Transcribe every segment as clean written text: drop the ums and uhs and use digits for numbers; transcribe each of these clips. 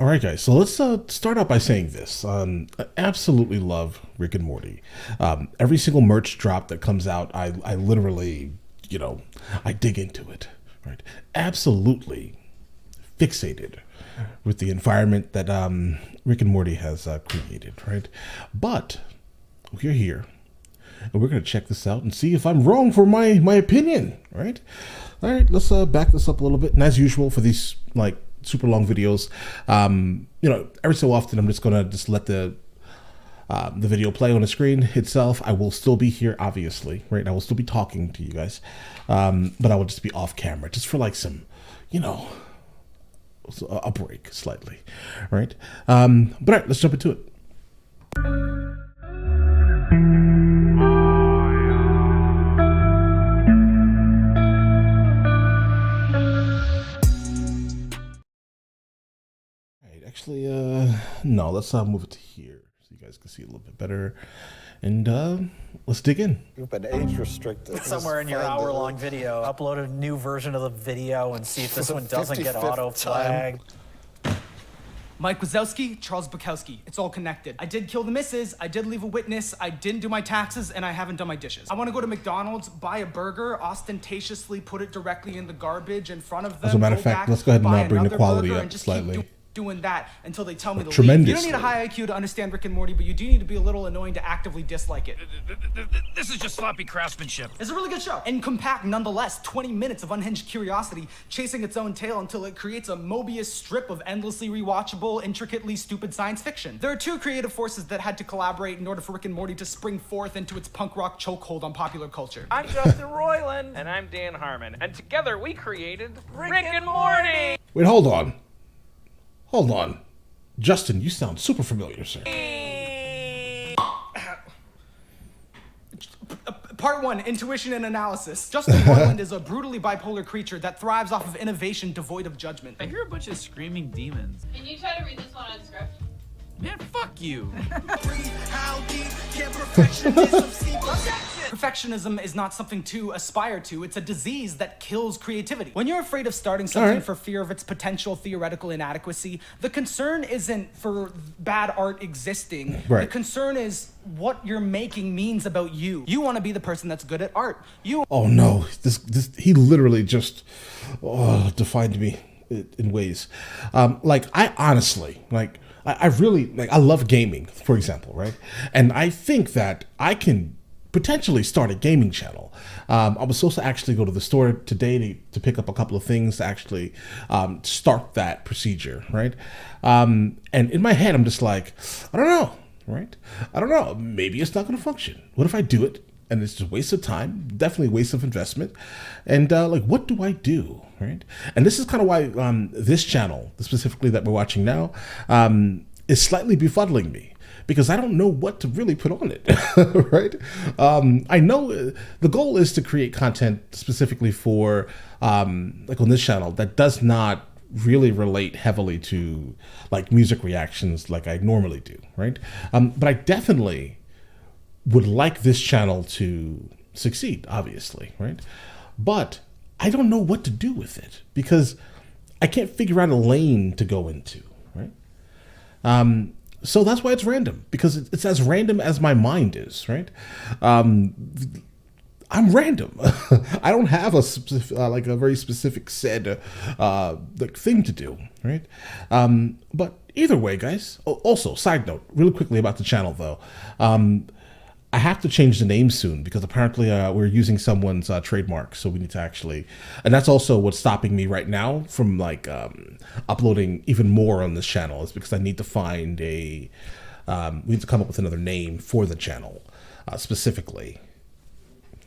All right, guys. So let's start out by saying this. I absolutely love Rick and Morty. Every single merch drop that comes out, I literally, I dig into it. Right? Absolutely fixated with the environment that Rick and Morty has created. Right? But we're here, and we're gonna check this out and see if I'm wrong for my opinion. Right? All right. Let's back this up a little bit. And as usual for these super long videos, every so often I'm just gonna let the video play on the screen itself. I will still be here, obviously, right? I will still be talking to you guys, but I will just be off camera, just for like some, a break slightly, right? But all right, let's jump into it. Actually, no, let's move it to here so you guys can see a little bit better. And let's dig in. You've been age restricted. Somewhere in your hour-long video, upload a new version of the video and see if this one doesn't get auto-flagged. Mike Wazowski, Charles Bukowski. It's all connected. I did kill the missus, I did leave a witness, I didn't do my taxes, and I haven't done my dishes. I want to go to McDonald's, buy a burger, ostentatiously put it directly in the garbage in front of them. As a matter of fact, let's go ahead and bring the quality up slightly. Doing that until they tell me to leave. You don't need a high IQ to understand Rick and Morty, but you do need to be a little annoying to actively dislike it. This is just sloppy craftsmanship. It's a really good show, and compact nonetheless. 20 minutes of unhinged curiosity, chasing its own tail until it creates a Mobius strip of endlessly rewatchable, intricately stupid science fiction. There are two creative forces that had to collaborate in order for Rick and Morty to spring forth into its punk rock chokehold on popular culture. I'm Justin Roiland. And I'm Dan Harmon. And together we created Rick and Morty. Wait, hold on. Hold on. Justin, you sound super familiar, sir. Part 1, intuition and analysis. Justin Roiland is a brutally bipolar creature that thrives off of innovation devoid of judgment. I hear a bunch of screaming demons. Can you try to read this one on script? Man, fuck you. Perfectionism is not something to aspire to. It's a disease that kills creativity. When you're afraid of starting something for fear of its potential theoretical inadequacy, the concern isn't for bad art existing. Right. The concern is what you're making means about you. You want to be the person that's good at art. Oh no, he literally just defined me in ways. I honestly, I really, I love gaming, for example, right? And I think that I can potentially start a gaming channel. I was supposed to actually go to the store today to pick up a couple of things to actually start that procedure, right? And in my head, I'm just like, I don't know, right? I don't know. Maybe it's not going to function. What if I do it and it's just a waste of time, definitely a waste of investment? And what do I do, right? And this is kind of why this channel, specifically that we're watching now, is slightly befuddling me. Because I don't know what to really put on it, right? I know the goal is to create content specifically for, on this channel, that does not really relate heavily to music reactions like I normally do, right? But I definitely would like this channel to succeed, obviously, right? But I don't know what to do with it because I can't figure out a lane to go into, right? So that's why it's random, because it's as random as my mind is, right? I'm random. I don't have a very specific said thing to do, right? But either way, guys. Also, side note, really quickly about the channel though. I have to change the name soon because apparently we're using someone's trademark, so we need to actually, and that's also what's stopping me right now from uploading even more on this channel, is because I need to find we need to come up with another name for the channel specifically,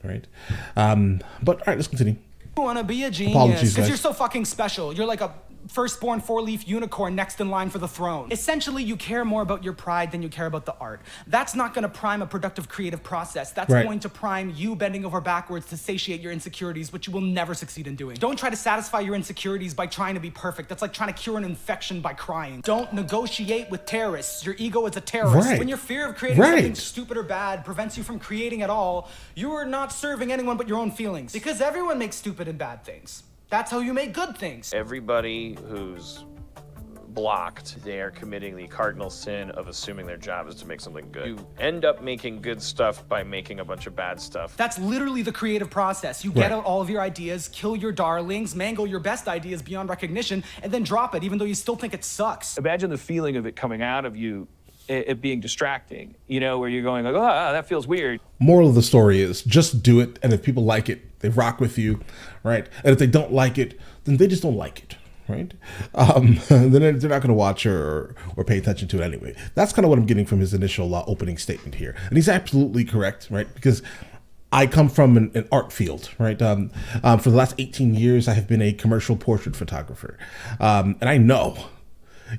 right? But all right, let's continue. You want to be a genius Apologies, because guys. you're so fucking special. You're like a firstborn four-leaf unicorn next in line for the throne. Essentially, you care more about your pride than you care about the art. That's not going to prime a productive creative process. That's going to prime you bending over backwards to satiate your insecurities, which you will never succeed in doing. Don't try to satisfy your insecurities by trying to be perfect. That's like trying to cure an infection by crying. Don't negotiate with terrorists. Your ego is a terrorist. When your fear of creating something stupid or bad prevents you from creating at all, you are not serving anyone but your own feelings. Because everyone makes stupid and bad things. That's how you make good things. Everybody who's blocked, they are committing the cardinal sin of assuming their job is to make something good. You end up making good stuff by making a bunch of bad stuff. That's literally the creative process. You get out all of your ideas, kill your darlings, mangle your best ideas beyond recognition, and then drop it, even though you still think it sucks. Imagine the feeling of it coming out of you, it being distracting, you know, where you're going like, oh, that feels weird. Moral of the story is just do it, and if people like it, they rock with you, right? And if they don't like it, then they just don't like it, right? Then they're not going to watch or pay attention to it anyway. That's kind of what I'm getting from his initial opening statement here. And he's absolutely correct, right? Because I come from an art field, right? For the last 18 years, I have been a commercial portrait photographer. And I know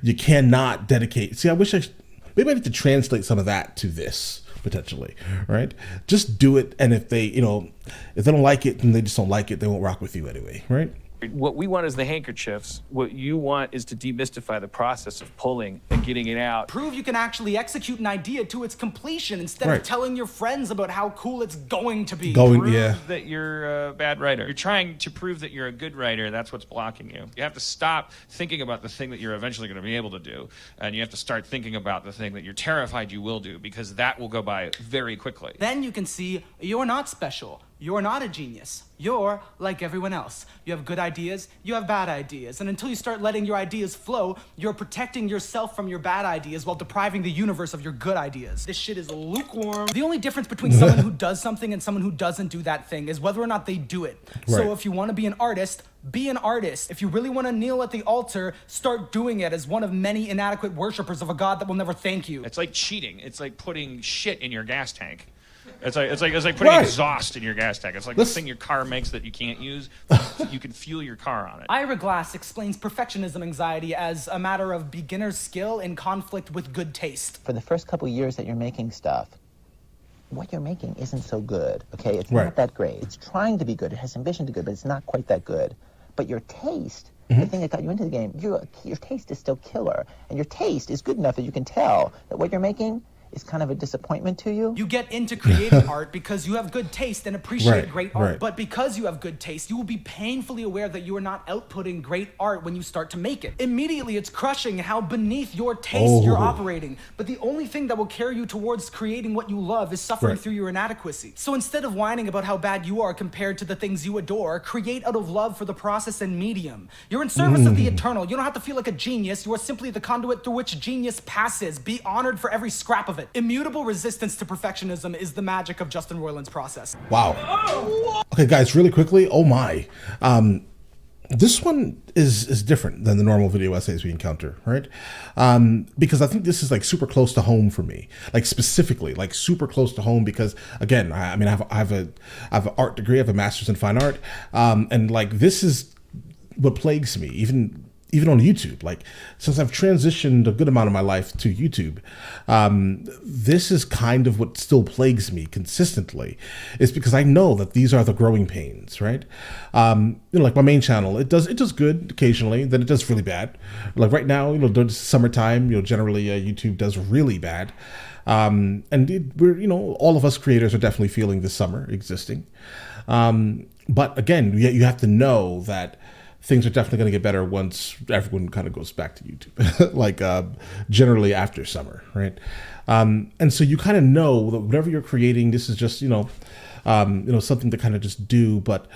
you cannot dedicate... See, maybe I need to translate some of that to this, potentially, right? Just do it, and if they don't like it, then they just don't like it. They won't rock with you anyway, right? What we want is the handkerchiefs. What you want is to demystify the process of pulling and getting it out. Prove you can actually execute an idea to its completion instead of telling your friends about how cool it's going to be. Prove that you're a bad writer. You're trying to prove that you're a good writer. That's what's blocking you. You have to stop thinking about the thing that you're eventually going to be able to do, and you have to start thinking about the thing that you're terrified you will do, because that will go by very quickly. Then you can see you're not special. You're not a genius. You're like everyone else. You have good ideas, you have bad ideas. And until you start letting your ideas flow, you're protecting yourself from your bad ideas while depriving the universe of your good ideas. This shit is lukewarm. The only difference between someone who does something and someone who doesn't do that thing is whether or not they do it. So if you want to be an artist, be an artist. If you really want to kneel at the altar, start doing it as one of many inadequate worshipers of a God that will never thank you. It's like cheating. It's like putting shit in your gas tank. It's like putting exhaust in your gas tank. It's like the thing your car makes that you can't use. You can fuel your car on it. Ira Glass explains perfectionism anxiety as a matter of beginner's skill in conflict with good taste. For the first couple years that you're making stuff, what you're making isn't so good, okay? It's not that great. It's trying to be good. It has ambition to be good, but it's not quite that good. But your taste, the thing that got you into the game, your taste is still killer. And your taste is good enough that you can tell that what you're making is kind of a disappointment to you. You get into creative art because you have good taste and appreciate great art. But because you have good taste, you will be painfully aware that you are not outputting great art when you start to make it. Immediately, it's crushing how beneath your taste you're operating. But the only thing that will carry you towards creating what you love is suffering through your inadequacy. So instead of whining about how bad you are compared to the things you adore, create out of love for the process and medium. You're in service of the eternal. You don't have to feel like a genius. You are simply the conduit through which genius passes. Be honored for every scrap of it. Immutable resistance to perfectionism is the magic of Justin Roiland's process. Wow. Okay, guys, really quickly. Oh my. This one is different than the normal video essays we encounter, right? Because I think this is like super close to home for me, like specifically, like super close to home. Because again, I have an art degree, I have a master's in fine art, and like this is what plagues me, even on YouTube. Like, since I've transitioned a good amount of my life to YouTube, this is kind of what still plagues me consistently. Is because I know that these are the growing pains, right? Like my main channel, it does good occasionally, then it does really bad. Like right now, during summertime, generally YouTube does really bad. And we're, all of us creators are definitely feeling this summer existing. But again, you have to know that things are definitely going to get better once everyone kind of goes back to YouTube, like generally after summer, right? And so you kind of know that whatever you're creating, this is just something to kind of just do, but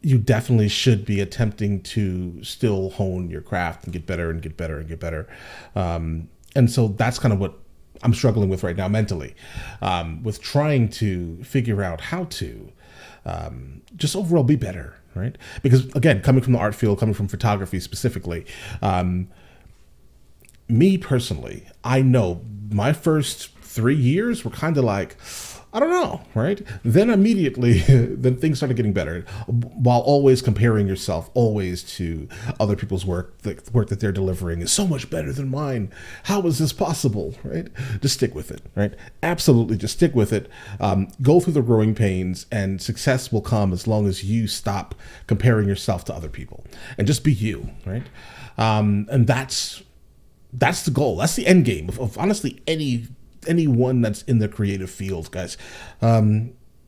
you definitely should be attempting to still hone your craft and get better and get better and get better. And so that's kind of what I'm struggling with right now mentally, with trying to figure out how to just overall be better. Right? Because again, coming from the art field, coming from photography specifically, me personally, I know my first 3 years were kind of like, I don't know, right? Then immediately, then things started getting better, while always comparing yourself always to other people's work. The work that they're delivering is so much better than mine. How is this possible, right? Just stick with it, right? Absolutely, just stick with it. Go through the growing pains, and success will come as long as you stop comparing yourself to other people and just be you, right? And that's the goal. That's the end game of honestly anyone that's in the creative field, guys. All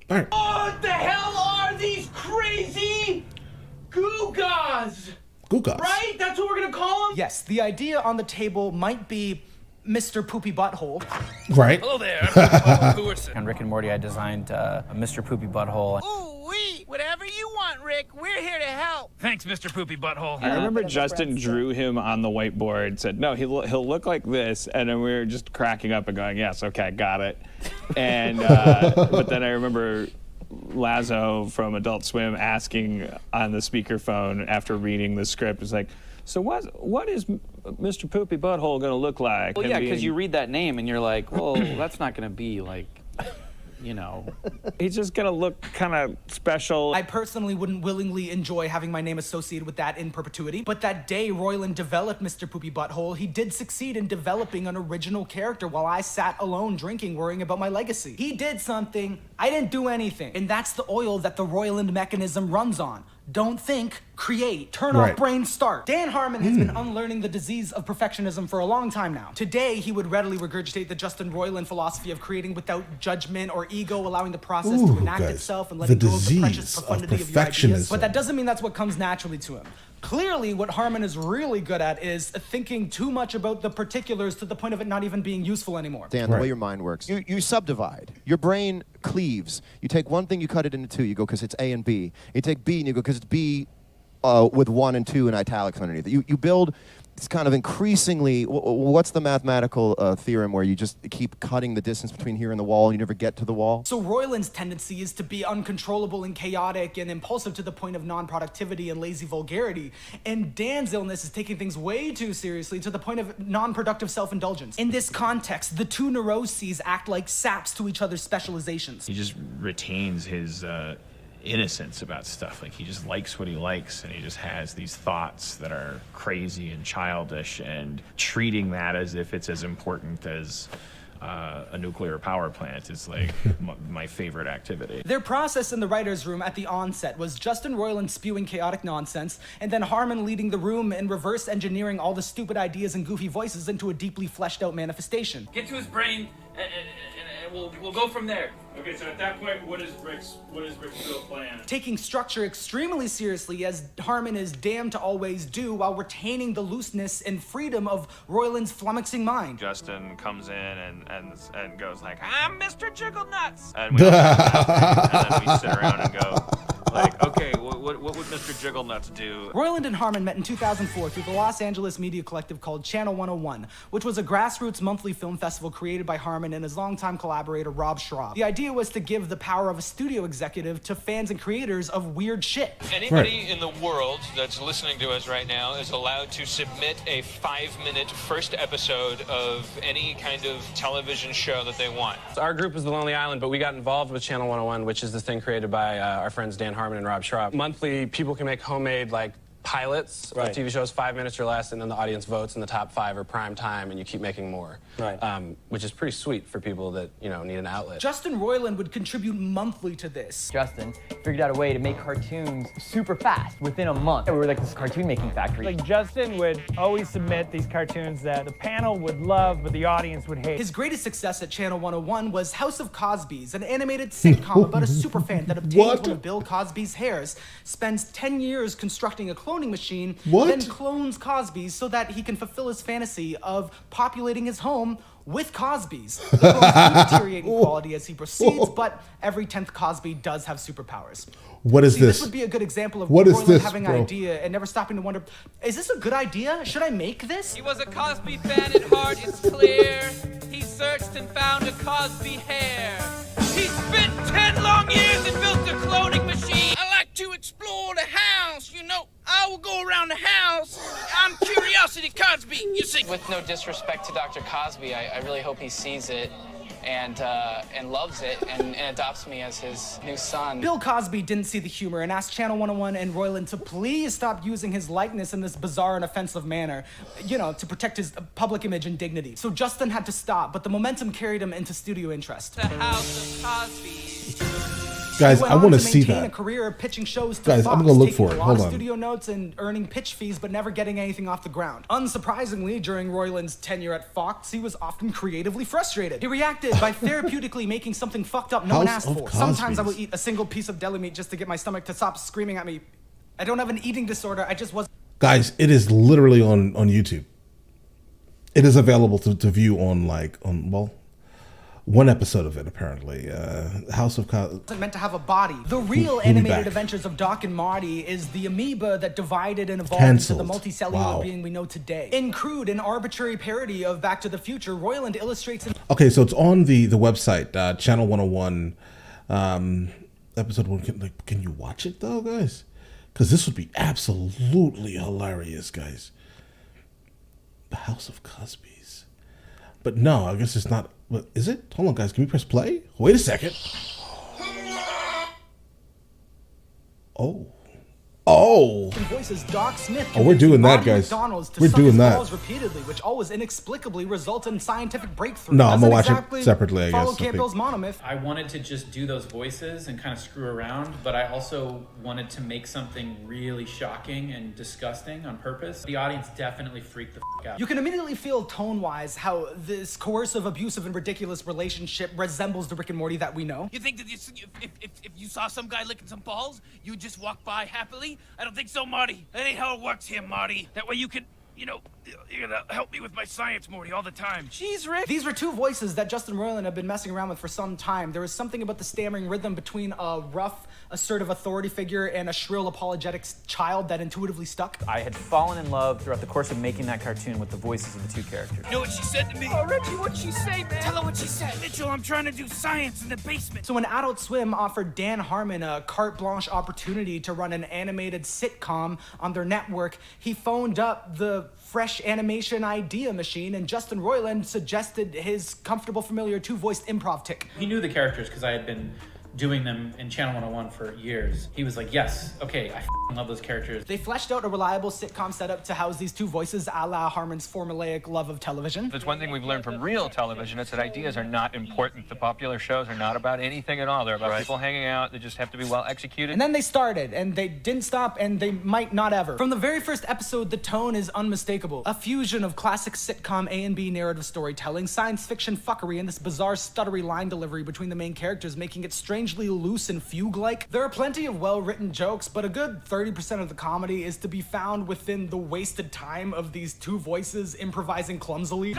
right. What the hell are these crazy goo-gaws? Gugas. Right? That's what we're gonna call him? Yes, the idea on the table might be Mr. Poopy Butthole. Right. Hello there, I'm Hooverson. On Rick and Morty, I designed a Mr. Poopy Butthole. Ooh, wee! Whatever you want, Rick. We're here to help. Thanks, Mr. Poopy Butthole. I remember Justin drew him on the whiteboard, said, no, he'll look like this, and then we were just cracking up and going, yes, okay, got it. And but then I remember Lazo from Adult Swim asking on the speakerphone after reading the script, was like, so what is Mr. Poopy Butthole going to look like? Well, yeah, because you read that name and you're like, well, that's not going to be like, you know. He's just going to look kind of special. I personally wouldn't willingly enjoy having my name associated with that in perpetuity, but that day Roiland developed Mr. Poopy Butthole, he did succeed in developing an original character while I sat alone drinking, worrying about my legacy. He did something, I didn't do anything, and that's the oil that the Roiland mechanism runs on. Don't think, create. Turn off brain, start. Dan Harmon has been unlearning the disease of perfectionism for a long time now. Today, he would readily regurgitate the Justin Roiland philosophy of creating without judgment or ego, allowing the process to enact itself and letting go of the precious profundity of your ideas. But that doesn't mean that's what comes naturally to him. Clearly, what Harmon is really good at is thinking too much about the particulars to the point of it not even being useful anymore. Dan, the way your mind works, you subdivide. Your brain cleaves. You take one thing, you cut it into two. You go because it's A and B. You take B and you go because it's B with 1 and 2 in italics underneath. You build this kind of increasingly, what's the mathematical theorem where you just keep cutting the distance between here and the wall and you never get to the wall? So Roiland's tendency is to be uncontrollable and chaotic and impulsive to the point of non-productivity and lazy vulgarity. And Dan's illness is taking things way too seriously to the point of non-productive self-indulgence. In this context, the two neuroses act like saps to each other's specializations. He just retains his innocence about stuff. Like, he just likes what he likes, and he just has these thoughts that are crazy and childish, and treating that as if it's as important as a nuclear power plant is like my favorite activity. Their process in the writer's room at the onset was Justin Roiland spewing chaotic nonsense, and then Harmon leading the room and reverse engineering all the stupid ideas and goofy voices into a deeply fleshed out manifestation. Get to his brain, and we'll go from there. Okay, so at that point, what is Rick's real plan? Taking structure extremely seriously, as Harmon is damned to always do, while retaining the looseness and freedom of Roiland's flummoxing mind. Justin comes in and goes like, I'm Mr. Jiggle Nuts. And we all and then we sit around and go, like, okay, what would Mr. Jiggle Nuts do? Roiland and Harmon met in 2004 through the Los Angeles media collective called Channel 101, which was a grassroots monthly film festival created by Harmon and his longtime collaborator Rob Schraub. The idea was to give the power of a studio executive to fans and creators of weird shit. Anybody in the world that's listening to us right now is allowed to submit a 5-minute first episode of any kind of television show that they want. Our group is The Lonely Island, but we got involved with Channel 101, which is this thing created by our friends Dan Harmon and Rob Schraub. Monthly, people can make homemade, like, pilots of TV shows, 5 minutes or less, and then the audience votes, and the top 5 are prime time, and you keep making more. Which is pretty sweet for people that, you know, need an outlet. Justin Roiland would contribute monthly to this. Justin figured out a way to make cartoons super fast, within a month. We were like this cartoon making factory. Like, Justin would always submit these cartoons that the panel would love, but the audience would hate. His greatest success at Channel 101 was House of Cosby's, an animated sitcom about a superfan that obtains one of Bill Cosby's hairs, spends 10 years constructing a cloning machine, then clones Cosby's so that he can fulfill his fantasy of populating his home with Cosby's. The clones do deteriorate in quality as he proceeds, but every 10th Cosby does have superpowers. What is this? This would be a good example of Roiland having an idea and never stopping to wonder, is this a good idea? Should I make this? He was a Cosby fan at heart, it's clear. He searched and found a Cosby hair. He spent 10 long years and built a cloning machine. I like to explore the house, you know. I will go around the house. I'm Curiosity Cosby, you see. With no disrespect to Dr. Cosby, I really hope he sees it and loves it and adopts me as his new son. Bill Cosby didn't see the humor and asked Channel 101 and Roiland to please stop using his likeness in this bizarre and offensive manner, you know, to protect his public image and dignity. So Justin had to stop, but the momentum carried him into studio interest. The House of Cosby. Guys, I want to see that. A career of pitching shows to Guys, Fox, I'm gonna look taking for it. a lot Hold of on. studio notes and earning pitch fees, but never getting anything off the ground. Unsurprisingly, during Roiland's tenure at Fox, he was often creatively frustrated. He reacted by therapeutically making something fucked up no one asked for. Sometimes I will eat a single piece of deli meat just to get my stomach to stop screaming at me. I don't have an eating disorder. I just wasn't. Guys, it is literally on YouTube. It is available to view on one episode of it apparently. House of Wasn't meant to have a body. The real animated adventures of Doc and Marty is the amoeba that divided and evolved into the multicellular being we know today. In crude and arbitrary parody of Back to the Future, Roiland illustrates. Okay, so it's on the website, Channel 101, episode 1. Can you watch it though, guys? Because this would be absolutely hilarious, guys. The House of Cosby's. But no, I guess it's not. What is it? Hold on, guys. Can we press play? Wait a second. Voices Doc Smith. Oh, we're doing that, guys. We're doing that repeatedly, which always inexplicably results in scientific breakthrough. No, I'm gonna watch it separately. I Follow guess. Campbell's monomyth. I wanted to just do those voices and kind of screw around, but I also wanted to make something really shocking and disgusting on purpose. The audience definitely freaked the f out. You can immediately feel tone-wise how this coercive, abusive, and ridiculous relationship resembles the Rick and Morty that we know. You think that if you saw some guy licking some balls, you'd just walk by happily? I don't think so, Marty. That ain't how it works here, Marty. That way you can, you're gonna help me with my science, Morty, all the time. Jeez, Rick. These were two voices that Justin Roiland had been messing around with for some time. There was something about the stammering rhythm between a rough, assertive authority figure and a shrill apologetics child that intuitively stuck. I had fallen in love throughout the course of making that cartoon with the voices of the two characters. You know what she said to me? Oh, Reggie, what'd she say, man? Tell her what she said. Mitchell, I'm trying to do science in the basement. So when Adult Swim offered Dan Harmon a carte blanche opportunity to run an animated sitcom on their network, he phoned up the fresh animation idea machine, and Justin Roiland suggested his comfortable, familiar two-voiced improv tick. He knew the characters because I had been doing them in Channel 101 for years. He was like, yes, okay, I love those characters. They fleshed out a reliable sitcom setup to house these two voices, a la Harmon's formulaic love of television. There's one thing we've learned from real television, it's that ideas are not important. The popular shows are not about anything at all. They're about people hanging out. They just have to be well executed. And then they started, and they didn't stop, and they might not ever. From the very first episode, the tone is unmistakable. A fusion of classic sitcom A and B narrative storytelling, science fiction fuckery, and this bizarre stuttery line delivery between the main characters, making it strangely loose and fugue-like. There are plenty of well-written jokes, but a good 30% of the comedy is to be found within the wasted time of these two voices improvising clumsily.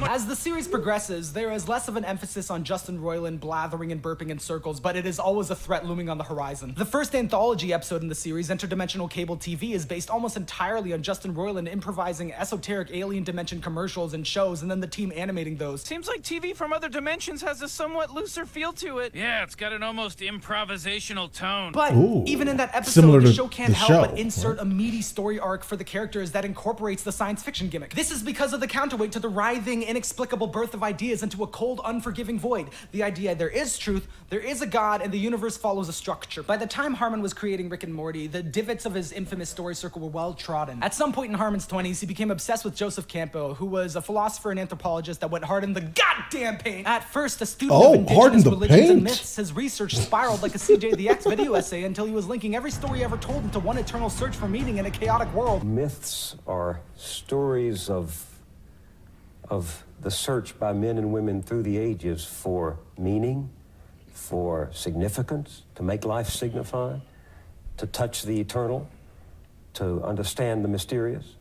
As the series progresses, there is less of an emphasis on Justin Roiland blathering and burping in circles, but it is always a threat looming on the horizon. The first anthology episode in the series, Interdimensional Cable TV, is based almost entirely on Justin Roiland improvising esoteric alien dimension commercials and shows, and then the team animating those. Seems like TV from other dimensions has a somewhat looser feel to it. Yeah, it's got an almost improvisational tone. But even in that episode, the show can't help but insert a meaty story arc for the characters that incorporates the science fiction gimmick. This is because of the counterweight to the writhing, inexplicable birth of ideas into a cold, unforgiving void. The idea there is truth, there is a god, and the universe follows a structure. By the time Harmon was creating Rick and Morty, the divots of his infamous story circle were well trodden. At some point in Harmon's 20s, he became obsessed with Joseph Campbell, who was a philosopher and anthropologist that went hard in the goddamn paint. At first, a student of indigenous religions and myths, his research spiraled like a CJ the X video essay until he was linking every story ever told into one eternal search for meaning in a chaotic world. Myths are stories of the search by men and women through the ages for meaning, for significance, to make life signify, to touch the eternal, to understand the mysterious,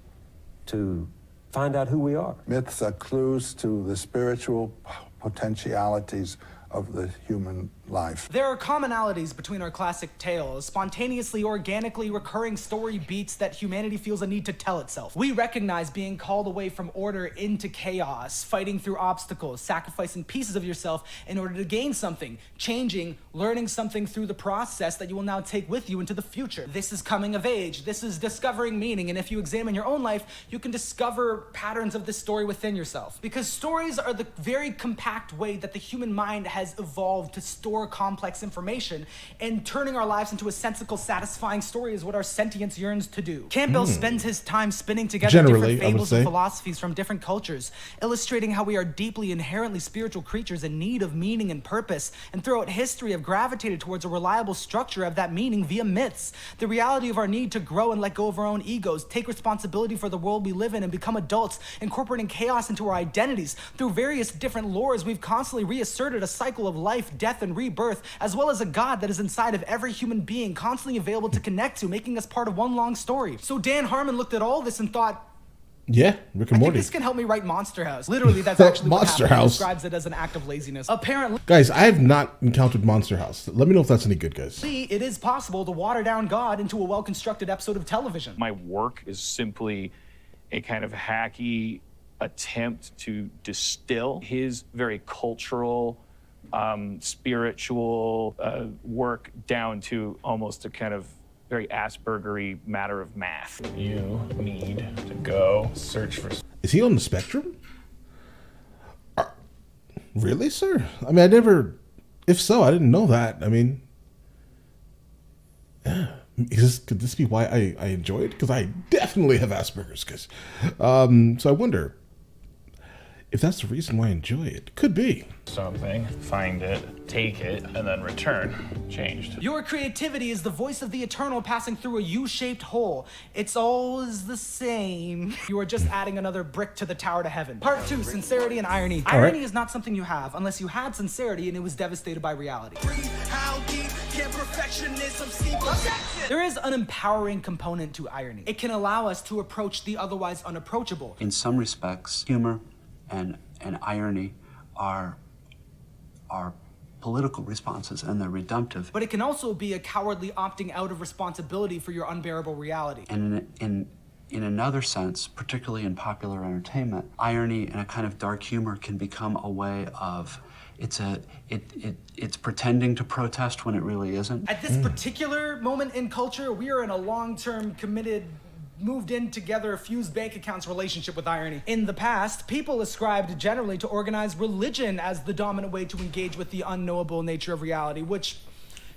to find out who we are. Myths are clues to the spiritual potentialities of the human life. There are commonalities between our classic tales, spontaneously, organically recurring story beats that humanity feels a need to tell itself. We recognize being called away from order into chaos, fighting through obstacles, sacrificing pieces of yourself in order to gain something, changing, learning something through the process that you will now take with you into the future. This is coming of age. This is discovering meaning. And if you examine your own life, you can discover patterns of this story within yourself. Because stories are the very compact way that the human mind has evolved to store complex information, and turning our lives into a sensical, satisfying story is what our sentience yearns to do. Campbell spends his time spinning together different fables and philosophies from different cultures, illustrating how we are deeply, inherently spiritual creatures in need of meaning and purpose, and throughout history have gravitated towards a reliable structure of that meaning via myths. The reality of our need to grow and let go of our own egos, take responsibility for the world we live in, and become adults, incorporating chaos into our identities. Through various different lores, we've constantly reasserted a cycle cycle of life, death, and rebirth, as well as a God that is inside of every human being, constantly available to connect to, making us part of one long story. So Dan Harmon looked at all this and thought, yeah, Rick and I Morty. think this can help me write Monster House. Literally, that's actually what Monster happened. He House. describes it as an act of laziness. Apparently, Guys, I have not encountered Monster House. Let me know if that's any good, guys. it is possible to water down God into a well-constructed episode of television. My work is simply a kind of hacky attempt to distill his very cultural, spiritual work down to almost a kind of very Aspergery matter of math. You need to go search for... Is he on the spectrum? Really, sir? I mean, I never... If so, I didn't know that. I mean... Yeah. Could this be why I enjoy it? Because I definitely have Asperger's. So I wonder if that's the reason why I enjoy it. Could be. Something, find it, take it, and then return. Changed. Your creativity is the voice of the eternal passing through a U-shaped hole. It's always the same. You are just adding another brick to the tower to heaven. Part 2, sincerity and irony. All right. Irony is not something you have unless you had sincerity and it was devastated by reality. There is an empowering component to irony. It can allow us to approach the otherwise unapproachable. In some respects, humor and irony are political responses, and they're redemptive. But it can also be a cowardly opting out of responsibility for your unbearable reality. And in another sense, particularly in popular entertainment, irony and a kind of dark humor can become a way of it's pretending to protest when it really isn't. At this particular moment in culture, we are in a long-term committed, moved in together, fused bank accounts relationship with irony. In the past, people ascribed generally to organized religion as the dominant way to engage with the unknowable nature of reality, which,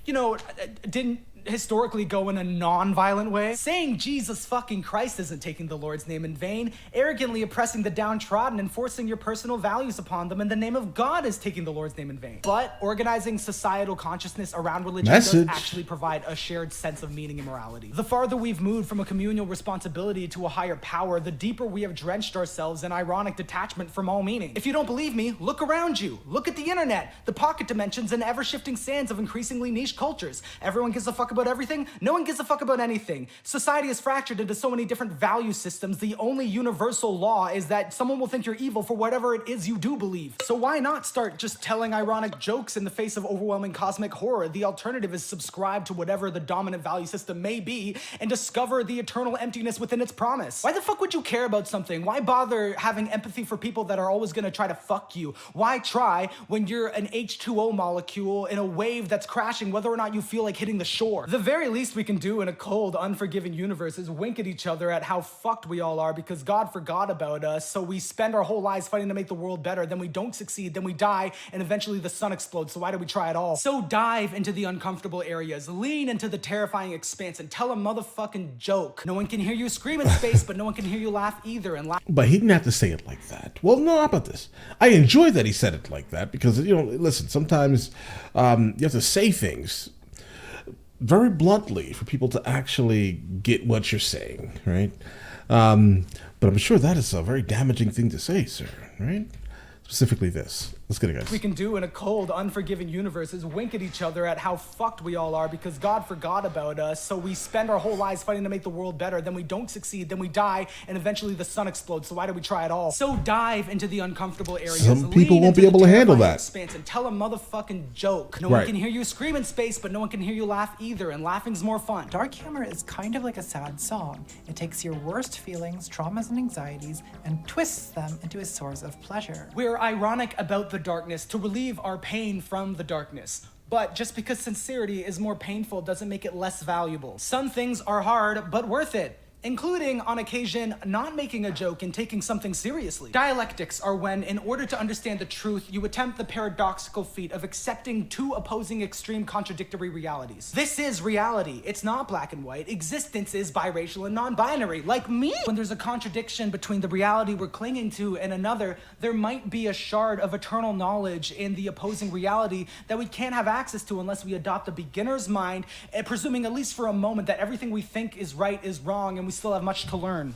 you know, didn't historically go in a non-violent way. Saying Jesus fucking Christ isn't taking the Lord's name in vain. Arrogantly oppressing the downtrodden and forcing your personal values upon them in the name of God is taking the Lord's name in vain. But organizing societal consciousness around religion does actually provide a shared sense of meaning and morality. The farther we've moved from a communal responsibility to a higher power, the deeper we have drenched ourselves in ironic detachment from all meaning. If you don't believe me, look around you. Look at the internet, the pocket dimensions, and ever-shifting sands of increasingly niche cultures. Everyone gives a fuck about everything. No one gives a fuck about anything. Society is fractured into so many different value systems. The only universal law is that someone will think you're evil for whatever it is you do believe. So why not start just telling ironic jokes in the face of overwhelming cosmic horror? The alternative is subscribe to whatever the dominant value system may be and discover the eternal emptiness within its promise. Why the fuck would you care about something? Why bother having empathy for people that are always gonna try to fuck you? Why try when you're an H2O molecule in a wave that's crashing whether or not you feel like hitting the shore? The very least we can do in a cold, unforgiving universe is wink at each other at how fucked we all are because God forgot about us, so we spend our whole lives fighting to make the world better, then we don't succeed, then we die, and eventually the sun explodes, so why do we try at all? So dive into the uncomfortable areas, lean into the terrifying expanse, and tell a motherfucking joke. No one can hear you scream in space, but no one can hear you laugh either, and laugh. But he didn't have to say it like that. Well, no, how about this? I enjoy that he said it like that because, you know, listen, sometimes you have to say things very bluntly for people to actually get what you're saying, right? But I'm sure that is a very damaging thing to say, sir, right? Specifically this. Let's get it, guys. We can do in a cold, unforgiving universe is wink at each other at how fucked we all are because God forgot about us, so we spend our whole lives fighting to make the world better, then we don't succeed, then we die, and eventually the sun explodes, so why do we try at all? So dive into the uncomfortable areas. Some people won't be able to handle that. Expanse and tell a motherfucking joke. No one can hear you scream in space, but no one can hear you laugh either, and laughing's more fun. Dark humor is kind of like a sad song. It takes your worst feelings, traumas, and anxieties and twists them into a source of pleasure. We're ironic about the darkness to relieve our pain from the darkness. But just because sincerity is more painful doesn't make it less valuable. Some things are hard, but worth it. Including, on occasion, not making a joke and taking something seriously. Dialectics are when, in order to understand the truth, you attempt the paradoxical feat of accepting two opposing extreme contradictory realities. This is reality. It's not black and white. Existence is biracial and non-binary, like me. When there's a contradiction between the reality we're clinging to and another, there might be a shard of eternal knowledge in the opposing reality that we can't have access to unless we adopt a beginner's mind, presuming at least for a moment that everything we think is right is wrong and we still have much to learn.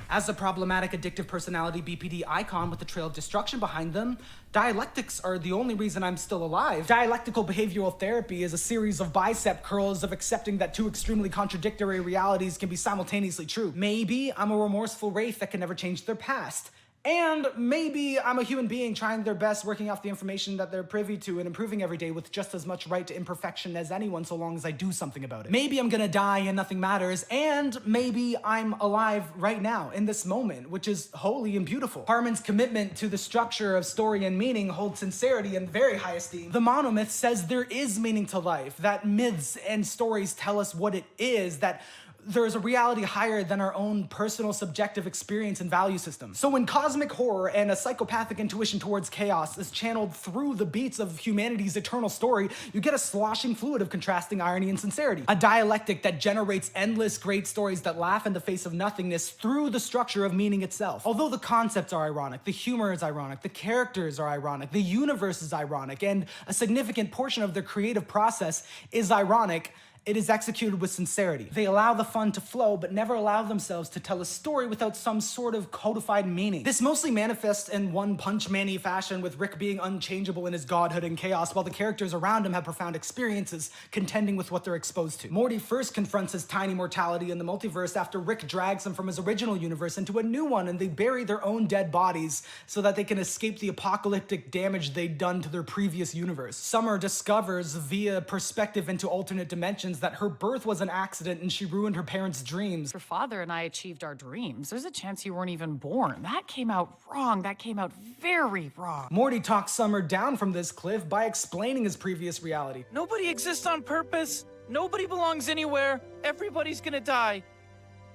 As a problematic addictive personality BPD icon with a trail of destruction behind them, dialectics are the only reason I'm still alive. Dialectical behavioral therapy is a series of bicep curls of accepting that two extremely contradictory realities can be simultaneously true. Maybe I'm a remorseful wraith that can never change their past. And maybe I'm a human being trying their best, working off the information that they're privy to and improving every day with just as much right to imperfection as anyone, so long as I do something about it. Maybe I'm gonna die and nothing matters, and maybe I'm alive right now, in this moment, which is holy and beautiful. Harmon's commitment to the structure of story and meaning holds Sincerity in very high esteem. The monomyth says there is meaning to life, that myths and stories tell us what it is, that there's a reality higher than our own personal subjective experience and value system. So when cosmic horror and a psychopathic intuition towards chaos is channeled through the beats of humanity's eternal story, you get a sloshing fluid of contrasting irony and sincerity. A dialectic that generates endless great stories that laugh in the face of nothingness through the structure of meaning itself. Although the concepts are ironic, the humor is ironic, the characters are ironic, the universe is ironic, and a significant portion of their creative process is ironic, it is executed with sincerity. They allow the fun to flow, but never allow themselves to tell a story without some sort of codified meaning. This mostly manifests in One Punch Man-y fashion, with Rick being unchangeable in his godhood and chaos, while the characters around him have profound experiences contending with what they're exposed to. Morty first confronts his tiny mortality in the multiverse after Rick drags him from his original universe into a new one, and they bury their own dead bodies so that they can escape the apocalyptic damage they'd done to their previous universe. Summer discovers via perspective into alternate dimensions that her birth was an accident and she ruined her parents' dreams. Your father and I achieved our dreams. There's a chance you weren't even born. That came out wrong. That came out very wrong. Morty talks Summer down from this cliff by explaining his previous reality. Nobody exists on purpose. Nobody belongs anywhere. Everybody's gonna die.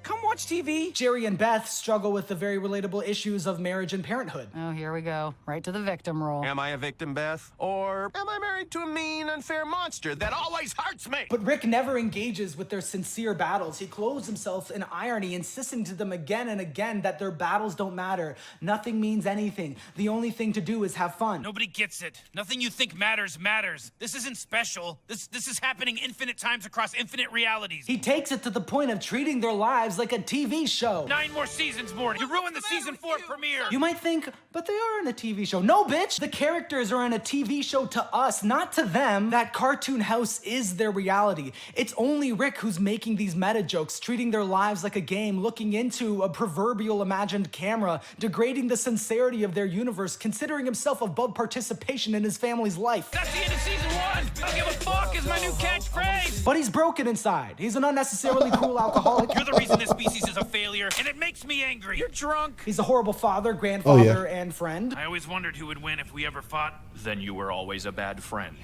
Come watch TV. Jerry and Beth struggle with the very relatable issues of marriage and parenthood. Oh, here we go. Right to the victim role. Am I a victim, Beth? Or am I married to a mean, unfair monster that always hurts me? But Rick never engages with their sincere battles. He clothes himself in irony, insisting to them again and again that their battles don't matter. Nothing means anything. The only thing to do is have fun. Nobody gets it. Nothing you think matters matters. This isn't special. This is happening infinite times across infinite realities. He takes it to the point of treating their lives like a TV show. 9 more seasons, Morty. You ruined the season 4 premiere. You might think, but they are in a TV show. No, bitch! The characters are in a TV show to us, not to them. That cartoon house is their reality. It's only Rick who's making these meta jokes, treating their lives like a game, looking into a proverbial imagined camera, degrading the sincerity of their universe, considering himself above participation in his family's life. That's the end of season 1. I don't give a fuck is my new catchphrase. But he's broken inside. He's an unnecessarily cruel alcoholic. You're the reason this species is a failure, and it makes me angry. You're drunk. He's a horrible father, grandfather, and friend. I always wondered who would win if we ever fought. Then you were always a bad friend.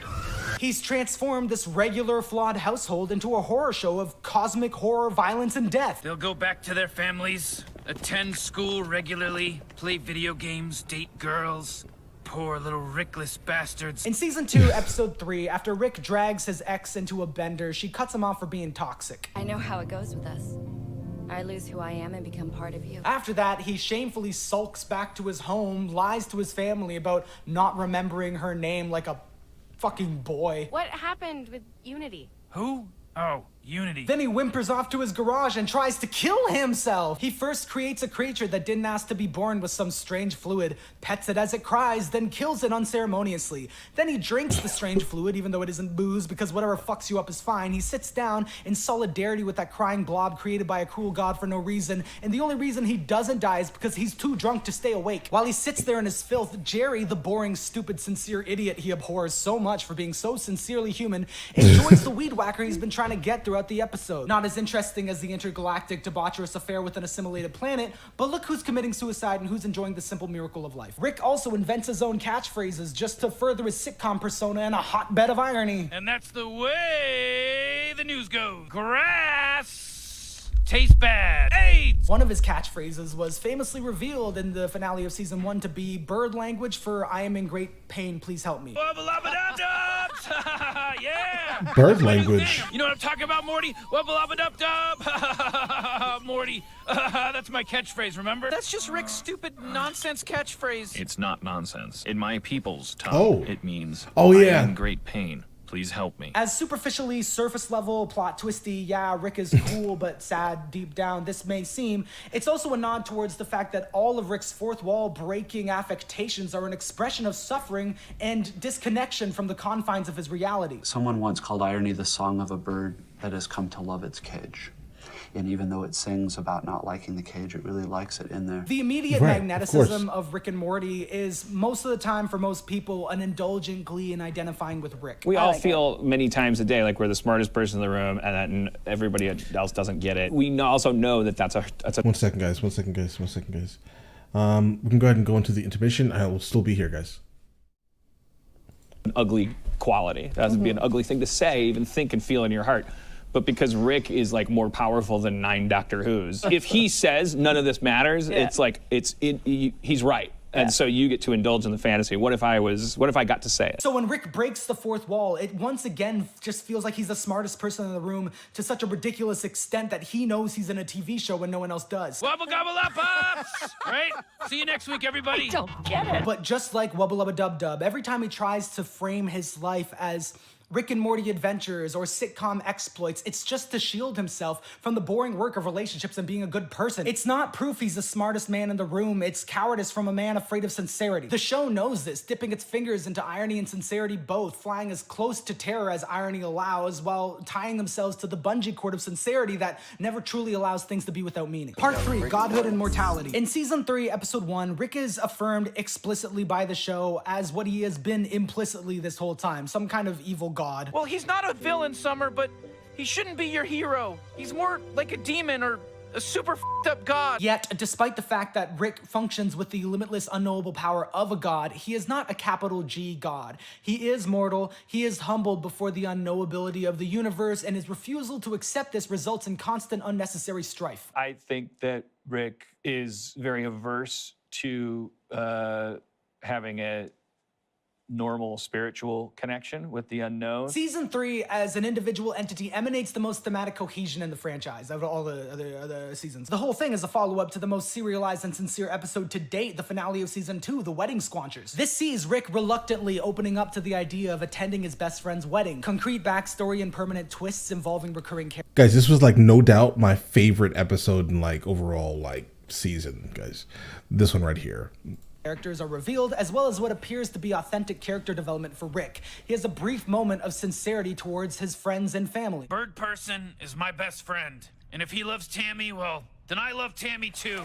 He's transformed this regular, flawed household into a horror show of cosmic horror, violence, and death. They'll go back to their families, attend school regularly, play video games, date girls. Poor little Rickless bastards. In season 2, episode 3, after Rick drags his ex into a bender, she cuts him off for being toxic. I know how it goes with us. I lose who I am and become part of you. After that, he shamefully sulks back to his home, lies to his family about not remembering her name like a fucking boy. What happened with Unity? Who? Oh, Unity. Then he whimpers off to his garage and tries to kill himself. He first creates a creature that didn't ask to be born with some strange fluid, pets it as it cries, then kills it unceremoniously. Then he drinks the strange fluid, even though it isn't booze, because whatever fucks you up is fine. He sits down in solidarity with that crying blob created by a cruel god for no reason, and the only reason he doesn't die is because he's too drunk to stay awake. While he sits there in his filth, Jerry, the boring, stupid, sincere idiot he abhors so much for being so sincerely human, enjoys the weed whacker he's been trying to get throughout the episode. Not as interesting as the intergalactic debaucherous affair with an assimilated planet, but look who's committing suicide and who's enjoying the simple miracle of life. Rick also invents his own catchphrases just to further his sitcom persona in a hotbed of irony. And that's the way the news goes. Grass tastes bad. AIDS! One of his catchphrases was famously revealed in the finale of season 1 to be bird language for "I am in great pain, please help me." Yeah! Bird language. You know what I'm talking about, Morty? Wubba-lubba-dub-dub! Morty. That's my catchphrase, remember? That's just Rick's stupid nonsense catchphrase. It's not nonsense. In my people's tongue, it means Oh, yeah. I am in great pain. Please help me. As superficially, surface level, plot twisty, yeah, Rick is cool but sad deep down this may seem, it's also a nod towards the fact that all of Rick's fourth wall breaking affectations are an expression of suffering and disconnection from the confines of his reality. Someone once called irony the song of a bird that has come to love its cage. And even though it sings about not liking the cage, it really likes it in there. The immediate magneticism of Rick and Morty is most of the time, for most people, an indulgent glee in identifying with Rick. We all feel many times a day like we're the smartest person in the room and then everybody else doesn't get it. We also know that that's a... One second, guys. We can go ahead and go into the intermission. I will still be here, guys. An ugly quality. That would be an ugly thing to say, even think and feel in your heart. But because Rick is like more powerful than 9 Doctor Who's, if he says none of this matters, it's like he's right. And so you get to indulge in the fantasy. What if I got to say it? So when Rick breaks the fourth wall, it once again just feels like he's the smartest person in the room to such a ridiculous extent that he knows he's in a TV show when no one else does. Wubba gobble up ups! Right? See you next week, everybody. I don't get it. But just like Wubba Lubba Dub Dub, every time he tries to frame his life as Rick and Morty adventures or sitcom exploits, it's just to shield himself from the boring work of relationships and being a good person. It's not proof he's the smartest man in the room, it's cowardice from a man afraid of sincerity. The show knows this, dipping its fingers into irony and sincerity both, flying as close to terror as irony allows, while tying themselves to the bungee cord of sincerity that never truly allows things to be without meaning. Part 3, Godhood and Mortality. In Season 3, Episode 1, Rick is affirmed explicitly by the show as what he has been implicitly this whole time, some kind of evil god. Well, he's not a villain, Summer, but he shouldn't be your hero. He's more like a demon or a super f***ed up god. Yet, despite the fact that Rick functions with the limitless, unknowable power of a god, he is not a capital G god. He is mortal, he is humbled before the unknowability of the universe, and his refusal to accept this results in constant, unnecessary strife. I think that Rick is very averse to having a normal spiritual connection with the unknown. Season 3, as an individual entity, emanates the most thematic cohesion in the franchise of all the other seasons. The whole thing is a follow-up to the most serialized and sincere episode to date, the finale of Season 2, The Wedding Squanchers. This sees Rick reluctantly opening up to the idea of attending his best friend's wedding. Concrete backstory and permanent twists involving recurring characters. Guys, this was like no doubt my favorite episode in like overall like season, guys. This one right here. Characters are revealed, as well as what appears to be authentic character development for Rick. He has a brief moment of sincerity towards his friends and family. Bird Person is my best friend, and if he loves Tammy, well, then I love Tammy too.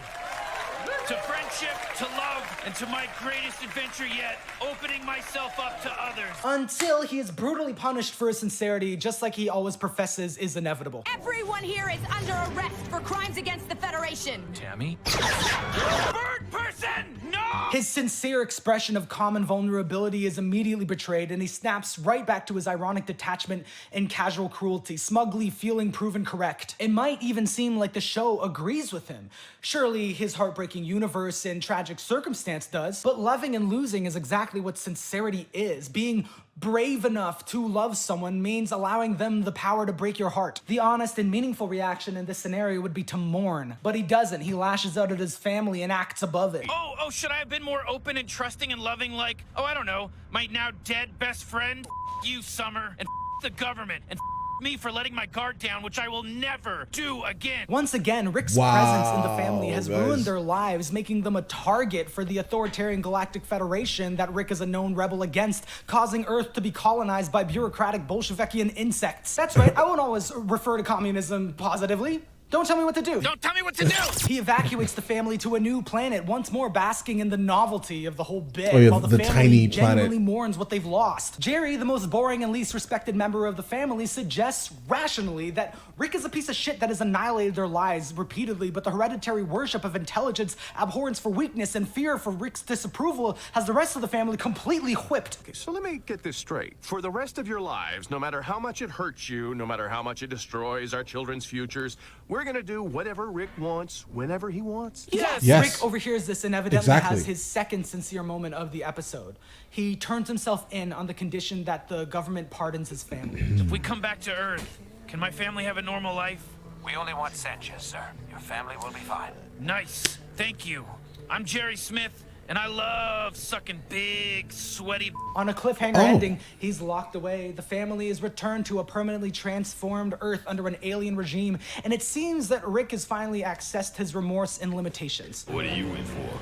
To friendship, to love, and to my greatest adventure yet, opening myself up to others. Until he is brutally punished for his sincerity, just like he always professes is inevitable. Everyone here is under arrest for crimes against the Federation. Tammy? Bird Person! No! His sincere expression of common vulnerability is immediately betrayed, and he snaps right back to his ironic detachment and casual cruelty, smugly feeling proven correct. It might even seem like the show agrees with him. Surely his heartbreaking universe and tragic circumstance does, but loving and losing is exactly what sincerity is. Being brave enough to love someone means allowing them the power to break your heart. The honest and meaningful reaction in this scenario would be to mourn, but he doesn't. He lashes out at his family and acts above it. Oh, should I have been more open and trusting and loving like, oh, I don't know, my now dead best friend? F you, Summer, and f the government, and me for letting my guard down, which I will never do again. Once again, Rick's presence in the family has ruined their lives, making them a target for the authoritarian Galactic Federation that Rick is a known rebel against, causing Earth to be colonized by bureaucratic Bolshevikian insects. That's right, I won't always refer to communism positively. Don't tell me what to do. Don't tell me what to do. He evacuates the family to a new planet, once more basking in the novelty of the whole bit, Oh, yeah, while the the family tiny genuinely planet. mourns what they've lost. Jerry, the most boring and least respected member of the family, suggests rationally that Rick is a piece of shit that has annihilated their lives repeatedly, but the hereditary worship of intelligence, abhorrence for weakness, and fear for Rick's disapproval has the rest of the family completely whipped. Okay, so let me get this straight. For the rest of your lives, no matter how much it hurts you, no matter how much it destroys our children's futures, we're gonna do whatever Rick wants, whenever he wants. Yes. Yes. Rick overhears this and evidently Exactly. has his second sincere moment of the episode. He turns himself in on the condition that the government pardons his family. If we come back to Earth, can my family have a normal life? We only want Sanchez, sir. Your family will be fine. Nice. Thank you. I'm Jerry Smith, And I love sucking big, sweaty... On a cliffhanger ending, he's locked away. The family is returned to a permanently transformed Earth under an alien regime, and it seems that Rick has finally accessed his remorse and limitations. What are you in for?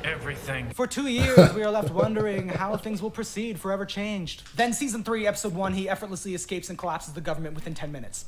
Everything. For 2 years, we are left wondering how things will proceed, forever changed. Then season 3, episode 1, he effortlessly escapes and collapses the government within 10 minutes.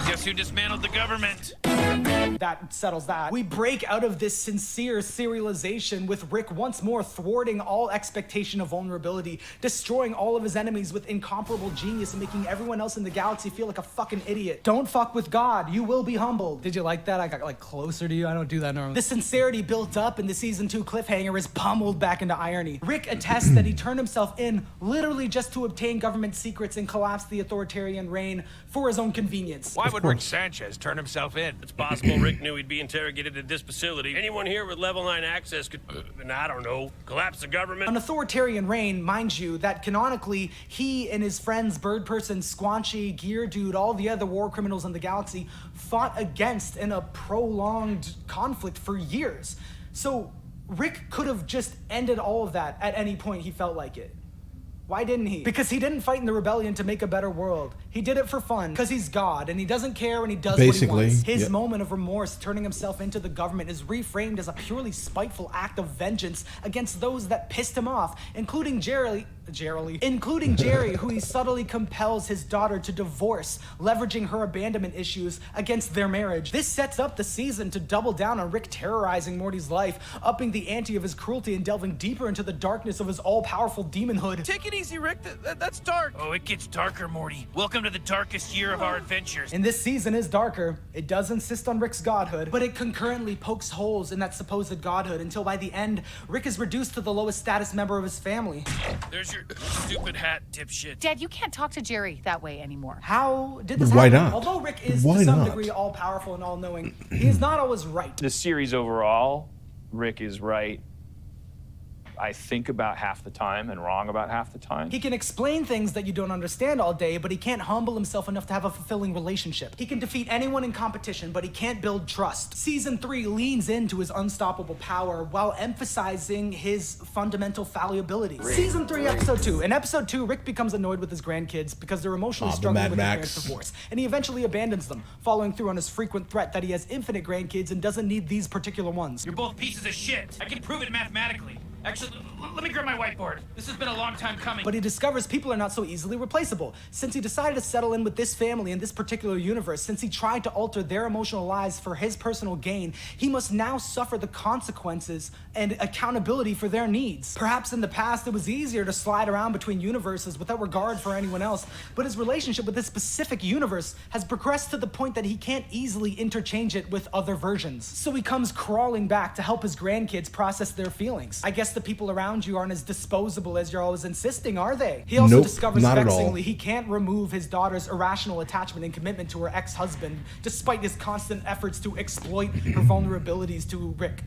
Guess who dismantled the government? That settles that. We break out of this sincere serialization with Rick once more thwarting all expectation of vulnerability, destroying all of his enemies with incomparable genius and making everyone else in the galaxy feel like a fucking idiot. Don't fuck with God, you will be humbled. Did you like that? I got like closer to you. I don't do that normally. The sincerity built up in the season 2 cliffhanger is pummeled back into irony. Rick attests that he turned himself in literally just to obtain government secrets and collapse the authoritarian reign for his own convenience. Why would Rick Sanchez turn himself in? It's possible Rick knew he'd be interrogated at this facility. Anyone here with level 9 access could, I don't know, collapse the government. An authoritarian reign, mind you, that canonically he and his friends Bird Person, Squanchy, Gear Dude, all the other war criminals in the galaxy fought against in a prolonged conflict for years. So Rick could have just ended all of that at any point he felt like it. Why didn't he? Because he didn't fight in the rebellion to make a better world. He did it for fun, because he's God, and he doesn't care when he does what he wants. His moment of remorse, turning himself into the government, is reframed as a purely spiteful act of vengeance against those that pissed him off, including Jerry, who he subtly compels his daughter to divorce, leveraging her abandonment issues against their marriage. This sets up the season to double down on Rick terrorizing Morty's life, upping the ante of his cruelty and delving deeper into the darkness of his all-powerful demonhood. Take it easy, Rick. That's dark. Oh, it gets darker, Morty. Welcome to the darkest year of our adventures. And this season is darker. It does insist on Rick's godhood, but it concurrently pokes holes in that supposed godhood until by the end, Rick is reduced to the lowest status member of his family. There's your stupid hat, dipshit. Dad, you can't talk to Jerry that way anymore. How did this Why happen? not? Although Rick is Why to some not? degree all-powerful and all-knowing, he is not always right. The series overall, Rick is right, I think, about half the time and wrong about half the time. He can explain things that you don't understand all day, but he can't humble himself enough to have a fulfilling relationship. He can defeat anyone in competition, but he can't build trust. Season 3 leans into his unstoppable power while emphasizing his fundamental fallibility. Season 3, episode 2. In episode 2, Rick becomes annoyed with his grandkids because they're emotionally struggling with their parents' divorce, and he eventually abandons them, following through on his frequent threat that he has infinite grandkids and doesn't need these particular ones. You're both pieces of shit. I can prove it mathematically. Actually, let me grab my whiteboard. This has been a long time coming. But he discovers people are not so easily replaceable. Since he decided to settle in with this family in this particular universe, since he tried to alter their emotional lives for his personal gain, he must now suffer the consequences and accountability for their needs. Perhaps in the past, it was easier to slide around between universes without regard for anyone else, but his relationship with this specific universe has progressed to the point that he can't easily interchange it with other versions. So he comes crawling back to help his grandkids process their feelings. I guess the people around you aren't as disposable as you're always insisting, are they? He also discovers vexingly he can't remove his daughter's irrational attachment and commitment to her ex-husband, despite his constant efforts to exploit her vulnerabilities to Rick.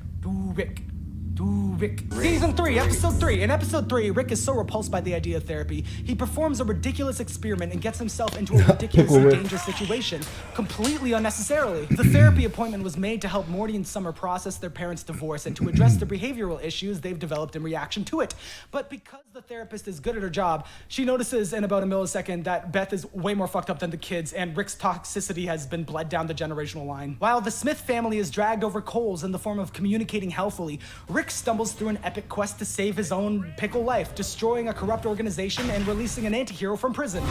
Season 3, episode 3. In episode 3, Rick is so repulsed by the idea of therapy, he performs a ridiculous experiment and gets himself into a ridiculously dangerous situation, completely unnecessarily. The therapy appointment was made to help Morty and Summer process their parents' divorce and to address the behavioral issues they've developed in reaction to it. But because the therapist is good at her job, she notices in about a millisecond that Beth is way more fucked up than the kids, and Rick's toxicity has been bled down the generational line. While the Smith family is dragged over coals in the form of communicating healthfully, Rick stumbles through an epic quest to save his own pickle life, destroying a corrupt organization and releasing an anti-hero from prison.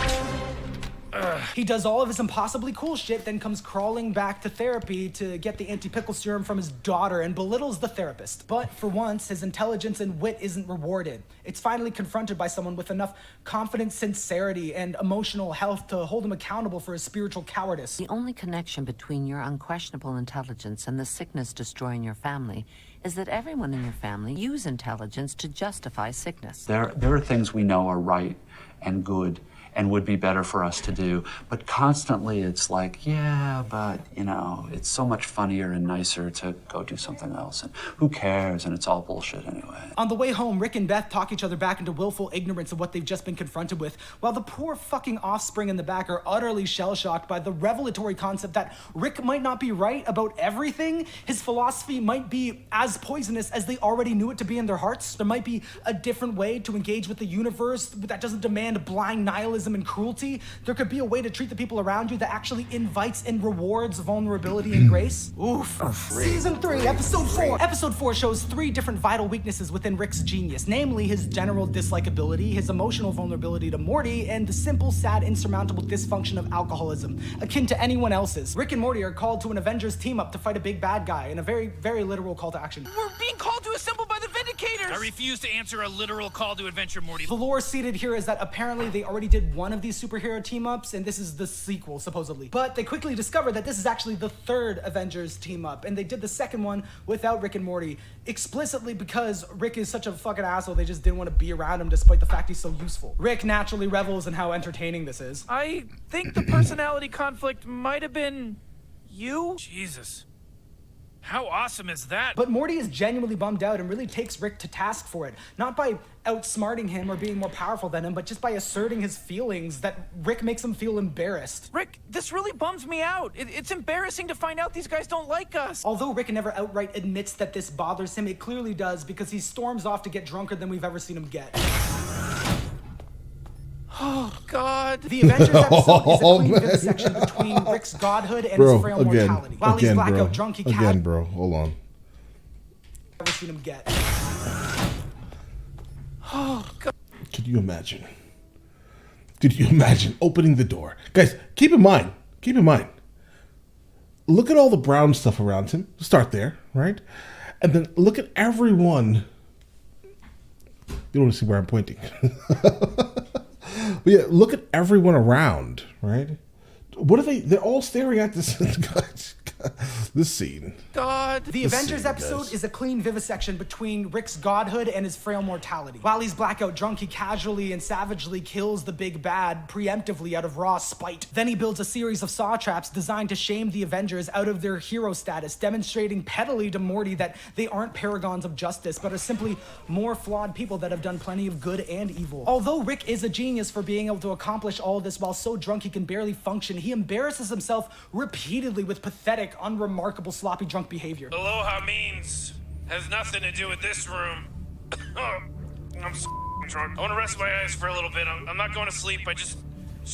He does all of his impossibly cool shit, then comes crawling back to therapy to get the anti-pickle serum from his daughter and belittles the therapist. But for once, his intelligence and wit isn't rewarded. It's finally confronted by someone with enough confident sincerity and emotional health to hold him accountable for his spiritual cowardice. The only connection between your unquestionable intelligence and the sickness destroying your family is that everyone in your family use intelligence to justify sickness. There are things we know are right and good and would be better for us to do. But constantly it's like, yeah, but you know, it's so much funnier and nicer to go do something else, and who cares, and it's all bullshit anyway. On the way home, Rick and Beth talk each other back into willful ignorance of what they've just been confronted with, while the poor fucking offspring in the back are utterly shell-shocked by the revelatory concept that Rick might not be right about everything. His philosophy might be as poisonous as they already knew it to be in their hearts. There might be a different way to engage with the universe that doesn't demand blind nihilism and cruelty. There could be a way to treat the people around you that actually invites and rewards vulnerability and grace. Oof. Season 3, Episode 4. Episode 4 shows 3 different vital weaknesses within Rick's genius, namely his general dislikability, his emotional vulnerability to Morty, and the simple, sad, insurmountable dysfunction of alcoholism, akin to anyone else's. Rick and Morty are called to an Avengers team-up to fight a big bad guy in a very, very literal call to action. We're being called to assemble by the Vindicators! I refuse to answer a literal call to adventure, Morty. The lore seated here is that apparently they already did one of these superhero team-ups, and this is the sequel, supposedly. But they quickly discovered that this is actually the 3rd Avengers team-up, and they did the second one without Rick and Morty, explicitly because Rick is such a fucking asshole, they just didn't want to be around him despite the fact he's so useful. Rick naturally revels in how entertaining this is. I think the personality conflict might have been you? Jesus. How awesome is that? But Morty is genuinely bummed out and really takes Rick to task for it. Not by outsmarting him or being more powerful than him, but just by asserting his feelings that Rick makes him feel embarrassed. Rick, this really bums me out. It's embarrassing to find out these guys don't like us. Although Rick never outright admits that this bothers him, it clearly does because he storms off to get drunker than we've ever seen him get. Oh, God. The Avengers episode is a clean vivisection between Rick's godhood and his frail mortality. While he's blackout drunk, he Again, bro. Hold on. Never seen him get. Oh, God. Could you imagine? Could you imagine opening the door? Guys, keep in mind. Look at all the brown stuff around him. Start there, right? And then look at everyone. You don't want to see where I'm pointing. But yeah, look at everyone around, right? What are they? They're all staring at this this scene. God. The Avengers episode is a clean vivisection between Rick's godhood and his frail mortality. While he's blackout drunk, he casually and savagely kills the big bad preemptively out of raw spite. Then he builds a series of saw traps designed to shame the Avengers out of their hero status, demonstrating pettily to Morty that they aren't paragons of justice, but are simply more flawed people that have done plenty of good and evil. Although Rick is a genius for being able to accomplish all this while so drunk he can barely function, he embarrasses himself repeatedly with pathetic, unremarkable, sloppy drunk behavior. Aloha means has nothing to do with this room. I'm so drunk. I want to rest my eyes for a little bit. I'm not going to sleep. I just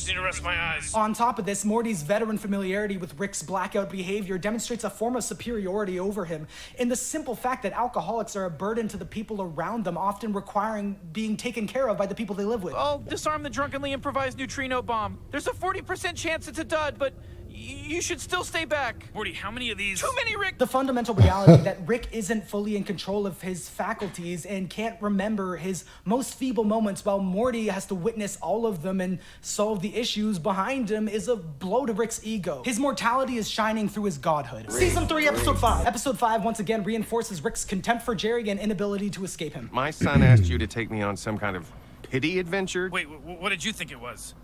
need to rest my eyes. On top of this, Morty's veteran familiarity with Rick's blackout behavior demonstrates a form of superiority over him in the simple fact that alcoholics are a burden to the people around them, often requiring being taken care of by the people they live with. I'll disarm the drunkenly improvised neutrino bomb. There's a 40% chance it's a dud, but you should still stay back. Morty, how many of these? Too many, Rick! The fundamental reality that Rick isn't fully in control of his faculties and can't remember his most feeble moments while Morty has to witness all of them and solve the issues behind him is a blow to Rick's ego. His mortality is shining through his godhood. Season 3, Episode 5. Episode 5 once again reinforces Rick's contempt for Jerry and inability to escape him. My son asked you to take me on some kind of pity adventure? Wait, what did you think it was?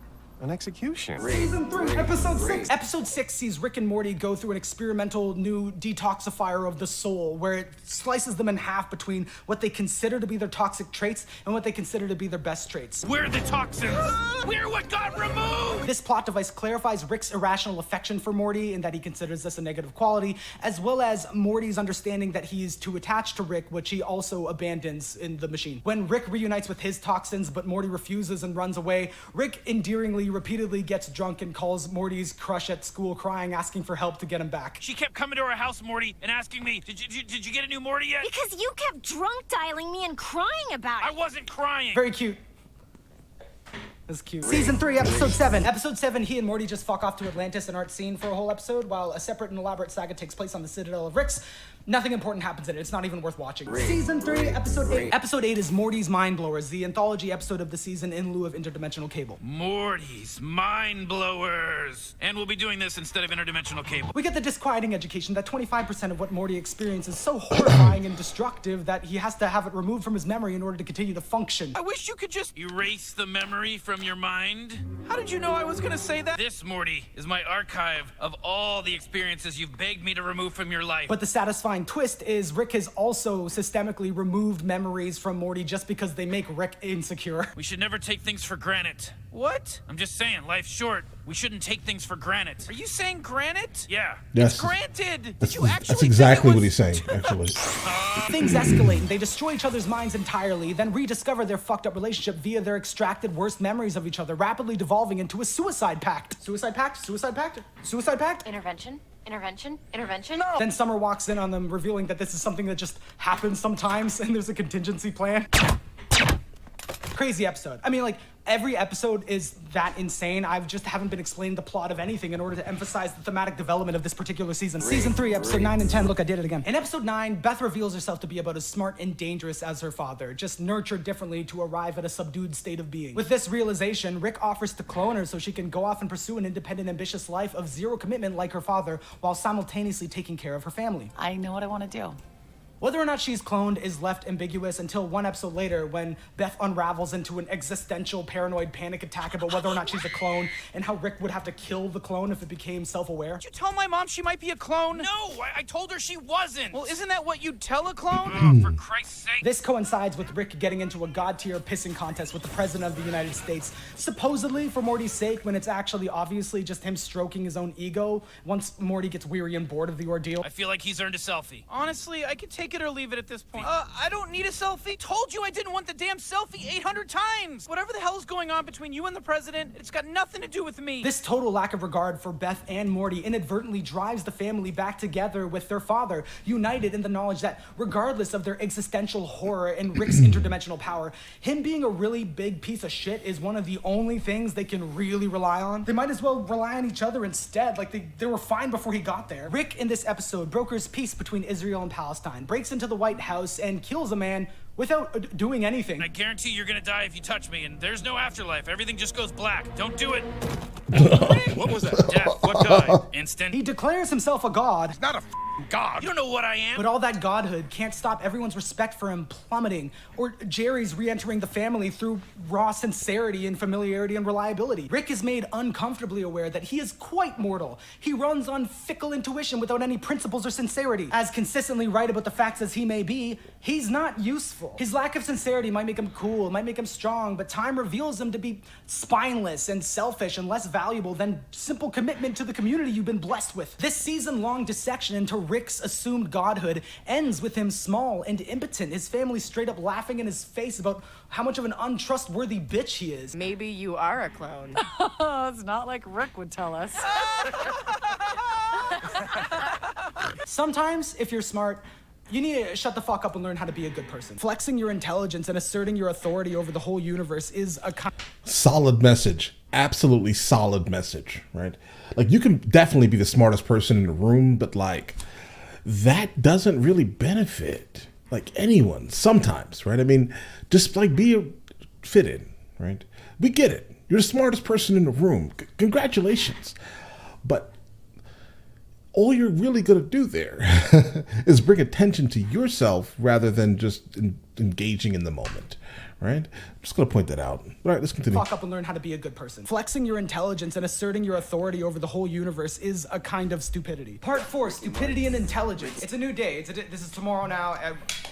An execution. Season 3, Episode 6. Episode 6 sees Rick and Morty go through an experimental new detoxifier of the soul, where it slices them in half between what they consider to be their toxic traits and what they consider to be their best traits. We're the toxins! We're what got removed! This plot device clarifies Rick's irrational affection for Morty and that he considers this a negative quality, as well as Morty's understanding that he is too attached to Rick, which he also abandons in the machine. When Rick reunites with his toxins, but Morty refuses and runs away, Rick endearingly repeatedly gets drunk and calls Morty's crush at school crying, asking for help to get him back. She kept coming to our house, Morty, and asking me, did you get a new Morty yet? Because you kept drunk dialing me and crying about it. I wasn't crying. Very cute. That's cute. Season 3, Episode 7. Episode 7, he and Morty just fuck off to Atlantis and aren't seen for a whole episode, while a separate and elaborate saga takes place on the Citadel of Ricks. Nothing important happens in it. It's not even worth watching. Season 3, Episode 8. Episode 8 is Morty's Mind Blowers, the anthology episode of the season in lieu of interdimensional cable. Morty's Mind Blowers. And we'll be doing this instead of interdimensional cable. We get the disquieting education that 25% of what Morty experiences is so horrifying and destructive that he has to have it removed from his memory in order to continue to function. I wish you could just erase the memory from your mind. How did you know I was gonna say that? This, Morty, is my archive of all the experiences you've begged me to remove from your life. But the satisfying twist is Rick has also systemically removed memories from Morty just because they make Rick insecure. We should never take things for granted. What? I'm just saying, life's short. We shouldn't take things for granted. Are you saying granite? Yeah. Yes. It's granted. That's exactly what he's saying, actually. Things escalate and they destroy each other's minds entirely, then rediscover their fucked up relationship via their extracted worst memories of each other, rapidly devolving into a suicide pact. Suicide pact? Suicide pact? Suicide pact? Intervention? Intervention? Intervention? No. Then Summer walks in on them, revealing that this is something that just happens sometimes and there's a contingency plan. Crazy episode. I mean, like, every episode is that insane. I just haven't been explaining the plot of anything in order to emphasize the thematic development of this particular season. Season 3, episode 9 and 10. Look, I did it again. In episode 9, Beth reveals herself to be about as smart and dangerous as her father, just nurtured differently to arrive at a subdued state of being. With this realization, Rick offers to clone her so she can go off and pursue an independent, ambitious life of zero commitment like her father, while simultaneously taking care of her family. I know what I want to do. Whether or not she's cloned is left ambiguous until one episode later when Beth unravels into an existential paranoid panic attack about whether or not she's a clone and how Rick would have to kill the clone if it became self-aware. Did you tell my mom she might be a clone? No, I told her she wasn't. Well, isn't that what you'd tell a clone? Oh, for Christ's sake. This coincides with Rick getting into a god-tier pissing contest with the President of the United States, supposedly for Morty's sake, when it's actually obviously just him stroking his own ego once Morty gets weary and bored of the ordeal. I feel like he's earned a selfie. Honestly, I could take it or leave it at this point. I don't need a selfie. Told you I didn't want the damn selfie 800 times. Whatever the hell is going on between you and the president, it's got nothing to do with me. This total lack of regard for Beth and Morty inadvertently drives the family back together with their father, united in the knowledge that regardless of their existential horror and Rick's interdimensional power, him being a really big piece of shit is one of the only things they can really rely on. They might as well rely on each other instead, like they were fine before he got there. Rick, in this episode, brokers peace between Israel and Palestine, breaks into the White House and kills a man without doing anything. I guarantee you're gonna die if you touch me, and there's no afterlife. Everything just goes black. Don't do it. What was that? Death. What died? Instant. He declares himself a god. He's not a god. You don't know what I am. But all that godhood can't stop everyone's respect for him plummeting, or Jerry's re-entering the family through raw sincerity and familiarity and reliability. Rick is made uncomfortably aware that he is quite mortal. He runs on fickle intuition without any principles or sincerity. As consistently right about the facts as he may be, he's not useful. His lack of sincerity might make him cool, might make him strong, but time reveals him to be spineless and selfish and less valuable than simple commitment to the community you've been blessed with. This season-long dissection into Rick's assumed godhood ends with him small and impotent, his family straight up laughing in his face about how much of an untrustworthy bitch he is. Maybe you are a clone. It's not like Rick would tell us. Sometimes, if you're smart, you need to shut the fuck up and learn how to be a good person. Flexing your intelligence and asserting your authority over the whole universe is a solid message. Absolutely solid message, right? Like, you can definitely be the smartest person in the room, but like, that doesn't really benefit like anyone sometimes, right? I mean, just like be a fit in, right? We get it. You're the smartest person in the room. Congratulations. But all you're really going to do there is bring attention to yourself rather than just engaging in the moment, right? I'm just going to point that out. All right, let's continue. Fuck up and learn how to be a good person. Flexing your intelligence and asserting your authority over the whole universe is a kind of stupidity. Part 4, stupidity and intelligence. It's a new day. This is tomorrow now.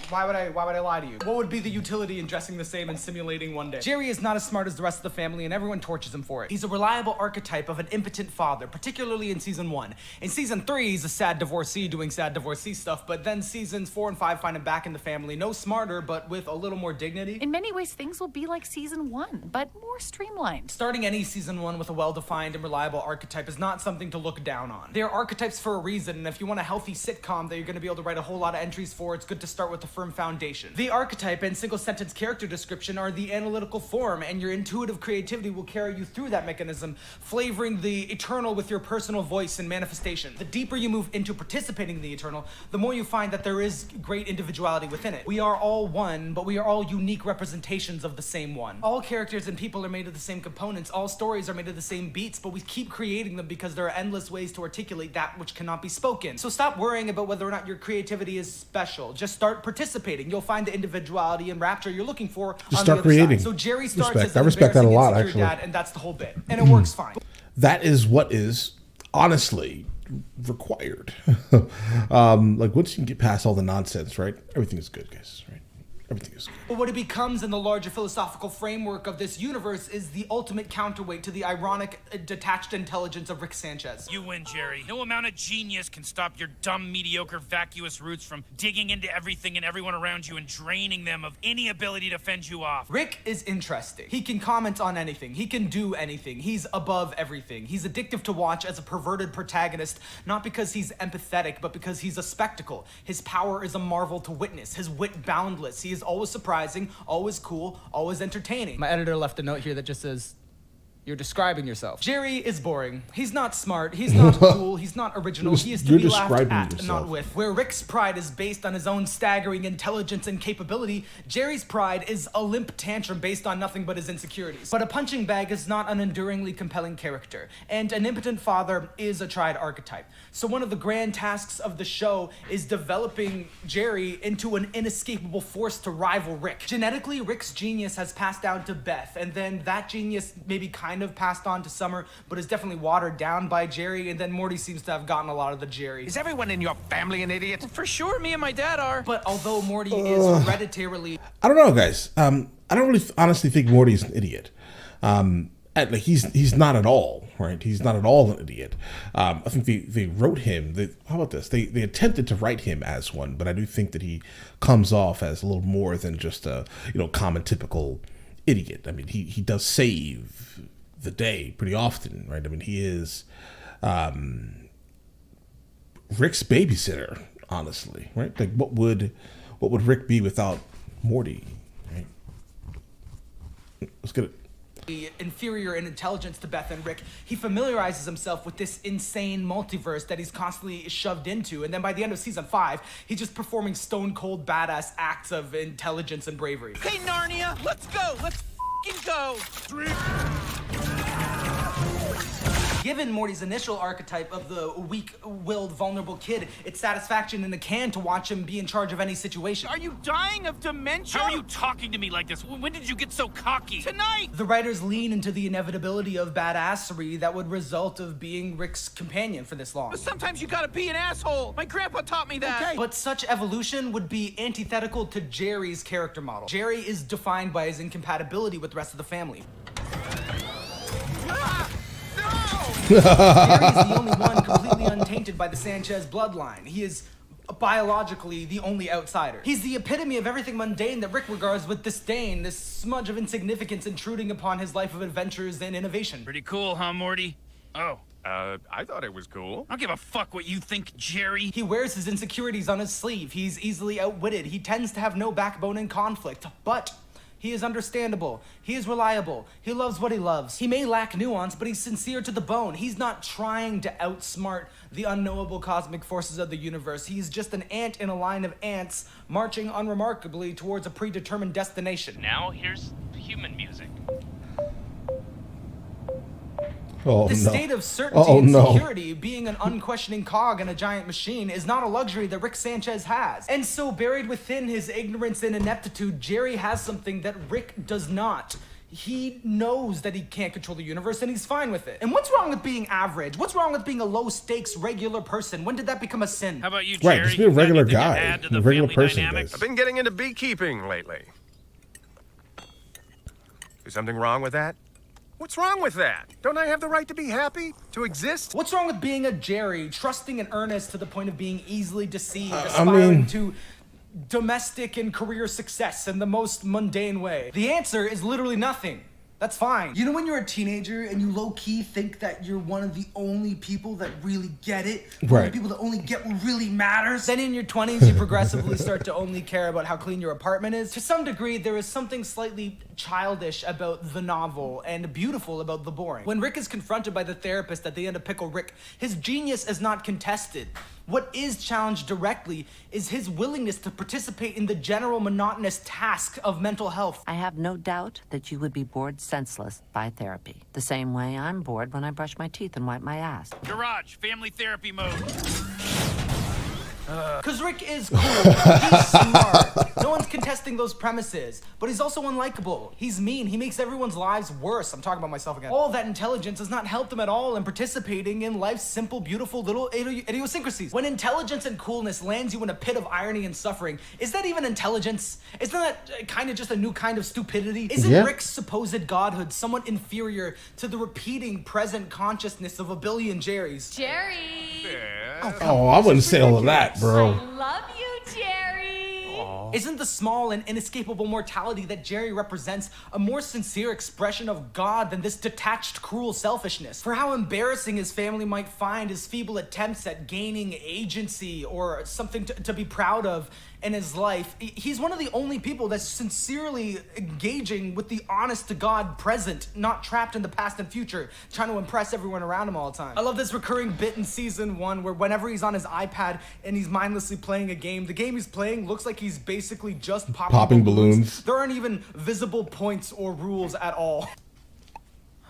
Why would I lie to you? What would be the utility in dressing the same and simulating one day? Jerry is not as smart as the rest of the family, and everyone torches him for it. He's a reliable archetype of an impotent father, particularly in season 1. In season 3, he's a sad divorcee doing sad divorcee stuff, but then seasons 4 and 5 find him back in the family, no smarter, but but with a little more dignity. In many ways, things will be like season 1, but more streamlined. Starting any season 1 with a well-defined and reliable archetype is not something to look down on. They're archetypes for a reason, and if you want a healthy sitcom that you're going to be able to write a whole lot of entries for, it's good to start with a firm foundation. The archetype and single-sentence character description are the analytical form, and your intuitive creativity will carry you through that mechanism, flavoring the eternal with your personal voice and manifestation. The deeper you move into participating in the eternal, the more you find that there is great individuality within it. We are all one, but we are all unique representations of the same one. All characters and people are made of the same components. All stories are made of the same beats, but we keep creating them because there are endless ways to articulate that which cannot be spoken. So stop worrying about whether or not your creativity is special. Just start participating. You'll find the individuality and rapture you're looking for Just on start the other creating. side. So Jerry starts Respect. as I an respect that a lot, embarrassing, insecure actually. dad, and that's the whole bit. And it works fine. That is what is honestly required. Like once you can get past all the nonsense, right? Everything is good, guys. Right? Everything is good. But what it becomes in the larger philosophical framework of this universe is the ultimate counterweight to the ironic, detached intelligence of Rick Sanchez. You win, Jerry. No amount of genius can stop your dumb, mediocre, vacuous roots from digging into everything and everyone around you and draining them of any ability to fend you off. Rick is interesting. He can comment on anything. He can do anything. He's above everything. He's addictive to watch as a perverted protagonist, not because he's empathetic, but because he's a spectacle. His power is a marvel to witness. His wit boundless. He is always surprising, always cool, always entertaining. My editor left a note here that just says, "You're describing yourself." Jerry is boring. He's not smart. He's not cool. He's not original. He is to be laughed at, not with. Where Rick's pride is based on his own staggering intelligence and capability, Jerry's pride is a limp tantrum based on nothing but his insecurities. But a punching bag is not an enduringly compelling character, and an impotent father is a tried archetype. So one of the grand tasks of the show is developing Jerry into an inescapable force to rival Rick. Genetically, Rick's genius has passed down to Beth, and then that genius maybe kind of passed on to Summer, but is definitely watered down by Jerry, and then Morty seems to have gotten a lot of the Jerry. Is everyone in your family an idiot? For sure, me and my dad are. But although Morty is hereditarily... I don't know, guys. I don't really honestly think Morty's an idiot. He's not at all, right? He's not at all an idiot. I think they wrote him. How about this? They attempted to write him as one, but I do think that he comes off as a little more than just a common typical idiot. I mean, he does save the day pretty often, right? I mean, he is Rick's babysitter, honestly, right? Like, what would Rick be without Morty, right? Let's get it. Inferior in intelligence to Beth and Rick, he familiarizes himself with this insane multiverse that he's constantly shoved into, and then by the end of season 5, he's just performing stone cold badass acts of intelligence and bravery. Hey, Narnia, let's go. Let's f***ing go. Given Morty's initial archetype of the weak-willed, vulnerable kid, it's satisfaction in a can to watch him be in charge of any situation. Are you dying of dementia? How are you talking to me like this? When did you get so cocky? Tonight! The writers lean into the inevitability of badassery that would result of being Rick's companion for this long. But sometimes you gotta be an asshole. My grandpa taught me that. Okay. But such evolution would be antithetical to Jerry's character model. Jerry is defined by his incompatibility with the rest of the family. Jerry is the only one completely untainted by the Sanchez bloodline. He is biologically the only outsider. He's the epitome of everything mundane that Rick regards with disdain, this smudge of insignificance intruding upon his life of adventures and innovation. Pretty cool, huh, Morty? Oh. I thought it was cool. I don't give a fuck what you think, Jerry. He wears his insecurities on his sleeve. He's easily outwitted. He tends to have no backbone in conflict, but he is understandable. He is reliable. He loves what he loves. He may lack nuance, but he's sincere to the bone. He's not trying to outsmart the unknowable cosmic forces of the universe. He's just an ant in a line of ants marching unremarkably towards a predetermined destination. Now here's human music. Oh, the no. state of certainty and security, being an unquestioning cog in a giant machine, is not a luxury that Rick Sanchez has. And so, buried within his ignorance and ineptitude, Jerry has something that Rick does not. He knows that he can't control the universe, and he's fine with it. And what's wrong with being average? What's wrong with being a low-stakes, regular person? When did that become a sin? How about you, Jerry? Right, just be a regular guy, a regular person. I've been getting into beekeeping lately. Is something wrong with that? What's wrong with that? Don't I have the right to be happy? To exist? What's wrong with being a Jerry, trusting and earnest to the point of being easily deceived, aspiring to domestic and career success in the most mundane way? The answer is literally nothing. That's fine. You know when you're a teenager and you low-key think that you're one of the only people that really get it? One of the people that only get what really matters? Then in your 20s, you progressively start to only care about how clean your apartment is. To some degree, there is something slightly childish about the novel and beautiful about the boring. When Rick is confronted by the therapist at the end of Pickle Rick, his genius is not contested. What is challenged directly is his willingness to participate in the general monotonous task of mental health. I have no doubt that you would be bored senseless by therapy. The same way I'm bored when I brush my teeth and wipe my ass. Garage, family therapy mode. Because Rick is cool, he's smart, no one's contesting those premises, but he's also unlikable, he's mean, he makes everyone's lives worse. I'm talking about myself again. All that intelligence does not help them at all in participating in life's simple, beautiful little idiosyncrasies. When intelligence and coolness lands you in a pit of irony and suffering, is that even intelligence? Isn't that kind of just a new kind of stupidity? Isn't Rick's supposed godhood somewhat inferior to the repeating present consciousness of a billion Jerrys? Jerry! Oh, I wouldn't say all of that, bro. Love you, Jerry! Isn't the small and inescapable mortality that Jerry represents a more sincere expression of God than this detached, cruel selfishness? For how embarrassing his family might find his feeble attempts at gaining agency or something to be proud of in his life, he's one of the only people that's sincerely engaging with the honest-to-God present, not trapped in the past and future, trying to impress everyone around him all the time. I love this recurring bit in season 1 where whenever he's on his iPad and he's mindlessly playing a game, the game he's playing looks like he's basically just popping balloons. There aren't even visible points or rules at all.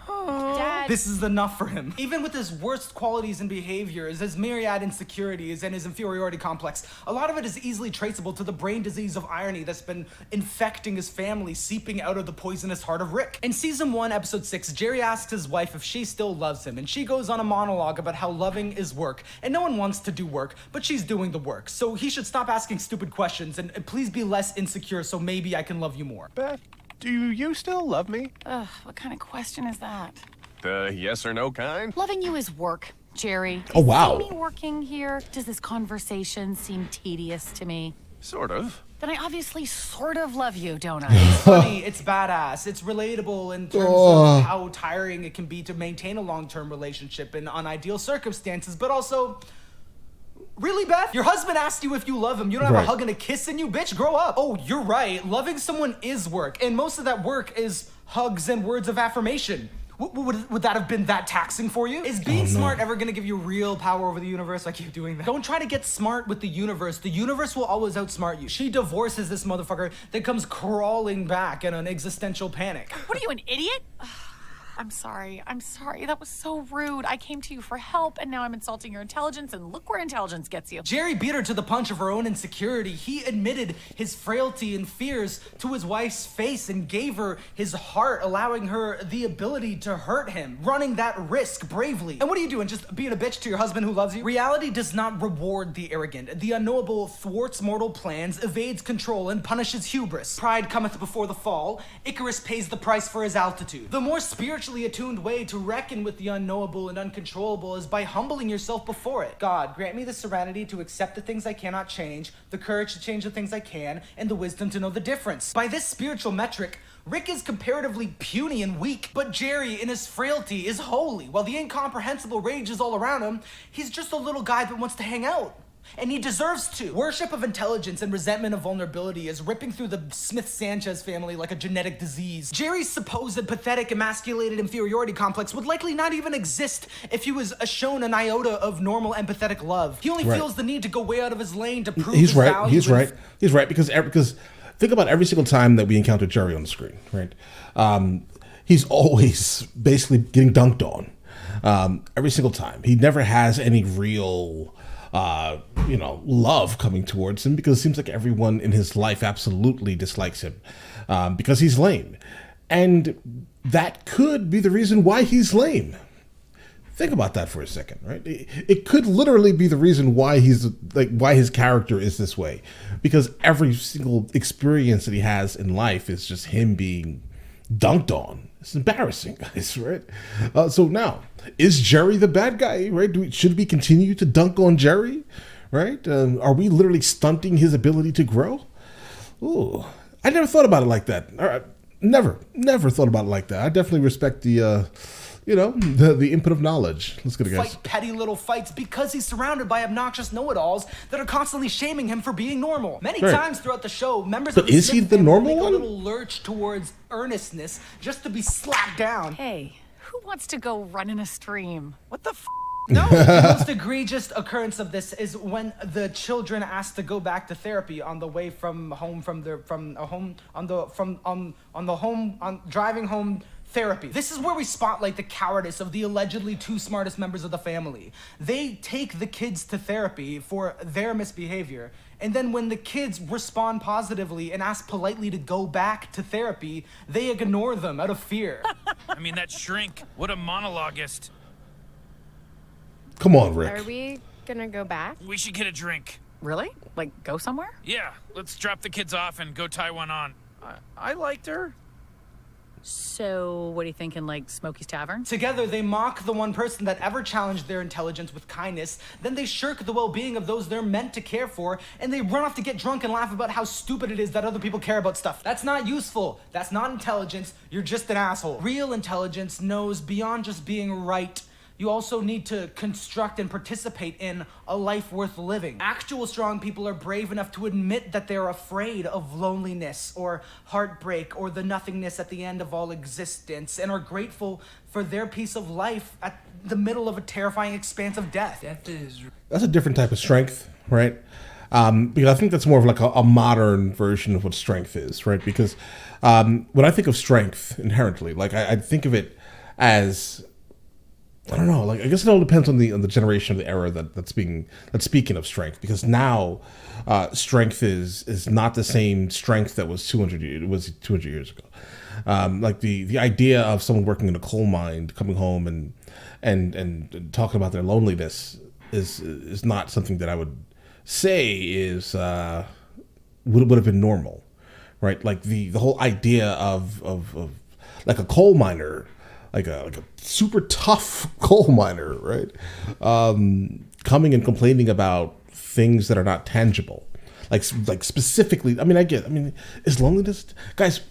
Dad. This is enough for him. Even with his worst qualities and behaviors, his myriad insecurities, and his inferiority complex, a lot of it is easily traceable to the brain disease of irony that's been infecting his family, seeping out of the poisonous heart of Rick. In season 1, episode 6, Jerry asks his wife if she still loves him, and she goes on a monologue about how loving is work, and no one wants to do work, but she's doing the work, so he should stop asking stupid questions, and please be less insecure so maybe I can love you more. Beth, do you still love me? Ugh, what kind of question is that? The yes or no kind? Loving you is work, Jerry. Oh, wow. Is me working here? Does this conversation seem tedious to me? Sort of. Then I obviously sort of love you, don't I? It's funny, it's badass, it's relatable in terms of how tiring it can be to maintain a long-term relationship in unideal circumstances, but also, really, Beth? Your husband asked you if you love him. You don't have a hug and a kiss in you, bitch? Grow up. Oh, you're right. Loving someone is work, and most of that work is hugs and words of affirmation. Would that have been that taxing for you? Is being smart ever gonna give you real power over the universe? I keep doing that. Don't try to get smart with the universe. The universe will always outsmart you. She divorces this motherfucker, then comes crawling back in an existential panic. What are you, an idiot? I'm sorry. That was so rude. I came to you for help, and now I'm insulting your intelligence, and look where intelligence gets you. Jerry beat her to the punch of her own insecurity. He admitted his frailty and fears to his wife's face and gave her his heart, allowing her the ability to hurt him, running that risk bravely. And what are you doing, just being a bitch to your husband who loves you? Reality does not reward the arrogant. The unknowable thwarts mortal plans, evades control, and punishes hubris. Pride cometh before the fall. Icarus pays the price for his altitude. The more spiritually attuned way to reckon with the unknowable and uncontrollable is by humbling yourself before it. God, grant me the serenity to accept the things I cannot change, the courage to change the things I can, and the wisdom to know the difference. By this spiritual metric, Rick is comparatively puny and weak, but Jerry, in his frailty, is holy. While the incomprehensible rages all around him, he's just a little guy that wants to hang out. And he deserves to. Worship of intelligence and resentment of vulnerability is ripping through the Smith-Sanchez family like a genetic disease. Jerry's supposed pathetic, emasculated inferiority complex would likely not even exist if he was shown an iota of normal empathetic love. He only feels the need to go way out of his lane to prove his value. He's right. Because think about every single time that we encounter Jerry on the screen, right? He's always basically getting dunked on. Every single time. He never has any real love coming towards him, because it seems like everyone in his life absolutely dislikes him because he's lame. And that could be the reason why he's lame. Think about that for a second, right? It could literally be the reason why why his character is this way, because every single experience that he has in life is just him being dunked on. It's embarrassing, guys, right? So now, is Jerry the bad guy, right? Should we continue to dunk on Jerry, right? Are we literally stunting his ability to grow? Ooh, I never thought about it like that. All right. Never thought about it like that. I definitely respect the input of knowledge. Let's get it, guys. Fight petty little fights because he's surrounded by obnoxious know-it-alls that are constantly shaming him for being normal. Many times throughout the show, members of the is he Smith the family normal make one? a little lurch towards earnestness just to be slapped down. Hey, who wants to go run in a stream? What the f? No, the most egregious occurrence of this is when the children asked to go back to therapy on the way from home driving home therapy. This is where we spotlight the cowardice of the allegedly two smartest members of the family. They take the kids to therapy for their misbehavior, and then when the kids respond positively and ask politely to go back to therapy, they ignore them out of fear. I mean, that shrink, what a monologuist. Come on, Rick. Are we gonna go back? We should get a drink. Really? Like, go somewhere? Yeah, let's drop the kids off and go tie one on. I liked her. So, what are you thinking, like Smokey's Tavern? Together, they mock the one person that ever challenged their intelligence with kindness, then they shirk the well-being of those they're meant to care for, and they run off to get drunk and laugh about how stupid it is that other people care about stuff. That's not useful. That's not intelligence. You're just an asshole. Real intelligence knows beyond just being right. You also need to construct and participate in a life worth living. Actual strong people are brave enough to admit that they're afraid of loneliness or heartbreak or the nothingness at the end of all existence, and are grateful for their piece of life at the middle of a terrifying expanse of death. That's a different type of strength, right? Because I think that's more of like a modern version of what strength is, right? Because when I think of strength inherently, like I think of it as, I don't know. Like, I guess it all depends on the generation of the era that's speaking of strength. Because now, strength is not the same strength that was 200 years ago. Like the idea of someone working in a coal mine coming home and talking about their loneliness is not something that I would say is would have been normal, right? Like the whole idea of like a coal miner. Like a super tough coal miner, right? Coming and complaining about things that are not tangible, like specifically. I mean, is loneliness, guys?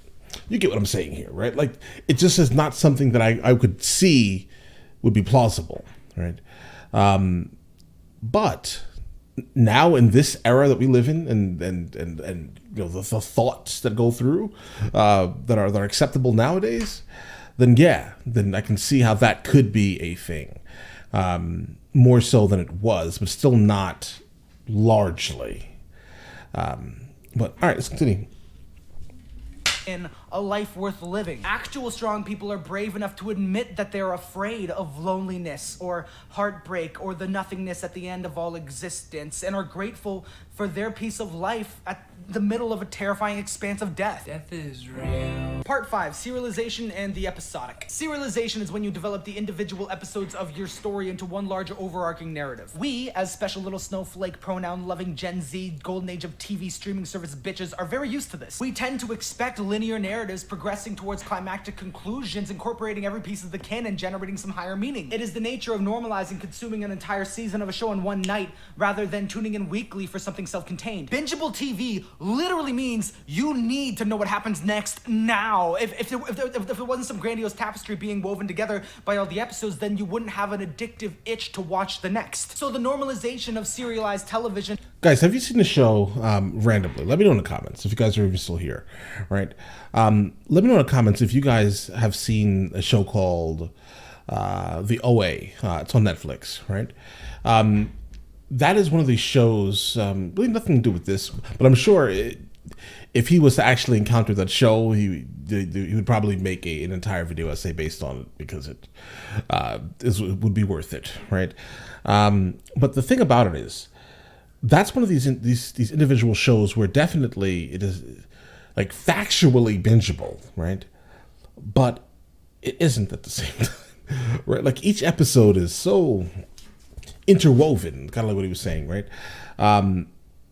You get what I'm saying here, right? Like, it just is not something that I could see would be plausible, right? But now in this era that we live in, and you know the thoughts that go through that are acceptable nowadays. Then I can see how that could be a thing. More so than it was, but still not largely. But all right, let's continue. In a life worth living. Actual strong people are brave enough to admit that they're afraid of loneliness or heartbreak or the nothingness at the end of all existence, and are grateful for their piece of life at the middle of a terrifying expanse of death. Death is real. Part 5, serialization and the episodic. Serialization is when you develop the individual episodes of your story into one large overarching narrative. We, as special little snowflake pronoun-loving Gen Z golden age of TV streaming service bitches, are very used to this. We tend to expect linear narratives progressing towards climactic conclusions, incorporating every piece of the canon, generating some higher meaning. It is the nature of normalizing consuming an entire season of a show in one night, rather than tuning in weekly for something self-contained. Bingeable TV literally means you need to know what happens next now. If there wasn't some grandiose tapestry being woven together by all the episodes, then you wouldn't have an addictive itch to watch the next. So the normalization of serialized television. Guys, have you seen the show randomly? Let me know in the comments if you guys are even still here, right? Let me know in the comments if you guys have seen a show called The OA. It's on Netflix, right? That is one of these shows, really nothing to do with this, but I'm sure if he was to actually encounter that show, he would probably make an entire video essay based on it, because it would be worth it, right? But the thing about it is, that's one of these individual shows where definitely it is like factually bingeable, right? But it isn't at the same time, right? Like, each episode is so interwoven, kind of like what he was saying, right?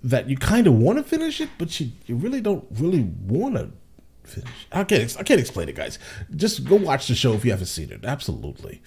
That you kind of want to finish it, but you really don't really want to I can't explain it, guys. Just go watch the show if you haven't seen it. Absolutely,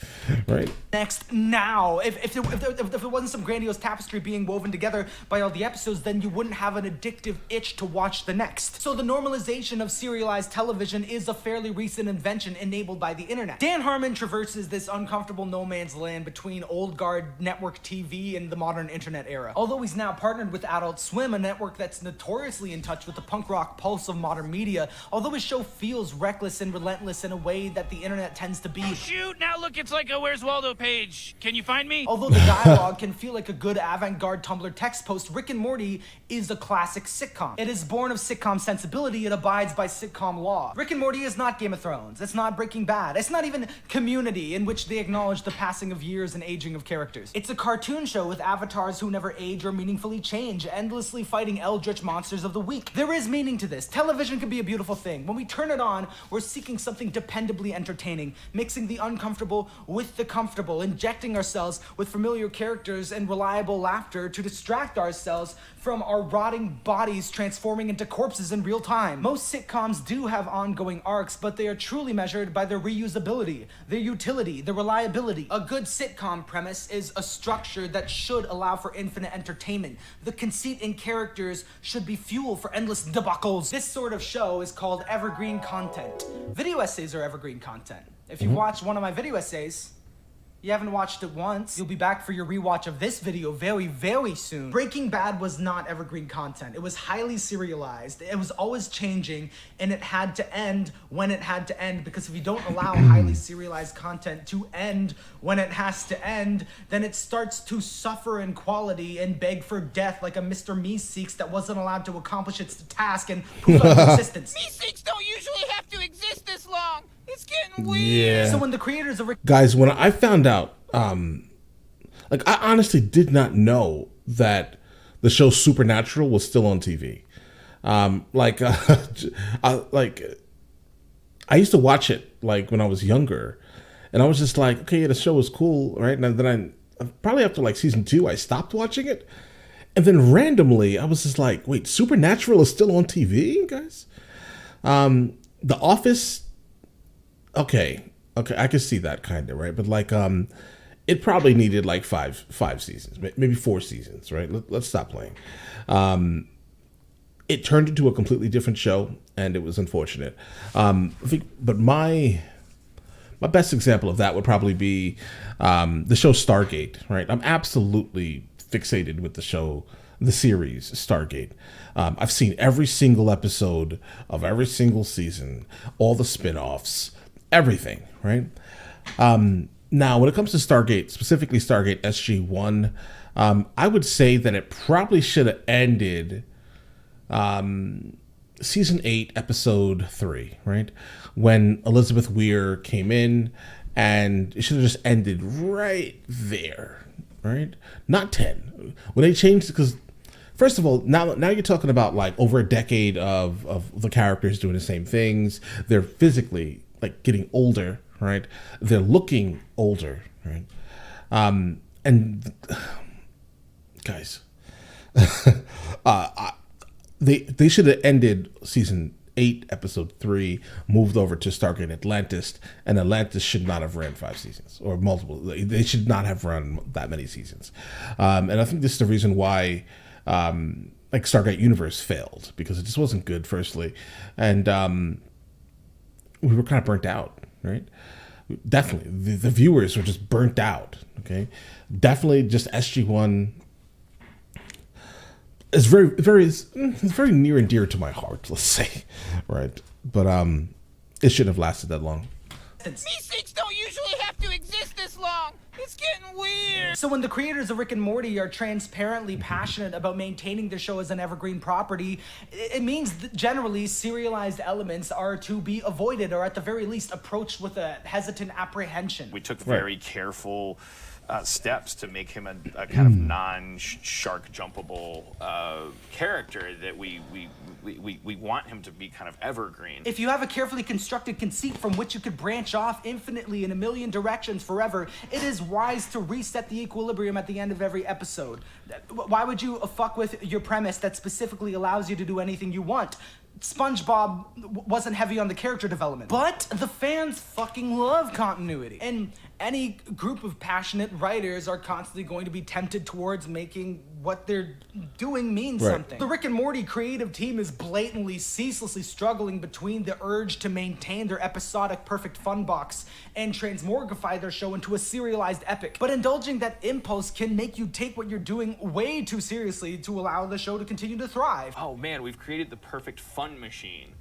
right? Next, now, if there wasn't some grandiose tapestry being woven together by all the episodes, then you wouldn't have an addictive itch to watch the next. So the normalization of serialized television is a fairly recent invention enabled by the internet. Dan Harmon traverses this uncomfortable no man's land between old guard network TV and the modern internet era. Although he's now partnered with Adult Swim, a network that's notoriously in touch with the punk rock pulse of modern media, although his show feels reckless and relentless in a way that the internet tends to be. Oh, shoot, now look, it's like a Where's Waldo page. Can you find me? Although the dialogue can feel like a good avant-garde Tumblr text post, Rick and Morty is a classic sitcom. It is born of sitcom sensibility. It abides by sitcom law. Rick and Morty is not Game of Thrones. It's not Breaking Bad. It's not even Community, in which they acknowledge the passing of years and aging of characters. It's a cartoon show with avatars who never age or meaningfully change, endlessly fighting eldritch monsters of the week. There is meaning to this. Television can be a beautiful thing. When we turn it on, we're seeking something dependably entertaining, mixing the uncomfortable with the comfortable, injecting ourselves with familiar characters and reliable laughter to distract ourselves from our rotting bodies transforming into corpses in real time. Most sitcoms do have ongoing arcs, but they are truly measured by their reusability, their utility, their reliability. A good sitcom premise is a structure that should allow for infinite entertainment. The conceit in characters should be fuel for endless debacles. This sort of show is called evergreen content. Video essays are evergreen content. If you watch one of my video essays, you haven't watched it once, you'll be back for your rewatch of this video very, very soon. Breaking Bad was not evergreen content. It was highly serialized. It was always changing, and it had to end when it had to end, because if you don't allow highly serialized content to end when it has to end, then it starts to suffer in quality and beg for death like a Mr. Meeseeks that wasn't allowed to accomplish its task and prove out existence. Meeseeks don't usually have to exist this long. It's getting weird. Yeah. So when the creators of Guys, when I found out, like I honestly did not know that the show Supernatural was still on TV. I used to watch it like when I was younger, and I was just like, okay, the show was cool, right? And then I probably after like season 2, I stopped watching it, and then randomly I was just like, wait, Supernatural is still on TV, guys? The Office. Okay, I can see that kind of, right? But like, it probably needed like five seasons, maybe 4 seasons, right? Let's stop playing. It turned into a completely different show, and it was unfortunate. But my best example of that would probably be the show Stargate, right? I'm absolutely fixated with the show, the series Stargate. I've seen every single episode of every single season, all the spin-offs, everything, right? Now, when it comes to Stargate, specifically Stargate SG-1, I would say that it probably should have ended season 8, episode 3, right? When Elizabeth Weir came in, and it should have just ended right there, right? Not 10. When they changed, because first of all, now you're talking about like over a decade of the characters doing the same things. They're physically like getting older, right? They're looking older, right? And guys, they should have ended season 8, episode 3, moved over to Stargate Atlantis, and Atlantis should not have ran 5 seasons or multiple. They should not have run that many seasons. And I think this is the reason why like Stargate Universe failed, because it just wasn't good, firstly, and we were kind of burnt out, right? Definitely, the viewers were just burnt out. Okay, definitely, just SG-1 is very near and dear to my heart. Let's say, right? But it shouldn't have lasted that long. Meeseeks don't usually have to exist this long. It's getting weird. So when the creators of Rick and Morty are transparently passionate about maintaining the show as an evergreen property, it means that generally serialized elements are to be avoided, or at the very least approached with a hesitant apprehension. We took very careful steps to make him a kind of non-shark jumpable character that we want him to be kind of evergreen. If you have a carefully constructed conceit from which you could branch off infinitely in a million directions forever, it is wise to reset the equilibrium at the end of every episode. Why would you fuck with your premise that specifically allows you to do anything you want? SpongeBob wasn't heavy on the character development. But the fans fucking love continuity. And any group of passionate writers are constantly going to be tempted towards making what they're doing mean something. The Rick and Morty creative team is blatantly, ceaselessly struggling between the urge to maintain their episodic perfect fun box and transmorgify their show into a serialized epic. But indulging that impulse can make you take what you're doing way too seriously to allow the show to continue to thrive. Oh man, we've created the perfect fun machine.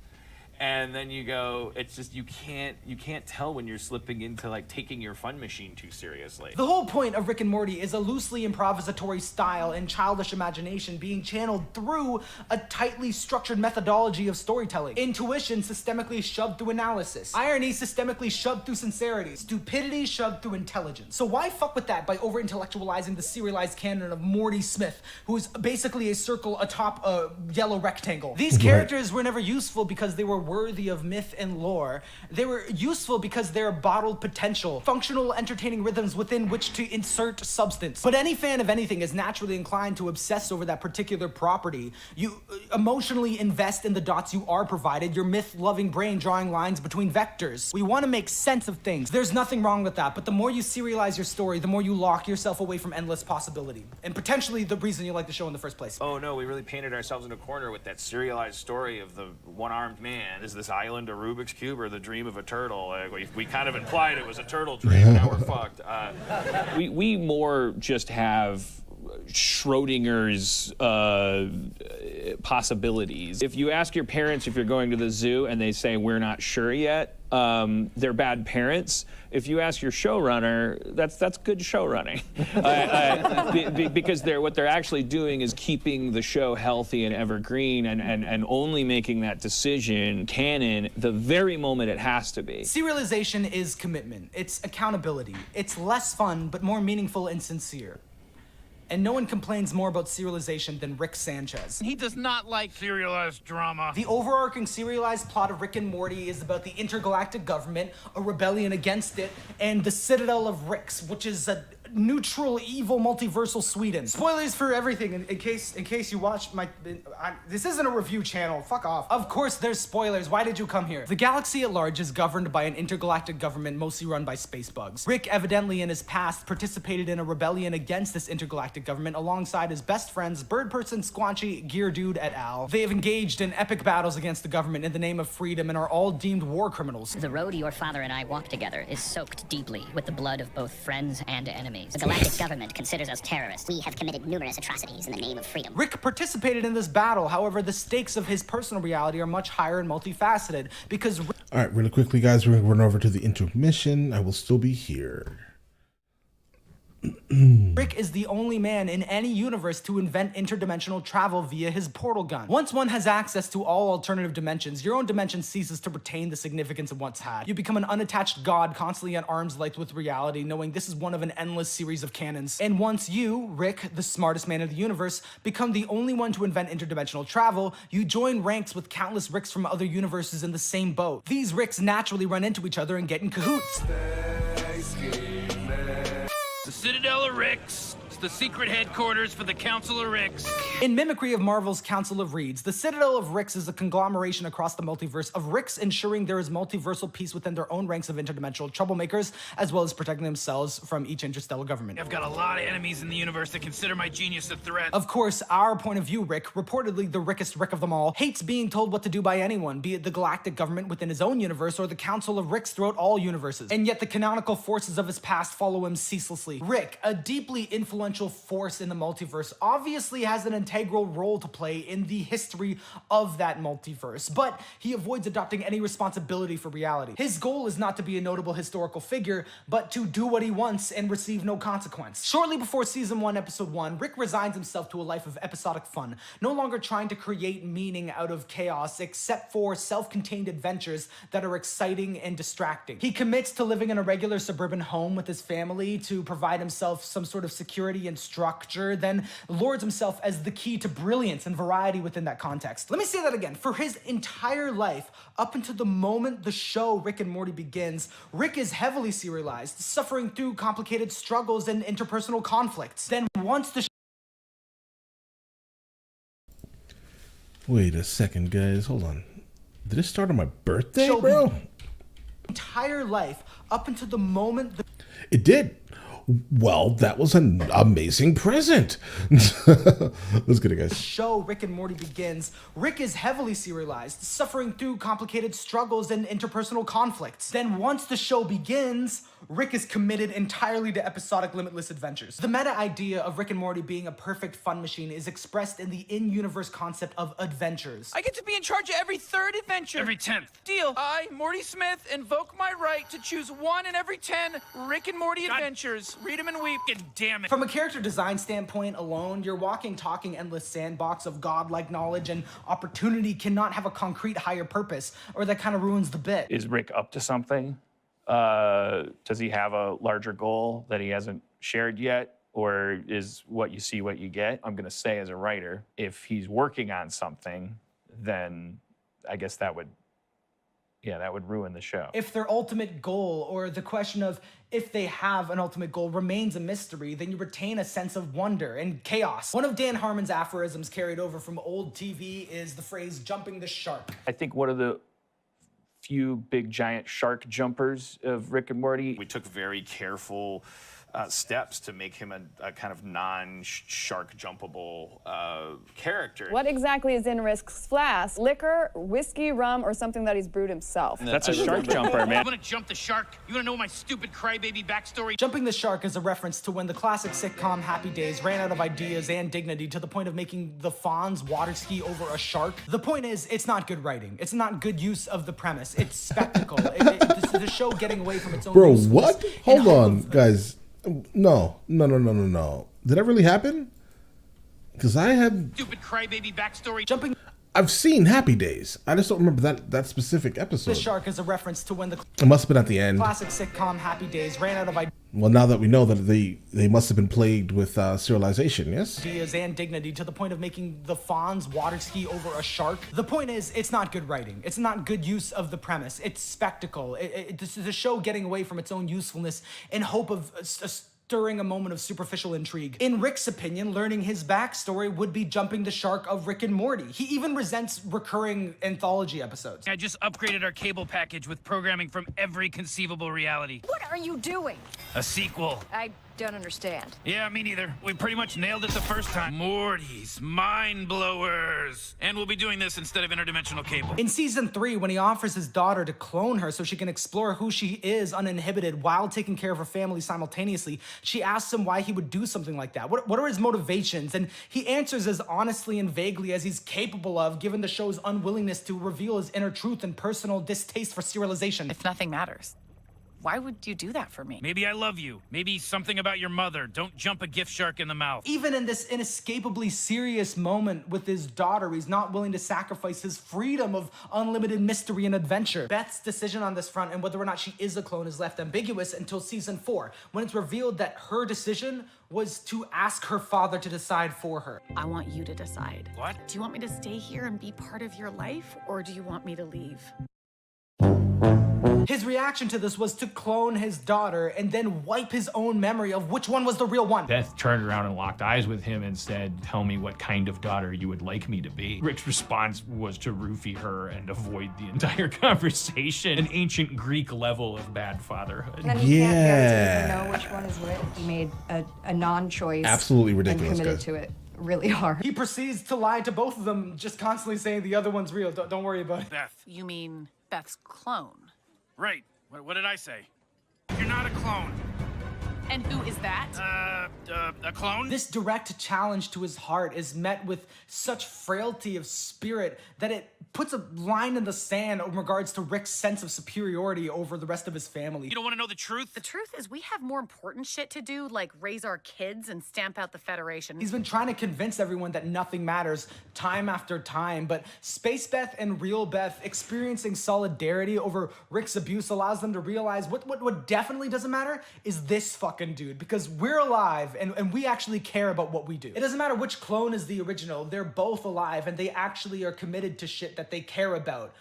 And then you go, it's just, you can't tell when you're slipping into like taking your fun machine too seriously. The whole point of Rick and Morty is a loosely improvisatory style and childish imagination being channeled through a tightly structured methodology of storytelling. Intuition systemically shoved through analysis. Irony systemically shoved through sincerity. Stupidity shoved through intelligence. So why fuck with that by over-intellectualizing the serialized canon of Morty Smith, who's basically a circle atop a yellow rectangle? These characters were never useful because they were worthy of myth and lore. They were useful because they're bottled potential, functional, entertaining rhythms within which to insert substance. But any fan of anything is naturally inclined to obsess over that particular property. You emotionally invest in the dots you are provided, your myth-loving brain drawing lines between vectors. We want to make sense of things. There's nothing wrong with that, but the more you serialize your story, the more you lock yourself away from endless possibility. And potentially the reason you like the show in the first place. Oh no, we really painted ourselves in a corner with that serialized story of the one-armed man. Is this island a Rubik's Cube or the dream of a turtle? We kind of implied it was a turtle dream, now we're fucked. We more just have Schrodinger's possibilities. If you ask your parents if you're going to the zoo and they say we're not sure yet, they're bad parents. If you ask your showrunner, that's good show running, because what they're actually doing is keeping the show healthy and evergreen, and only making that decision canon the very moment it has to be. Serialization is commitment. It's accountability. It's less fun, but more meaningful and sincere. And no one complains more about serialization than Rick Sanchez. He does not like serialized drama. The overarching serialized plot of Rick and Morty is about the intergalactic government, a rebellion against it, and the Citadel of Ricks, which is a neutral, evil, multiversal Sweden. Spoilers for everything, in case you watched my... this isn't a review channel, fuck off. Of course there's spoilers, why did you come here? The galaxy at large is governed by an intergalactic government mostly run by space bugs. Rick evidently in his past participated in a rebellion against this intergalactic government alongside his best friends, Bird Person, Squanchy, Gear Dude, et al. They have engaged in epic battles against the government in the name of freedom and are all deemed war criminals. The road your father and I walk together is soaked deeply with the blood of both friends and enemies. The galactic government considers us terrorists. We have committed numerous atrocities in the name of freedom. Rick participated in this battle, however, the stakes of his personal reality are much higher and multifaceted because... All right, really quickly, guys, we're going to run over to the intermission. I will still be here. Rick is the only man in any universe to invent interdimensional travel via his portal gun. Once one has access to all alternative dimensions, your own dimension ceases to retain the significance it once had. You become an unattached god constantly at arm's length with reality, knowing this is one of an endless series of canons. And once you, Rick, the smartest man in the universe, become the only one to invent interdimensional travel, you join ranks with countless Ricks from other universes in the same boat. These Ricks naturally run into each other and get in cahoots. The Citadel of Ricks. It's the secret headquarters for the Council of Ricks. In mimicry of Marvel's Council of Reeds, the Citadel of Ricks is a conglomeration across the multiverse of Ricks ensuring there is multiversal peace within their own ranks of interdimensional troublemakers, as well as protecting themselves from each interstellar government. I've got a lot of enemies in the universe that consider my genius a threat. Of course, our point of view Rick, reportedly the rickest Rick of them all, hates being told what to do by anyone, be it the galactic government within his own universe or the Council of Ricks throughout all universes. And yet the canonical forces of his past follow him ceaselessly. Rick, a deeply influential force in the multiverse, obviously has an integral role to play in the history of that multiverse, but he avoids adopting any responsibility for reality. His goal is not to be a notable historical figure, but to do what he wants and receive no consequence. Shortly before season 1, episode 1, Rick resigns himself to a life of episodic fun, no longer trying to create meaning out of chaos, except for self-contained adventures that are exciting and distracting. He commits to living in a regular suburban home with his family to provide himself some sort of security and structure, then lords himself as the key to brilliance and variety within that context. Let me say that again. For his entire life, up until the moment the show Rick and Morty begins, Rick is heavily serialized, suffering through complicated struggles and interpersonal conflicts. Then once the Wait a second, guys. Hold on. Did it start on my birthday, Show bro? Entire life up until the moment It did. Well, that was an amazing present. Let's get it, guys. show Rick and Morty begins, Rick is heavily serialized, suffering through complicated struggles and interpersonal conflicts. Then once the show begins, Rick is committed entirely to episodic limitless adventures. The meta idea of Rick and Morty being a perfect fun machine is expressed in the in-universe concept of adventures. I get to be in charge of every third adventure. Every 10th. Deal. I, Morty Smith, invoke my right to choose one in every 10 Rick and Morty adventures. Read them and weep. Damn it. From a character design standpoint alone, your walking, talking, endless sandbox of godlike knowledge and opportunity cannot have a concrete higher purpose, or that kind of ruins the bit. Is Rick up to something? Does he have a larger goal that he hasn't shared yet? Or is what you see what you get? I'm gonna say as a writer, if he's working on something, then I guess that would ruin the show. If their ultimate goal, or the question of if they have an ultimate goal, remains a mystery, then you retain a sense of wonder and chaos. One of Dan Harmon's aphorisms carried over from old TV is the phrase jumping the shark. I think one of the few big giant shark jumpers of Rick and Morty. We took very careful steps to make him a kind of non-shark jumpable character. What exactly is in Rick's flask? Liquor, whiskey, rum, or something that he's brewed himself? That's a shark jumper, man. You wanna jump the shark? You wanna know my stupid crybaby backstory? Jumping the shark is a reference to when the classic sitcom Happy Days ran out of ideas and dignity to the point of making the Fonz water ski over a shark. The point is, it's not good writing. It's not good use of the premise. It's spectacle. The show getting away from its own Bro, usefulness what? and Hold on, guys. No. Did that really happen? Because I had Stupid crybaby backstory. Jumping. I've seen Happy Days. I just don't remember that specific episode. The shark is a reference to when the It must have been at the end. classic sitcom Happy Days ran out of Well, now that we know that they must have been plagued with serialization, yes? ideas and dignity to the point of making the Fonz water ski over a shark. The point is, it's not good writing. It's not good use of the premise. It's spectacle. This is a show getting away from its own usefulness in hope of stirring a moment of superficial intrigue. In Rick's opinion, learning his backstory would be jumping the shark of Rick and Morty. He even resents recurring anthology episodes. I just upgraded our cable package with programming from every conceivable reality. What are you doing? A sequel. I don't understand. Yeah, me neither. We pretty much nailed it the first time. Morty's Mind Blowers. And we'll be doing this instead of interdimensional cable. In season 3, when he offers his daughter to clone her so she can explore who she is uninhibited while taking care of her family simultaneously, she asks him why he would do something like that. What are his motivations? And he answers as honestly and vaguely as he's capable of, given the show's unwillingness to reveal his inner truth and personal distaste for serialization. If nothing matters, why would you do that for me? Maybe I love you. Maybe something about your mother. Don't jump a gift shark in the mouth. Even in this inescapably serious moment with his daughter, he's not willing to sacrifice his freedom of unlimited mystery and adventure. Beth's decision on this front and whether or not she is a clone is left ambiguous until season 4, when it's revealed that her decision was to ask her father to decide for her. I want you to decide. What? Do you want me to stay here and be part of your life, or do you want me to leave? His reaction to this was to clone his daughter and then wipe his own memory of which one was the real one. Beth turned around and locked eyes with him and said, "Tell me what kind of daughter you would like me to be." Rick's response was to roofie her and avoid the entire conversation. An ancient Greek level of bad fatherhood. And he can't guarantee you know which one is which. He made a non-choice. Absolutely ridiculous, And committed guys. to it really hard. He proceeds to lie to both of them, just constantly saying the other one's real. Don't worry about it. Beth. You mean Beth's clone? Right. What did I say? You're not a clone. And who is that? A clone? This direct challenge to his heart is met with such frailty of spirit that it puts a line in the sand in regards to Rick's sense of superiority over the rest of his family. You don't want to know the truth? The truth is we have more important shit to do, like raise our kids and stamp out the Federation. He's been trying to convince everyone that nothing matters time after time, but Space Beth and Real Beth experiencing solidarity over Rick's abuse allows them to realize what definitely doesn't matter is this fucking dude, because we're alive and we actually care about what we do. It doesn't matter which clone is the original, they're both alive and they actually are committed to shit that they care about.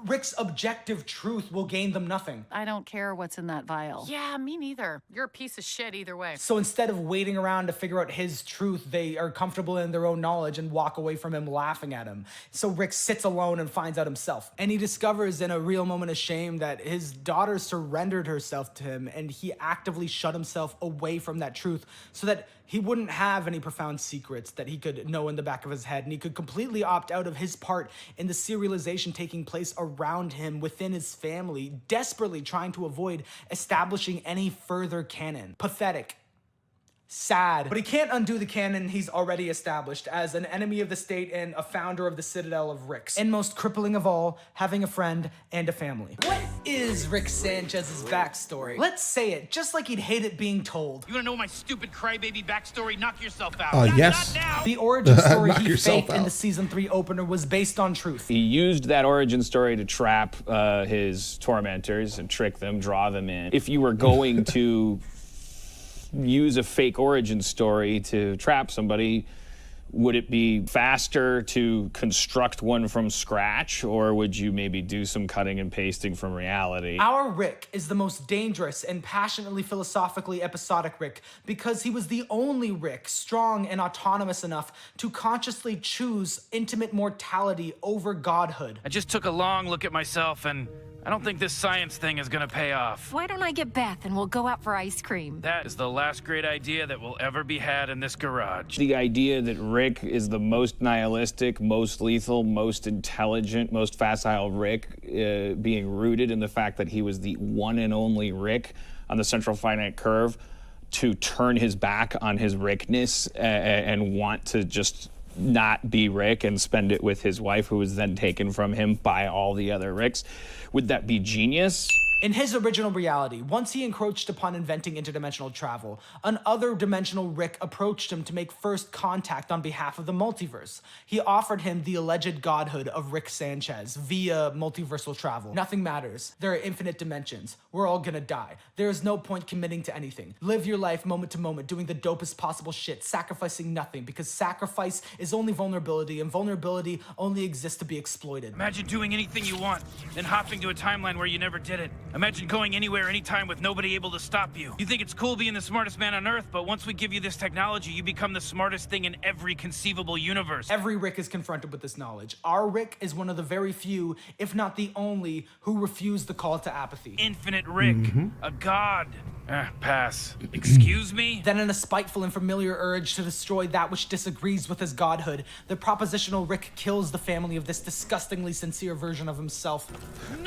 Rick's objective truth will gain them nothing. I don't care what's in that vial. Yeah, me neither. You're a piece of shit either way. So instead of waiting around to figure out his truth, they are comfortable in their own knowledge and walk away from him laughing at him. So Rick sits alone and finds out himself. And he discovers in a real moment of shame that his daughter surrendered herself to him, and he actively shut himself away from that truth so that he wouldn't have any profound secrets that he could know in the back of his head, and he could completely opt out of his part in the serialization taking place around him within his family, desperately trying to avoid establishing any further canon. Pathetic. Sad. But he can't undo the canon he's already established as an enemy of the state and a founder of the Citadel of Ricks. And most crippling of all, having a friend and a family. What is Rick Sanchez's backstory? Let's say it, just like he'd hate it being told. You wanna know my stupid crybaby backstory? Knock yourself out. Yes. Not now. The origin story Knock he yourself faked in out. the season 3 opener was based on truth. He used that origin story to trap his tormentors and trick them, draw them in. If you were going to use a fake origin story to trap somebody, would it be faster to construct one from scratch, or would you maybe do some cutting and pasting from reality? Our Rick is the most dangerous and passionately philosophically episodic Rick because he was the only Rick strong and autonomous enough to consciously choose intimate mortality over godhood. I just took a long look at myself, and I don't think this science thing is gonna pay off. Why don't I get Beth and we'll go out for ice cream? That is the last great idea that will ever be had in this garage. The idea that Rick is the most nihilistic, most lethal, most intelligent, most facile Rick, being rooted in the fact that he was the one and only Rick on the central finite curve, to turn his back on his Rickness and want to just not be Rick and spend it with his wife, who was then taken from him by all the other Ricks. Would that be genius? In his original reality, once he encroached upon inventing interdimensional travel, an other dimensional Rick approached him to make first contact on behalf of the multiverse. He offered him the alleged godhood of Rick Sanchez via multiversal travel. Nothing matters. There are infinite dimensions. We're all gonna die. There is no point committing to anything. Live your life moment to moment, doing the dopest possible shit, sacrificing nothing, because sacrifice is only vulnerability, and vulnerability only exists to be exploited. Imagine doing anything you want, then hopping to a timeline where you never did it. Imagine going anywhere, anytime with nobody able to stop you. You think it's cool being the smartest man on Earth, but once we give you this technology, you become the smartest thing in every conceivable universe. Every Rick is confronted with this knowledge. Our Rick is one of the very few, if not the only, who refuse the call to apathy. Infinite Rick, a god. Pass. Excuse me? Then in a spiteful and familiar urge to destroy that which disagrees with his godhood, the propositional Rick kills the family of this disgustingly sincere version of himself.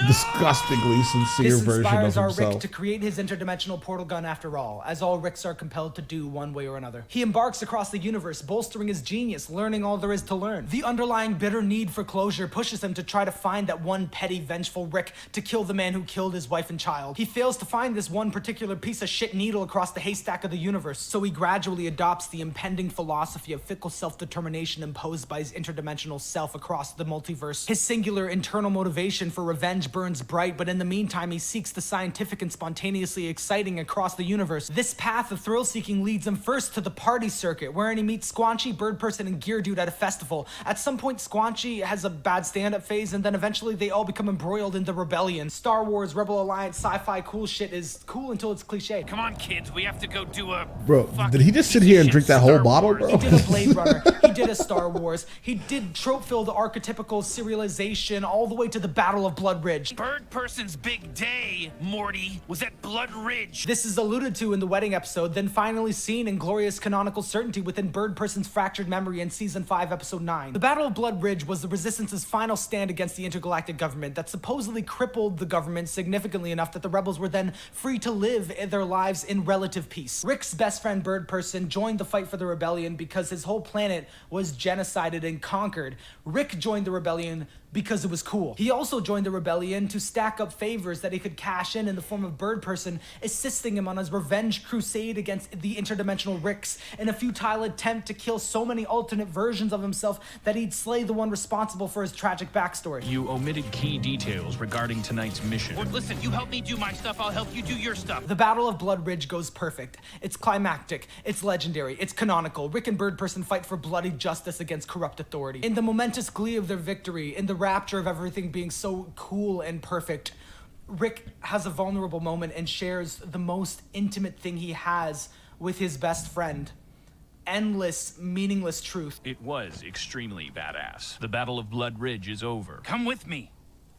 Disgustingly sincere This version of inspires our himself. Rick to create his interdimensional portal gun after all, as all Ricks are compelled to do one way or another. He embarks across the universe, bolstering his genius, learning all there is to learn. The underlying bitter need for closure pushes him to try to find that one petty, vengeful Rick to kill the man who killed his wife and child. He fails to find this one particular piece of shit needle across the haystack of the universe, so he gradually adopts the impending philosophy of fickle self-determination imposed by his interdimensional self across the multiverse. His singular internal motivation for revenge burns bright, but in the meantime he seeks the scientific and spontaneously exciting across the universe. This path of thrill-seeking leads him first to the party circuit, wherein he meets Squanchy, Bird Person, and Gear Dude at a festival. At some point, Squanchy has a bad stand-up phase, and then eventually they all become embroiled in the rebellion. Star Wars, Rebel Alliance, sci-fi cool shit is cool until it's cliche. Come on, kids, we have to go do a... Bro, did he just sit here and drink that whole bottle, bro? He did a Blade Runner. He did a Star Wars. He did trope-filled archetypical serialization all the way to the Battle of Blood Ridge. Bird Person's big day, Morty, was at Blood Ridge. This is alluded to in the wedding episode, then finally seen in glorious canonical certainty within Bird Person's fractured memory in Season 5, Episode 9. The Battle of Blood Ridge was the Resistance's final stand against the intergalactic government that supposedly crippled the government significantly enough that the rebels were then free to live their lives in relative peace. Rick's best friend Bird Person joined the fight for the rebellion because his whole planet was genocided and conquered. Rick joined the rebellion because it was cool. He also joined the rebellion to stack up favors that he could cash in the form of Bird Person, assisting him on his revenge crusade against the interdimensional Ricks in a futile attempt to kill so many alternate versions of himself that he'd slay the one responsible for his tragic backstory. You omitted key details regarding tonight's mission. Or listen, you help me do my stuff, I'll help you do your stuff. The Battle of Blood Ridge goes perfect. It's climactic, it's legendary, it's canonical. Rick and Bird Person fight for bloody justice against corrupt authority. In the momentous glee of their victory, in the rapture of everything being so cool and perfect, Rick has a vulnerable moment and shares the most intimate thing he has with his best friend. Endless, meaningless truth. It was extremely badass. The Battle of Blood Ridge is over. Come with me.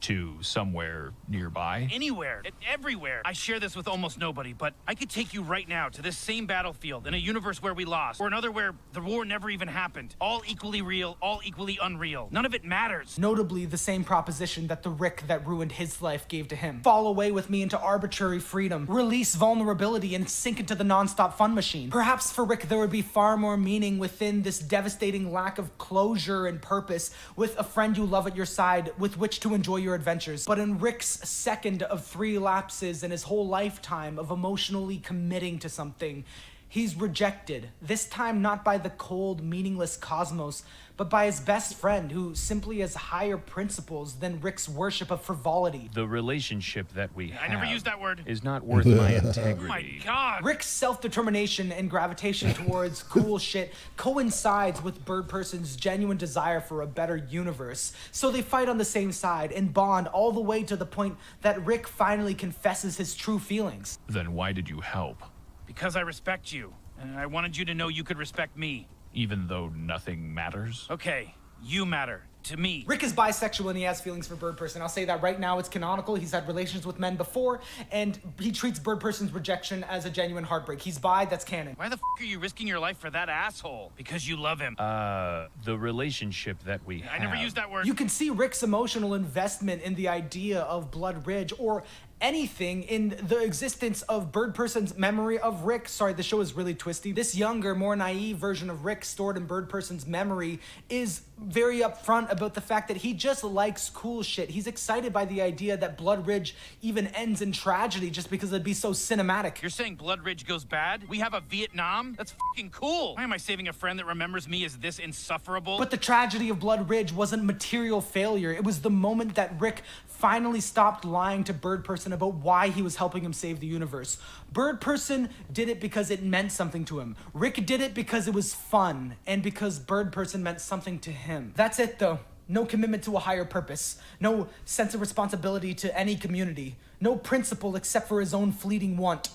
To somewhere nearby? Anywhere, everywhere. I share this with almost nobody, but I could take you right now to this same battlefield in a universe where we lost, or another where the war never even happened. All equally real, all equally unreal. None of it matters. Notably, the same proposition that the Rick that ruined his life gave to him. Fall away with me into arbitrary freedom. Release vulnerability and sink into the non-stop fun machine. Perhaps for Rick, there would be far more meaning within this devastating lack of closure and purpose with a friend you love at your side with which to enjoy your adventures. But in Rick's second of 3 lapses in his whole lifetime of emotionally committing to something, he's rejected. This time not by the cold, meaningless cosmos, but by his best friend who simply has higher principles than Rick's worship of frivolity. The relationship that we have I never used that word. is not worth my integrity. Oh my God. Rick's self-determination and gravitation towards cool shit coincides with Bird Person's genuine desire for a better universe. So they fight on the same side and bond all the way to the point that Rick finally confesses his true feelings. Then why did you help? Because I respect you, and I wanted you to know you could respect me. Even though nothing matters? Okay, you matter. To me. Rick is bisexual and he has feelings for Bird Person. I'll say that right now, it's canonical. He's had relations with men before, and he treats Bird Person's rejection as a genuine heartbreak. He's bi, that's canon. Why the f are you risking your life for that asshole? Because you love him. The relationship that we have. I never used that word. You can see Rick's emotional investment in the idea of Blood Ridge, or anything in the existence of Bird Person's memory of Rick. Sorry, the show is really twisty. This younger, more naive version of Rick stored in Bird Person's memory is very upfront about the fact that he just likes cool shit. He's excited by the idea that Blood Ridge even ends in tragedy just because it'd be so cinematic. You're saying Blood Ridge goes bad? We have a Vietnam? That's fucking cool. Why am I saving a friend that remembers me as this insufferable? But the tragedy of Blood Ridge wasn't material failure. It was the moment that Rick finally stopped lying to Bird Person about why he was helping him save the universe. Bird Person did it because it meant something to him. Rick did it because it was fun, and because Bird Person meant something to him. That's it though. No commitment to a higher purpose. No sense of responsibility to any community. No principle except for his own fleeting want.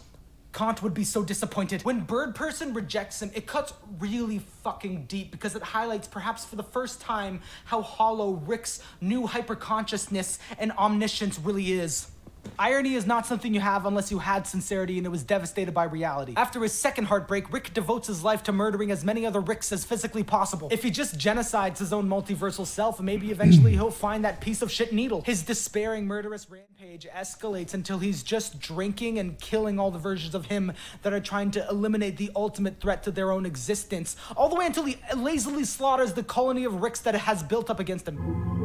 Kant would be so disappointed. When Bird Person rejects him, it cuts really fucking deep because it highlights, perhaps for the first time, how hollow Rick's new hyperconsciousness and omniscience really is. Irony is not something you have unless you had sincerity and it was devastated by reality. After his second heartbreak, Rick devotes his life to murdering as many other Ricks as physically possible. If he just genocides his own multiversal self, maybe eventually he'll find that piece of shit needle. His despairing, murderous rampage escalates until he's just drinking and killing all the versions of him that are trying to eliminate the ultimate threat to their own existence, all the way until he lazily slaughters the colony of Ricks that it has built up against him.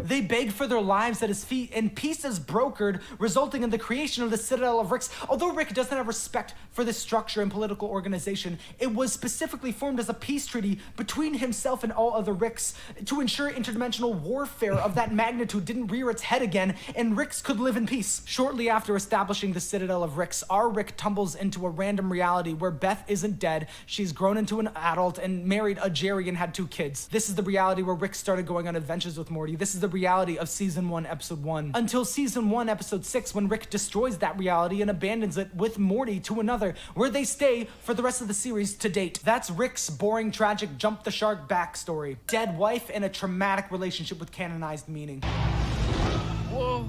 They beg for their lives at his feet, and peace is brokered, resulting in the creation of the Citadel of Ricks. Although Rick doesn't have respect for this structure and political organization, it was specifically formed as a peace treaty between himself and all other Ricks to ensure interdimensional warfare of that magnitude didn't rear its head again, and Ricks could live in peace. Shortly after establishing the Citadel of Ricks, our Rick tumbles into a random reality where Beth isn't dead, she's grown into an adult and married a Jerry and had 2 kids. This is the reality where Rick started going on adventures with Morty. This is the reality of season 1, episode 1. Until season 1, episode 6, when Rick destroys that reality and abandons it with Morty to another, where they stay for the rest of the series to date. That's Rick's boring, tragic, jump the shark backstory. Dead wife and a traumatic relationship with canonized meaning. Whoa,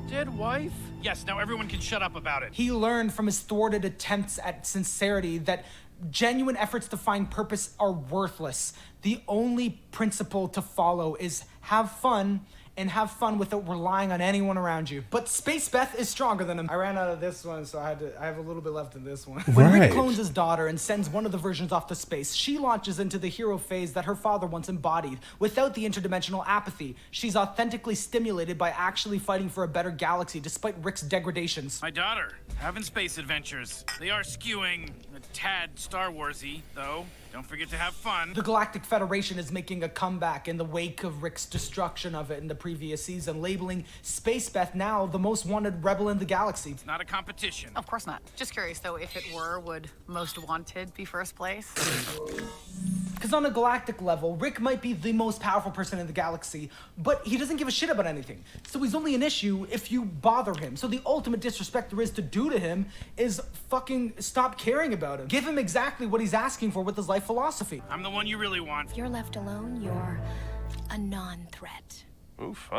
dead wife? Yes, now everyone can shut up about it. He learned from his thwarted attempts at sincerity that genuine efforts to find purpose are worthless. The only principle to follow is have fun, and have fun without relying on anyone around you. But Space Beth is stronger than him. I ran out of this one, so I have a little bit left in this one. When Rick clones his daughter and sends one of the versions off to space, she launches into the hero phase that her father once embodied, without the interdimensional apathy. She's authentically stimulated by actually fighting for a better galaxy, despite Rick's degradations. My daughter, having space adventures. They are skewing a tad Star Wars-y, though. Don't forget to have fun. The Galactic Federation is making a comeback in the wake of Rick's destruction of it in the previous season, labeling Space Beth now the most wanted rebel in the galaxy. It's not a competition. Of course not. Just curious, though, if it were, would most wanted be first place? Because on a galactic level, Rick might be the most powerful person in the galaxy, but he doesn't give a shit about anything. So he's only an issue if you bother him. So the ultimate disrespect there is to do to him is fucking stop caring about him. Give him exactly what he's asking for with his life philosophy. I'm the one you really want. If you're left alone, you're a non-threat. Oof.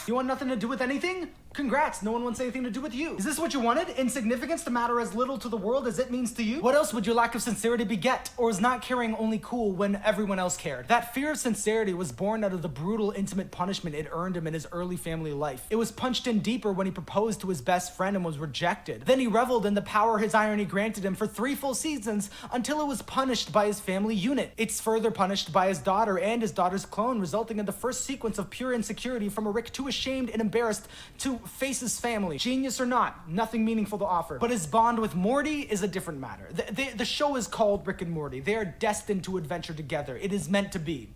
You want nothing to do with anything? Congrats, no one wants anything to do with you. Is this what you wanted? Insignificance to matter as little to the world as it means to you? What else would your lack of sincerity beget? Or is not caring only cool when everyone else cared? That fear of sincerity was born out of the brutal, intimate punishment it earned him in his early family life. It was punched in deeper when he proposed to his best friend and was rejected. Then he reveled in the power his irony granted him for 3 full seasons until it was punished by his family unit. It's further punished by his daughter and his daughter's clone, resulting in the first sequence of pure insecurity from a Rick too ashamed and embarrassed to face his family. Genius or not, nothing meaningful to offer. But his bond with Morty is a different matter. The show is called Rick and Morty. They are destined to adventure together. It is meant to be.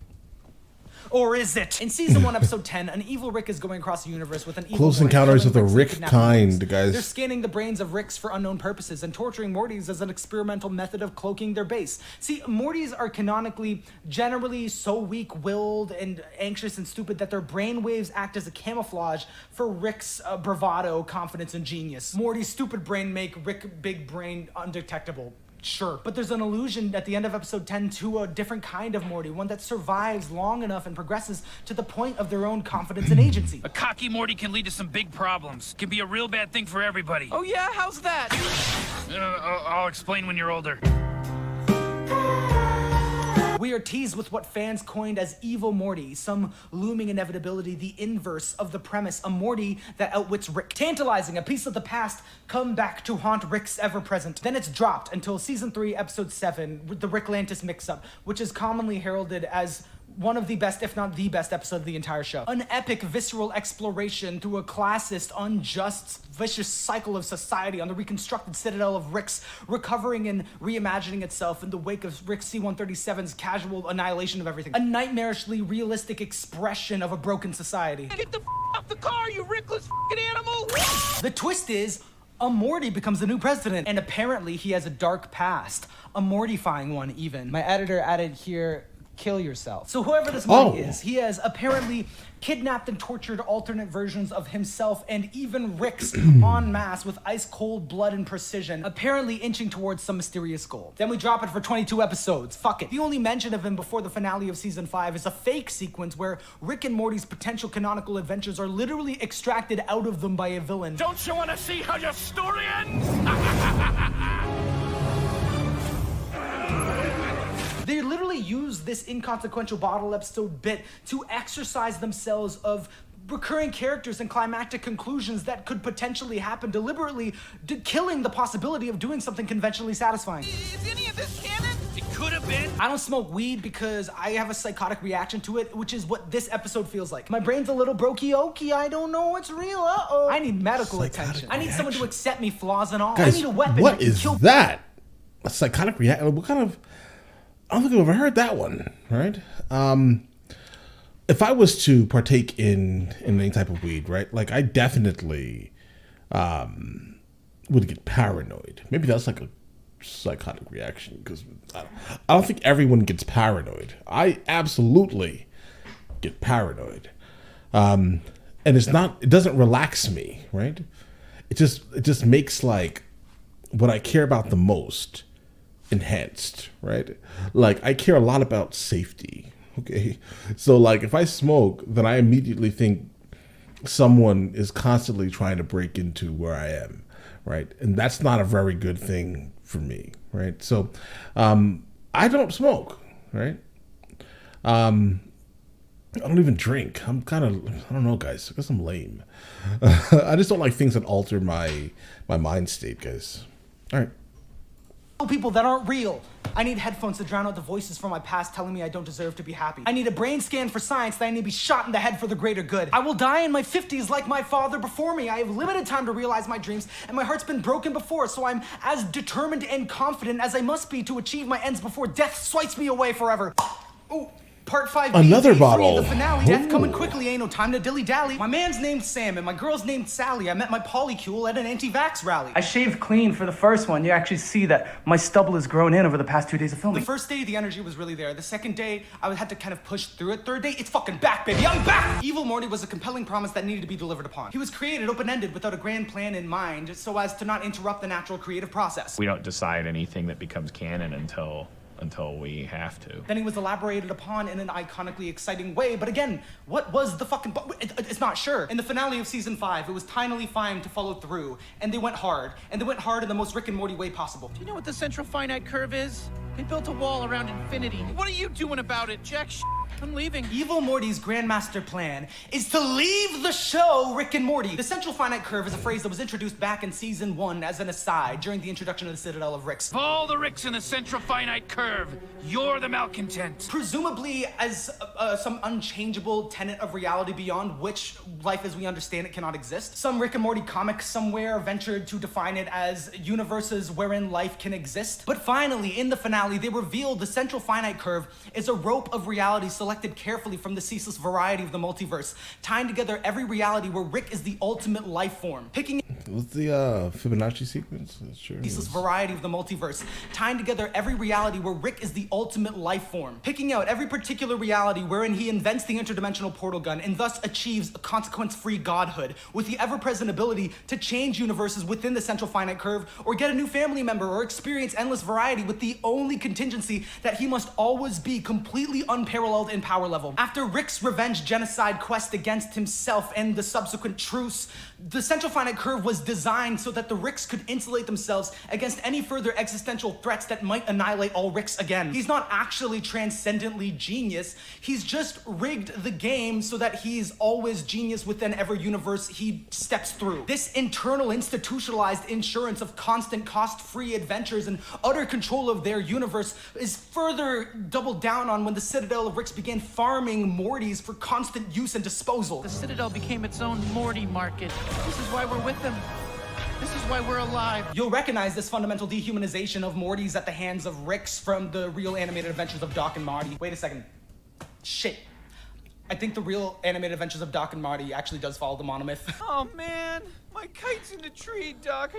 Or is it? In season 1, episode 10, an evil Rick is going across the universe with an evil Close Morty, Encounters of the killing Ricks and Rick kidnapping kind, Ricks. guys. They're scanning the brains of Ricks for unknown purposes and torturing Mortys as an experimental method of cloaking their base. See, Mortys are canonically generally so weak-willed and anxious and stupid that their brainwaves act as a camouflage for Rick's bravado, confidence, and genius. Morty's stupid brain make Rick big brain undetectable. Sure, but there's an allusion at the end of episode 10 to a different kind of Morty, one that survives long enough and progresses to the point of their own confidence and agency. A cocky Morty can lead to some big problems. Can be a real bad thing for everybody. Oh yeah, how's that? I'll explain when you're older. We are teased with what fans coined as evil Morty, some looming inevitability, the inverse of the premise, a Morty that outwits Rick. Tantalizing, a piece of the past come back to haunt Rick's ever-present. Then it's dropped until season 3, episode 7, with the Ricklantis mix-up, which is commonly heralded as one of the best, if not the best, episode of the entire show. An epic, visceral exploration through a classist, unjust, vicious cycle of society on the reconstructed citadel of Rick's, recovering and reimagining itself in the wake of Rick C-137's casual annihilation of everything. A nightmarishly realistic expression of a broken society. Get the off the car, you Rickless animal! The twist is, a Morty becomes the new president, and apparently he has a dark past. A Mortifying one, even. My editor added here, kill yourself. So whoever this Morty is, he has apparently kidnapped and tortured alternate versions of himself and even Rick's en masse with ice-cold blood and precision, apparently inching towards some mysterious goal. Then we drop it for 22 episodes. Fuck it. The only mention of him before the finale of season 5 is a fake sequence where Rick and Morty's potential canonical adventures are literally extracted out of them by a villain. Don't you want to see how your story ends? They literally use this inconsequential bottle episode bit to exercise themselves of recurring characters and climactic conclusions that could potentially happen, deliberately killing the possibility of doing something conventionally satisfying. Is any of this canon? It could have been. I don't smoke weed because I have a psychotic reaction to it, which is what this episode feels like. My brain's a little brokey-okey. I don't know what's real. Uh-oh. I need medical attention. I need someone to accept me, flaws and all. Guys, I need a weapon what that can is kill that? A psychotic reaction? What kind of... I don't think I've ever heard that one, right? If I was to partake in any type of weed, right? Like, I definitely would get paranoid. Maybe that's like a psychotic reaction, because I don't think everyone gets paranoid. I absolutely get paranoid. And it doesn't relax me, right? It just makes, like, what I care about the most enhanced, right? Like, I care a lot about safety, okay? So, like, if I smoke, then I immediately think someone is constantly trying to break into where I am, right? And that's not a very good thing for me, right? So, I don't smoke, right? I don't even drink. I'm kind of, I don't know, guys. I guess I'm lame. I just don't like things that alter my mind state, guys. All right. People that aren't real. I need headphones to drown out the voices from my past telling me I don't deserve to be happy. I need a brain scan for science that I need to be shot in the head for the greater good. I will die in my 50s like my father before me. I have limited time to realize my dreams, and my heart's been broken before, so I'm as determined and confident as I must be to achieve my ends before death swipes me away forever. Ooh. Part 5. Another bottle. The finale. Death coming quickly, ain't no time to dilly-dally. My man's named Sam and my girl's named Sally. I met my polycule at an anti-vax rally. I shaved clean for the first one. You actually see that my stubble has grown in over the past 2 days of filming. The first day, the energy was really there. The second day, I had to kind of push through it. Third day, it's fucking back, baby. I'm back! Evil Morty was a compelling promise that needed to be delivered upon. He was created open-ended without a grand plan in mind so as to not interrupt the natural creative process. We don't decide anything that becomes canon until we have to. Then he was elaborated upon in an iconically exciting way, but again, what was the fucking... It's not sure. In the finale of season 5, it was tinily fine to follow through, and they went hard. And they went hard in the most Rick and Morty way possible. Do you know what the central finite curve is? They built a wall around infinity. What are you doing about it, Jack? I'm leaving. Evil Morty's grandmaster plan is to leave the show Rick and Morty. The central finite curve is a phrase that was introduced back in season 1 as an aside during the introduction of the Citadel of Ricks. Of all the Ricks in the central finite curve, you're the malcontent. Presumably as some unchangeable tenet of reality beyond which life as we understand it cannot exist. Some Rick and Morty comic somewhere ventured to define it as universes wherein life can exist. But finally, in the finale, they revealed the central finite curve is a rope of reality selected carefully from the ceaseless variety of the multiverse, tying together every reality where Rick is the ultimate life form. Picking What's the Fibonacci sequence? Sure. Ceaseless variety of the multiverse, tying together every reality where Rick is the ultimate life form. Picking out every particular reality wherein he invents the interdimensional portal gun and thus achieves a consequence-free godhood with the ever-present ability to change universes within the central finite curve or get a new family member or experience endless variety with the only contingency that he must always be completely unparalleled in power level. After Rick's revenge genocide quest against himself and the subsequent truce, the central finite curve was designed so that the Ricks could insulate themselves against any further existential threats that might annihilate all Ricks again. He's not actually transcendently genius, he's just rigged the game so that he's always genius within every universe he steps through. This internal institutionalized insurance of constant cost-free adventures and utter control of their universe is further doubled down on when the Citadel of Ricks began farming Mortys for constant use and disposal. The Citadel became its own Morty market. This is why we're with them. This is why we're alive. You'll recognize this fundamental dehumanization of Mortys at the hands of Ricks from the real animated adventures of Doc and Marty. Wait a second. Shit. I think the real animated adventures of Doc and Marty actually does follow the monomyth. Oh man, my kite's in the tree, Doc.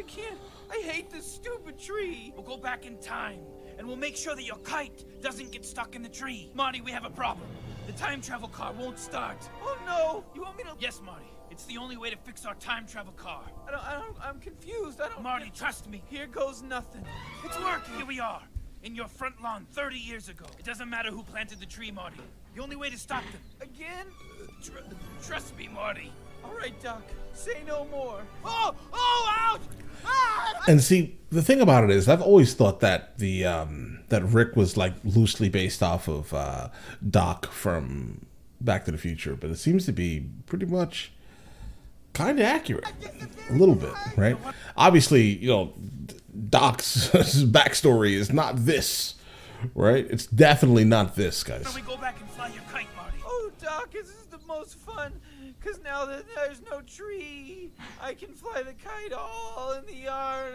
I hate this stupid tree. We'll go back in time, and we'll make sure that your kite doesn't get stuck in the tree. Marty, we have a problem. The time travel car won't start. Oh no, you want me to? Yes, Marty. It's the only way to fix our time travel car. I'm confused. Marty, trust me. Here goes nothing. It's working. Here we are, in your front lawn 30 years ago. It doesn't matter who planted the tree, Marty. The only way to stop them. Again? Trust me, Marty. All right, Doc. Say no more. Oh, ouch! Ah! And see, the thing about it is, I've always thought that the that Rick was like loosely based off of Doc from Back to the Future, but it seems to be pretty much kind of accurate, a little bit, right? Obviously, you know, Doc's backstory is not this, right? It's definitely not this, guys. So we go back and fly your kite, Marty. Oh, Doc, this is the most fun. Because now that there's no tree, I can fly the kite all in the yard.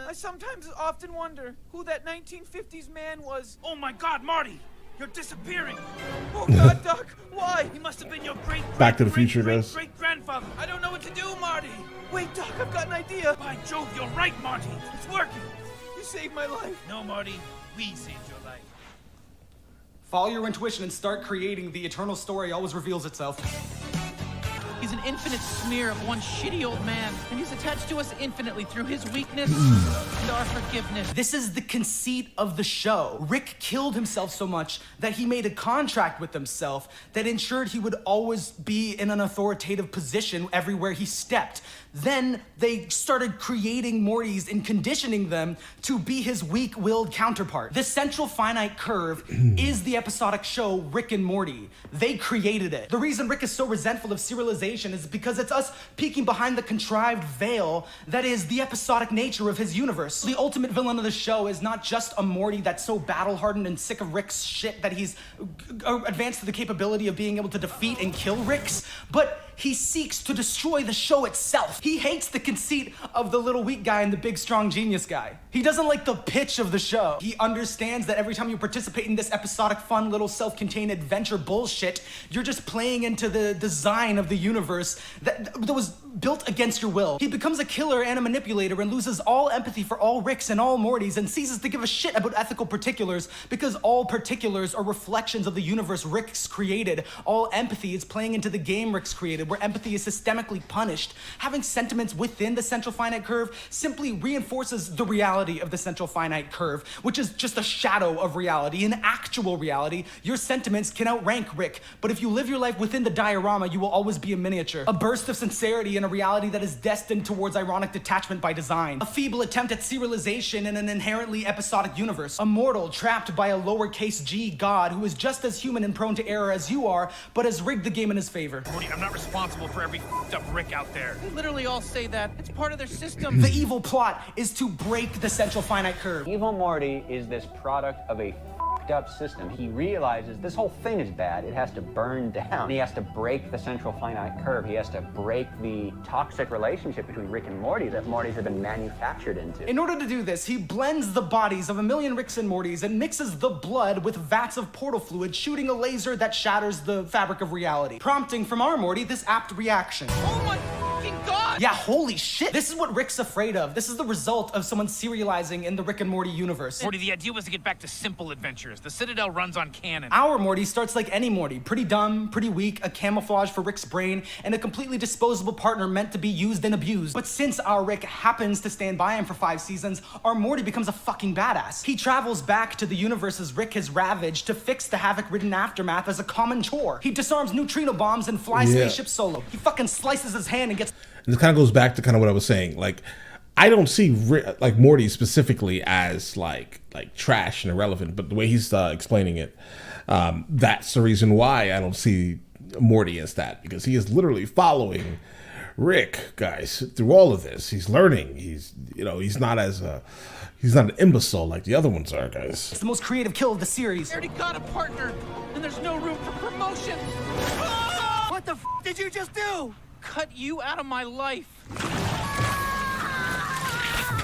I sometimes often wonder who that 1950s man was. Oh my God, Marty! You're disappearing! Oh God, Doc, why? He must have been your great Back to the Future, guys. great-grandfather. I don't know what to do, Marty. Wait, Doc, I've got an idea. By Jove, you're right, Marty. It's working. You saved my life. No, Marty, we saved your life. Follow your intuition and start creating. The eternal story always reveals itself. He's an infinite smear of one shitty old man, and he's attached to us infinitely through his weakness and our forgiveness. This is the conceit of the show. Rick killed himself so much that he made a contract with himself that ensured he would always be in an authoritative position everywhere he stepped. Then they started creating Mortys and conditioning them to be his weak-willed counterpart. The central finite curve is the episodic show Rick and Morty. They created it. The reason Rick is so resentful of serialization serialization is because it's us peeking behind the contrived veil that is the episodic nature of his universe. The ultimate villain of the show is not just a Morty that's so battle-hardened and sick of Rick's shit that he's advanced to the capability of being able to defeat and kill Rick's, but he seeks to destroy the show itself. He hates the conceit of the little weak guy and the big strong genius guy. He doesn't like the pitch of the show. He understands that every time you participate in this episodic, fun, little self-contained adventure bullshit, you're just playing into the design of the universe that was built against your will. He becomes a killer and a manipulator and loses all empathy for all Ricks and all Mortys and ceases to give a shit about ethical particulars because all particulars are reflections of the universe Rick's created. All empathy is playing into the game Rick's created, where empathy is systemically punished. Having sentiments within the central finite curve simply reinforces the reality of the central finite curve, which is just a shadow of reality. In actual reality, your sentiments can outrank Rick, but if you live your life within the diorama, you will always be a miniature. A burst of sincerity in a reality that is destined towards ironic detachment by design. A feeble attempt at serialization in an inherently episodic universe. A mortal trapped by a lowercase g god who is just as human and prone to error as you are, but has rigged the game in his favor. Morty, I'm not responsible for every f***ed up Rick out there. They literally all say that. It's part of their system. The evil plot is to break the central finite curve. Evil Morty is this product of a f***ed up system. He realizes this whole thing is bad. It has to burn down. He has to break the central finite curve. He has to break the toxic relationship between Rick and Morty that Mortys have been manufactured into. In order to do this, he blends the bodies of a million Ricks and Mortys and mixes the blood with vats of portal fluid, shooting a laser that shatters the fabric of reality, prompting from our Morty this apt reaction. Oh my fucking god! Yeah, holy shit! This is what Rick's afraid of. This is the result of someone serializing in the Rick and Morty universe. Morty, the idea was to get back to simple adventures. The Citadel runs on canon. Our Morty starts like any Morty, pretty dumb, pretty weak, a camouflage for Rick's brain, and a completely disposable partner meant to be used and abused. But since our Rick happens to stand by him for 5 seasons, our Morty becomes a fucking badass. He travels back to the universes Rick has ravaged to fix the havoc-ridden aftermath as a common chore. He disarms neutrino bombs and flies spaceships solo. He fucking slices his hand and gets... And this kind of goes back to kind of what I was saying. Like, I don't see like Morty specifically as like trash and irrelevant, but the way he's explaining it, that's the reason why I don't see Morty as that, because he is literally following Rick, guys, through all of this. He's learning. He's not he's not an imbecile like the other ones are, guys. It's the most creative kill of the series. I already got a partner, and there's no room for promotion. Ah! What the f did you just do? Cut you out of my life.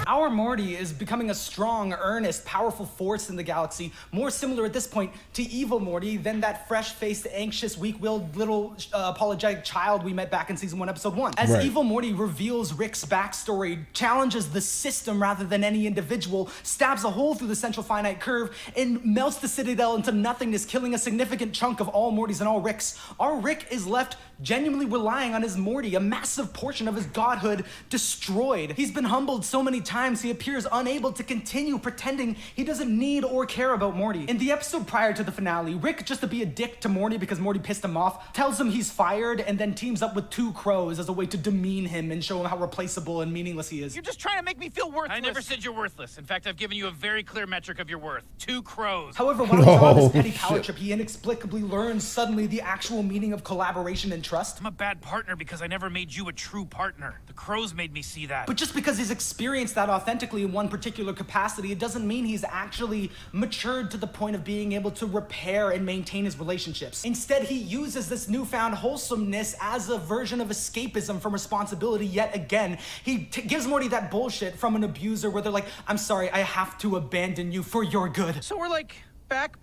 Our Morty is becoming a strong, earnest, powerful force in the galaxy, more similar at this point to evil Morty than that fresh-faced, anxious, weak-willed, little apologetic child we met back in season 1, episode 1. As evil Morty reveals Rick's backstory, challenges the system rather than any individual, stabs a hole through the central finite curve, and melts the Citadel into nothingness, killing a significant chunk of all Mortys and all Ricks, our Rick is left genuinely relying on his Morty, a massive portion of his godhood destroyed. He's been humbled so many times he appears unable to continue pretending he doesn't need or care about Morty. In the episode prior to the finale, Rick, just to be a dick to Morty because Morty pissed him off, tells him he's fired and then teams up with 2 crows as a way to demean him and show him how replaceable and meaningless he is. You're just trying to make me feel worthless. I never said you're worthless. In fact, I've given you a very clear metric of your worth. 2 crows. However, while he's on this petty power trip, he inexplicably learns suddenly the actual meaning of collaboration and trust. I'm a bad partner because I never made you a true partner. The crows made me see that. But just because he's experienced that authentically in one particular capacity, it doesn't mean he's actually matured to the point of being able to repair and maintain his relationships. Instead, he uses this newfound wholesomeness as a version of escapism from responsibility yet again. He gives Morty that bullshit from an abuser where they're like, I'm sorry, I have to abandon you for your good. So we're like back,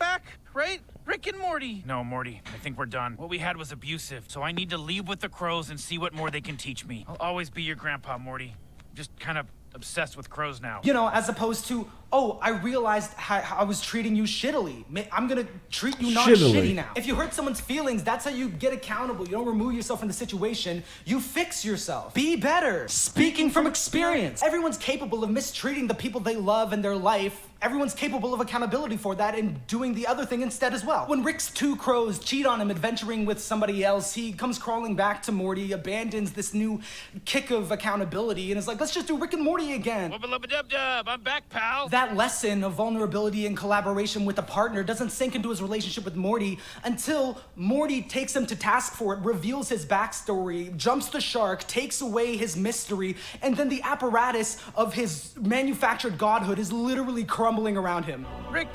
right? Rick and Morty. No, Morty, I think we're done. What we had was abusive, so I need to leave with the crows and see what more they can teach me. I'll always be your grandpa, Morty. I'm just kind of obsessed with crows now. You know, as opposed to, oh, I realized how I was treating you shittily. I'm gonna treat you non-shitty now. If you hurt someone's feelings, that's how you get accountable. You don't remove yourself from the situation. You fix yourself. Be better. Speaking from experience. Everyone's capable of mistreating the people they love in their life. Everyone's capable of accountability for that and doing the other thing instead as well. When Rick's 2 crows cheat on him adventuring with somebody else, he comes crawling back to Morty, abandons this new kick of accountability, and is like, let's just do Rick and Morty again. Wubba-lubba-dub-dub, I'm back, pal. That lesson of vulnerability and collaboration with a partner doesn't sink into his relationship with Morty until Morty takes him to task for it, reveals his backstory, jumps the shark, takes away his mystery, and then the apparatus of his manufactured godhood is literally crumbling around him. Rick,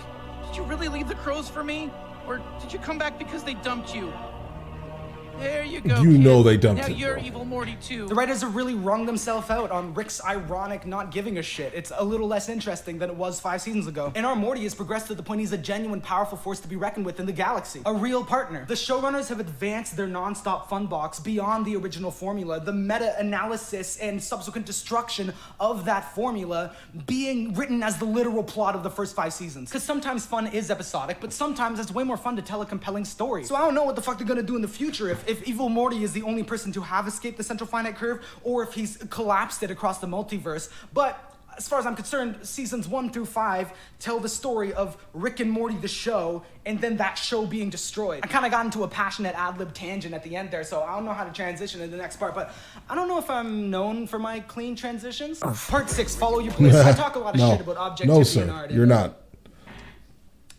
did you really leave the crows for me? Or did you come back because they dumped you? There you go. You kid. know they dumped Now him, you're bro. evil Morty too. The writers have really wrung themselves out on Rick's ironic not giving a shit. It's a little less interesting than it was 5 seasons ago. And our Morty has progressed to the point he's a genuine, powerful force to be reckoned with in the galaxy. A real partner. The showrunners have advanced their non-stop fun box beyond the original formula, the meta-analysis and subsequent destruction of that formula being written as the literal plot of the first 5 seasons. Because sometimes fun is episodic, but sometimes it's way more fun to tell a compelling story. So I don't know what the fuck they're gonna do in the future if evil Morty is the only person to have escaped the central finite curve, or if he's collapsed it across the multiverse. But as far as I'm concerned, seasons 1 through 5 tell the story of Rick and Morty the show, and then that show being destroyed. I kind of got into a passionate ad-lib tangent at the end there, so I don't know how to transition to the next part, but I don't know if I'm known for my clean transitions. Part 6, follow your bliss. I talk a lot of shit about objectivity No, sir, and art. you're not.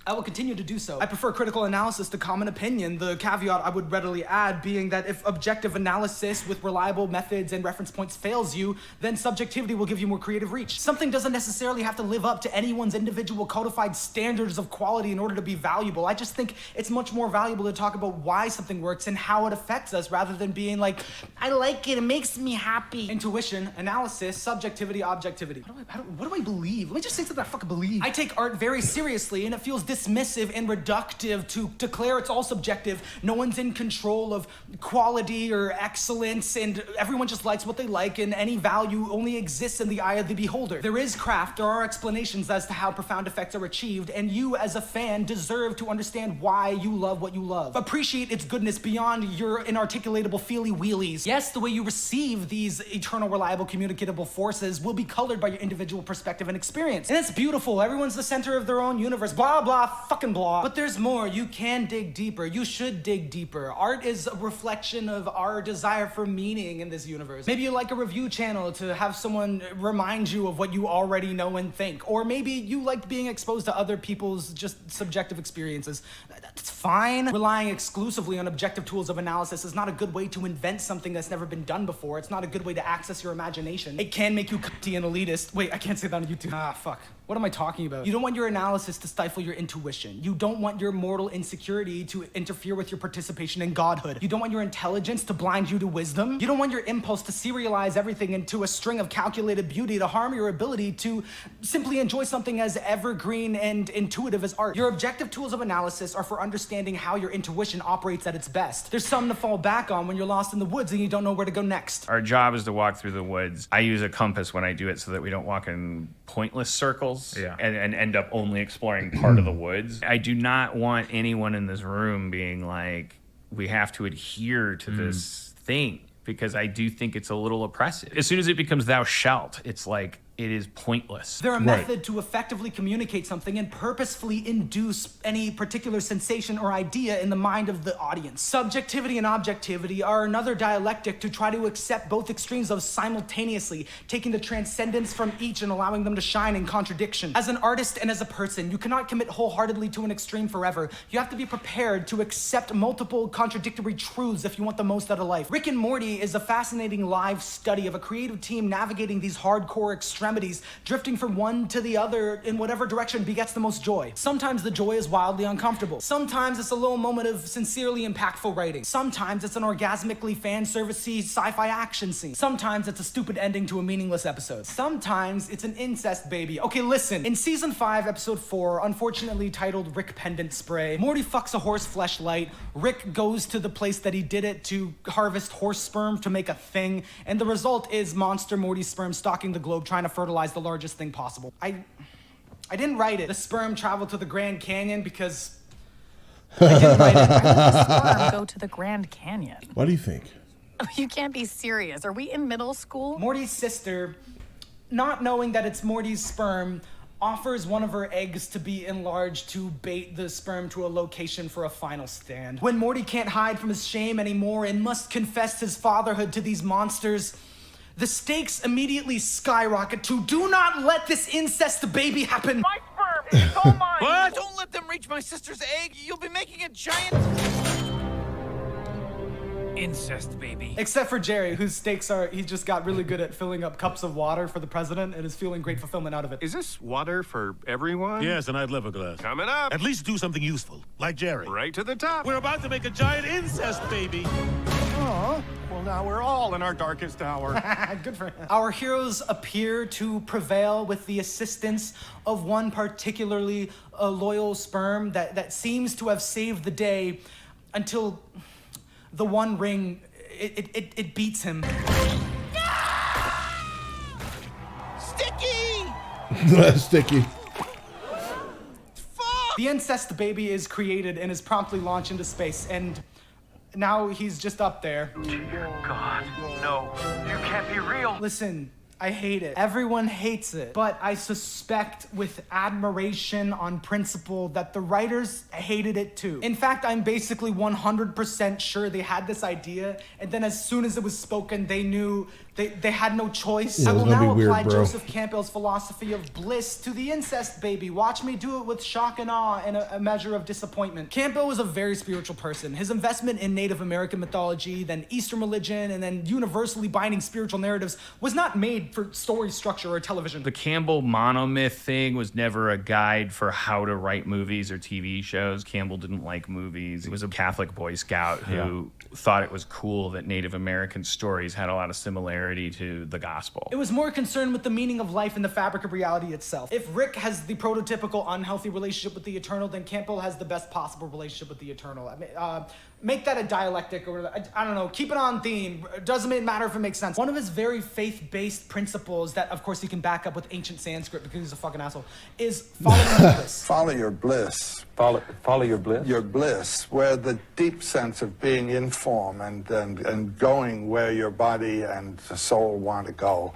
I will continue to do so. I prefer critical analysis to common opinion, the caveat I would readily add being that if objective analysis with reliable methods and reference points fails you, then subjectivity will give you more creative reach. Something doesn't necessarily have to live up to anyone's individual codified standards of quality in order to be valuable. I just think it's much more valuable to talk about why something works and how it affects us rather than being like, I like it, it makes me happy. Intuition, analysis, subjectivity, objectivity. What do I believe? Let me just say something I fucking believe. I take art very seriously, and it feels dismissive and reductive to declare it's all subjective. No one's in control of quality or excellence, and everyone just likes what they like, and any value only exists in the eye of the beholder. There is craft, there are explanations as to how profound effects are achieved, and you as a fan deserve to understand why you love what you love. Appreciate its goodness beyond your inarticulatable feely-wheelies. Yes, the way you receive these eternal, reliable, communicatable forces will be colored by your individual perspective and experience. And it's beautiful. Everyone's the center of their own universe. Blah, blah, fucking blah. But there's more. You can dig deeper. You should dig deeper. Art is a reflection of our desire for meaning in this universe. Maybe you like a review channel to have someone remind you of what you already know and think. Or maybe you like being exposed to other people's just subjective experiences. That's fine. Relying exclusively on objective tools of analysis is not a good way to invent something that's never been done before. It's not a good way to access your imagination. It can make you cutty and elitist. Wait, I can't say that on YouTube. Ah, fuck. What am I talking about? You don't want your analysis to stifle your intuition. You don't want your mortal insecurity to interfere with your participation in godhood. You don't want your intelligence to blind you to wisdom. You don't want your impulse to serialize everything into a string of calculated beauty to harm your ability to simply enjoy something as evergreen and intuitive as art. Your objective tools of analysis are for understanding how your intuition operates at its best. There's something to fall back on when you're lost in the woods and you don't know where to go next. Our job is to walk through the woods. I use a compass when I do it so that we don't walk in pointless circles and end up only exploring part of the woods. I do not want anyone in this room being like, we have to adhere to this thing, because I do think it's a little oppressive. As soon as it becomes thou shalt, it's like, it is pointless. They're a method to effectively communicate something and purposefully induce any particular sensation or idea in the mind of the audience. Subjectivity and objectivity are another dialectic to try to accept both extremes of simultaneously, taking the transcendence from each and allowing them to shine in contradiction. As an artist and as a person, you cannot commit wholeheartedly to an extreme forever. You have to be prepared to accept multiple contradictory truths if you want the most out of life. Rick and Morty is a fascinating live study of a creative team navigating these hardcore extremities, drifting from one to the other in whatever direction begets the most joy. Sometimes the joy is wildly uncomfortable. Sometimes it's a little moment of sincerely impactful writing. Sometimes it's an orgasmically fan-servicey sci-fi action scene. Sometimes it's a stupid ending to a meaningless episode. Sometimes it's an incest baby. Okay, listen. In season 5, episode 4, unfortunately titled Rick Pendant Spray, Morty fucks a horse fleshlight. Rick goes to the place that he did it to harvest horse sperm to make a thing, and the result is monster Morty sperm stalking the globe trying to fertilize the largest thing possible. I didn't write it. The sperm traveled to the Grand Canyon because I didn't write it. Why would the sperm go to the Grand Canyon? What do you think? You can't be serious. Are we in middle school? Morty's sister, not knowing that it's Morty's sperm, offers one of her eggs to be enlarged to bait the sperm to a location for a final stand. When Morty can't hide from his shame anymore and must confess his fatherhood to these monsters, the stakes immediately skyrocket to do not let this incest baby happen. My sperm is all mine. What? Don't let them reach my sister's egg. You'll be making a giant incest baby. Except for Jerry, whose stakes are, he just got really good at filling up cups of water for the president and is feeling great fulfillment out of it. Is this water for everyone? Yes, and I'd love a glass. Coming up. At least do something useful, like Jerry. Right to the top. We're about to make a giant incest baby. Oh, well, now we're all in our darkest hour. Good for him. Our heroes appear to prevail with the assistance of one particularly loyal sperm that seems to have saved the day until the One Ring, it beats him. Sticky! Sticky. The incest baby is created and is promptly launched into space, and now he's just up there. Dear God, no, you can't be real. Listen, I hate it. Everyone hates it. But I suspect with admiration on principle that the writers hated it too. In fact, I'm basically 100% sure they had this idea, and then as soon as it was spoken, they knew they had no choice. Yeah, I will it's gonna now be weird, apply bro. Joseph Campbell's philosophy of bliss to the incest baby. Watch me do it with shock and awe and a measure of disappointment. Campbell was a very spiritual person. His investment in Native American mythology, then Eastern religion, and then universally binding spiritual narratives was not made for story structure or television. The Campbell monomyth thing was never a guide for how to write movies or TV shows. Campbell didn't like movies. He was a Catholic Boy Scout who thought it was cool that Native American stories had a lot of similarity to the gospel. It was more concerned with the meaning of life and the fabric of reality itself. If Rick has the prototypical unhealthy relationship with the Eternal, then Campbell has the best possible relationship with the Eternal. I mean, make that a dialectic or I don't know, keep it on theme. It doesn't matter if it makes sense. One of his very faith-based principles that, of course, he can back up with ancient Sanskrit because he's a fucking asshole, is follow your bliss. Follow your bliss. Follow your bliss? Your bliss, where the deep sense of being in form and going where your body and the soul want to go.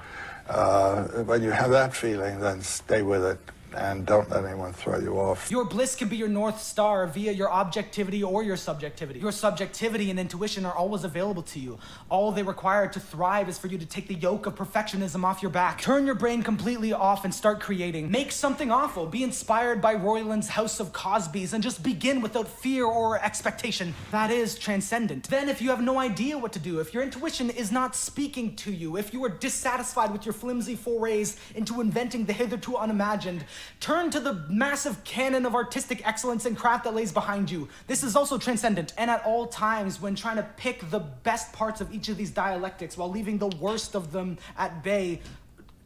When you have that feeling, then stay with it. And don't let anyone throw you off. Your bliss can be your North Star via your objectivity or your subjectivity. Your subjectivity and intuition are always available to you. All they require to thrive is for you to take the yoke of perfectionism off your back. Turn your brain completely off and start creating. Make something awful. Be inspired by Royland's House of Cosby's and just begin without fear or expectation. That is transcendent. Then if you have no idea what to do, if your intuition is not speaking to you, if you are dissatisfied with your flimsy forays into inventing the hitherto unimagined, turn to the massive canon of artistic excellence and craft that lays behind you. This is also transcendent, and at all times, when trying to pick the best parts of each of these dialectics while leaving the worst of them at bay,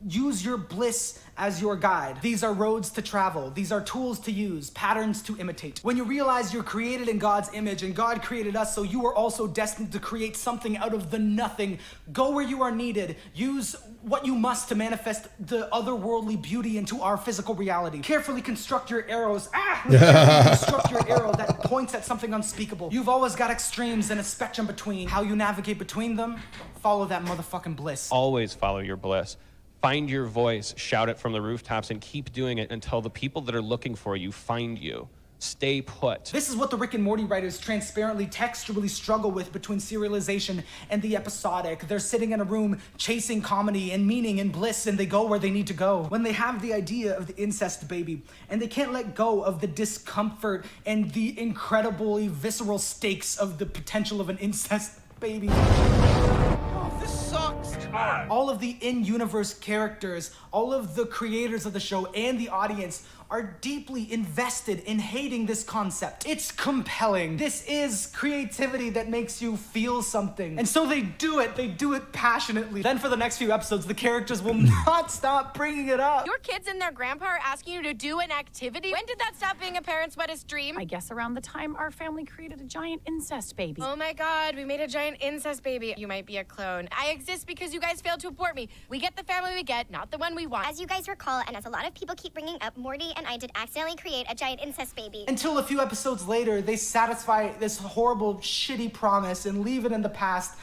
use your bliss as your guide. These are roads to travel. These are tools to use, patterns to imitate. When you realize you're created in God's image and God created us, so you are also destined to create something out of the nothing. Go where you are needed. Use what you must to manifest the otherworldly beauty into our physical reality. Carefully construct your arrows. Construct your arrow that points at something unspeakable. You've always got extremes and a spectrum between. How you navigate between them, follow that motherfucking bliss. Always follow your bliss. Find your voice, shout it from the rooftops, and keep doing it until the people that are looking for you find you. Stay put. This is what the Rick and Morty writers transparently, textually struggle with between serialization and the episodic. They're sitting in a room chasing comedy and meaning and bliss, and they go where they need to go. When they have the idea of the incest baby, and they can't let go of the discomfort and the incredibly visceral stakes of the potential of an incest baby. Oh, this sucks. All of the in-universe characters, all of the creators of the show and the audience are deeply invested in hating this concept. It's compelling. This is creativity that makes you feel something. And so they do it passionately. Then for the next few episodes, the characters will not stop bringing it up. Your kids and their grandpa are asking you to do an activity? When did that stop being a parent's wettest dream? I guess around the time our family created a giant incest baby. Oh my God, we made a giant incest baby. You might be a clone. I exist because you guys failed to abort me. We get the family we get, not the one we want. As you guys recall, and as a lot of people keep bringing up, Morty and I did accidentally create a giant incest baby. Until a few episodes later, they satisfy this horrible, shitty promise and leave it in the past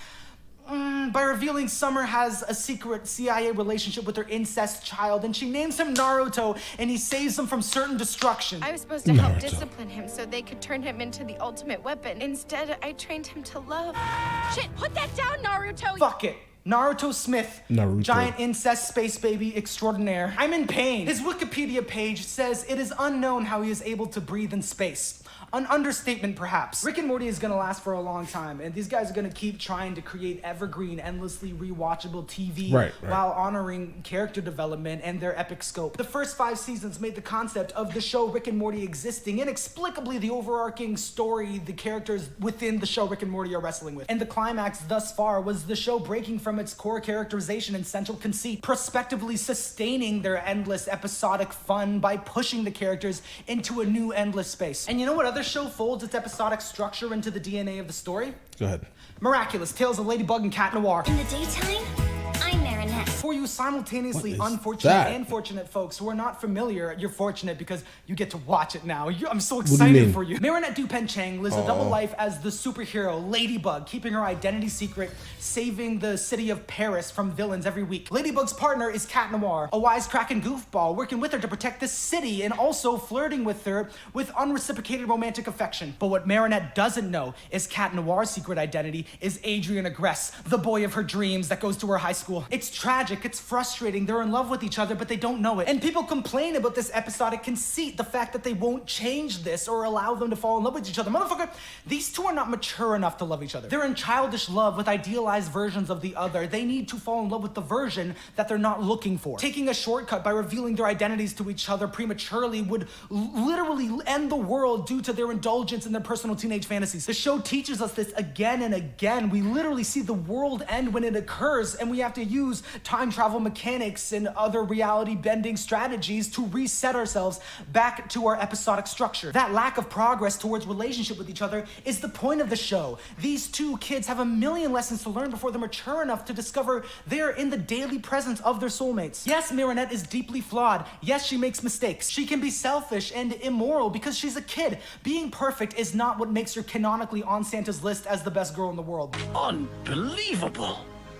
by revealing Summer has a secret CIA relationship with her incest child, and she names him Naruto, and he saves him from certain destruction. I was supposed to help discipline him so they could turn him into the ultimate weapon. Instead, I trained him to love. Shit, put that down, Naruto! Fuck it. Naruto Smith, giant incest space baby extraordinaire. I'm in pain. His Wikipedia page says it is unknown how he is able to breathe in space. An understatement, perhaps. Rick and Morty is gonna last for a long time, and these guys are gonna keep trying to create evergreen, endlessly rewatchable TV while honoring character development and their epic scope. The first 5 seasons made the concept of the show Rick and Morty existing inexplicably the overarching story the characters within the show Rick and Morty are wrestling with. And the climax thus far was the show breaking from its core characterization and central conceit, prospectively sustaining their endless episodic fun by pushing the characters into a new endless space. And you know what other show folds its episodic structure into the DNA of the story? Go ahead. Miraculous Tales of Ladybug and Cat Noir. In the daytime, I'm Marinette. For you simultaneously unfortunate that? and fortunate folks who are not familiar, you're fortunate because you get to watch it now. I'm so What do you excited mean? for you. Marinette Dupenchang lives a double life as the superhero Ladybug, keeping her identity secret, saving the city of Paris from villains every week. Ladybug's partner is Cat Noir, a wisecracking goofball working with her to protect the city and also flirting with her with unreciprocated romantic affection. But what Marinette doesn't know is Cat Noir's secret identity is Adrian Agreste, the boy of her dreams that goes to her high school. It's tragic, it's frustrating, they're in love with each other, but they don't know it. And people complain about this episodic conceit, the fact that they won't change this or allow them to fall in love with each other. Motherfucker, these two are not mature enough to love each other. They're in childish love with idealized versions of the other. They need to fall in love with the version that they're not looking for. Taking a shortcut by revealing their identities to each other prematurely would literally end the world due to their indulgence in their personal teenage fantasies. The show teaches us this again and again. We literally see the world end when it occurs, and we have to use time travel mechanics and other reality bending strategies to reset ourselves back to our episodic structure. That lack of progress towards relationship with each other is the point of the show. These two kids have a million lessons to learn before they're mature enough to discover they're in the daily presence of their soulmates. Yes, Marinette is deeply flawed. Yes, she makes mistakes. She can be selfish and immoral because she's a kid. Being perfect is not what makes her canonically on Santa's list as the best girl in the world. Unbelievable!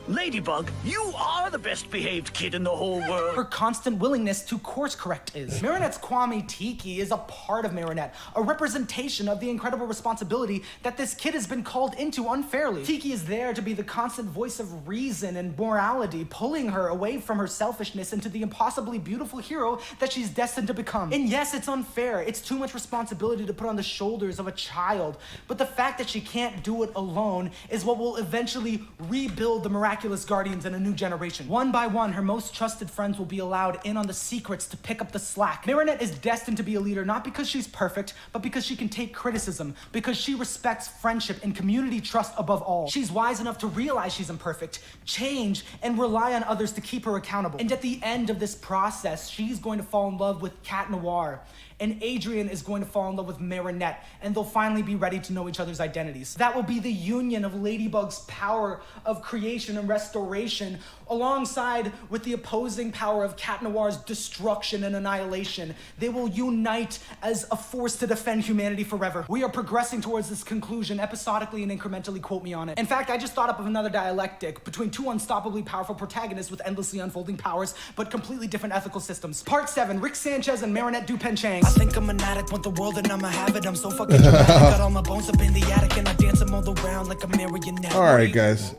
Ladybug, you are the best behaved kid in the whole world. Her constant willingness to course correct is. Marinette's Kwame Tiki is a part of Marinette, a representation of the incredible responsibility that this kid has been called into unfairly. Tiki is there to be the constant voice of reason and morality, pulling her away from her selfishness into the impossibly beautiful hero that she's destined to become. And yes, it's unfair. It's too much responsibility to put on the shoulders of a child. But the fact that she can't do it alone is what will eventually rebuild the miraculous guardians in a new generation. One by one, her most trusted friends will be allowed in on the secrets to pick up the slack. Marinette is destined to be a leader not because she's perfect, but because she can take criticism, because she respects friendship and community trust above all. She's wise enough to realize she's imperfect, change, and rely on others to keep her accountable. And at the end of this process, she's going to fall in love with Cat Noir, and Adrian is going to fall in love with Marinette, and they'll finally be ready to know each other's identities. That will be the union of Ladybug's power of creation and restoration, alongside with the opposing power of Cat Noir's destruction and annihilation. They will unite as a force to defend humanity forever. We are progressing towards this conclusion episodically and incrementally, quote me on it. In fact, I just thought up of another dialectic between two unstoppably powerful protagonists with endlessly unfolding powers, but completely different ethical systems. Part 7, Rick Sanchez and Marinette Dupenchang. I think I'm an addict, want the world and I'ma have it. I'm so fucking dramatic, got all my bones up in the attic and I dance them all around like a marionette. All right, guys.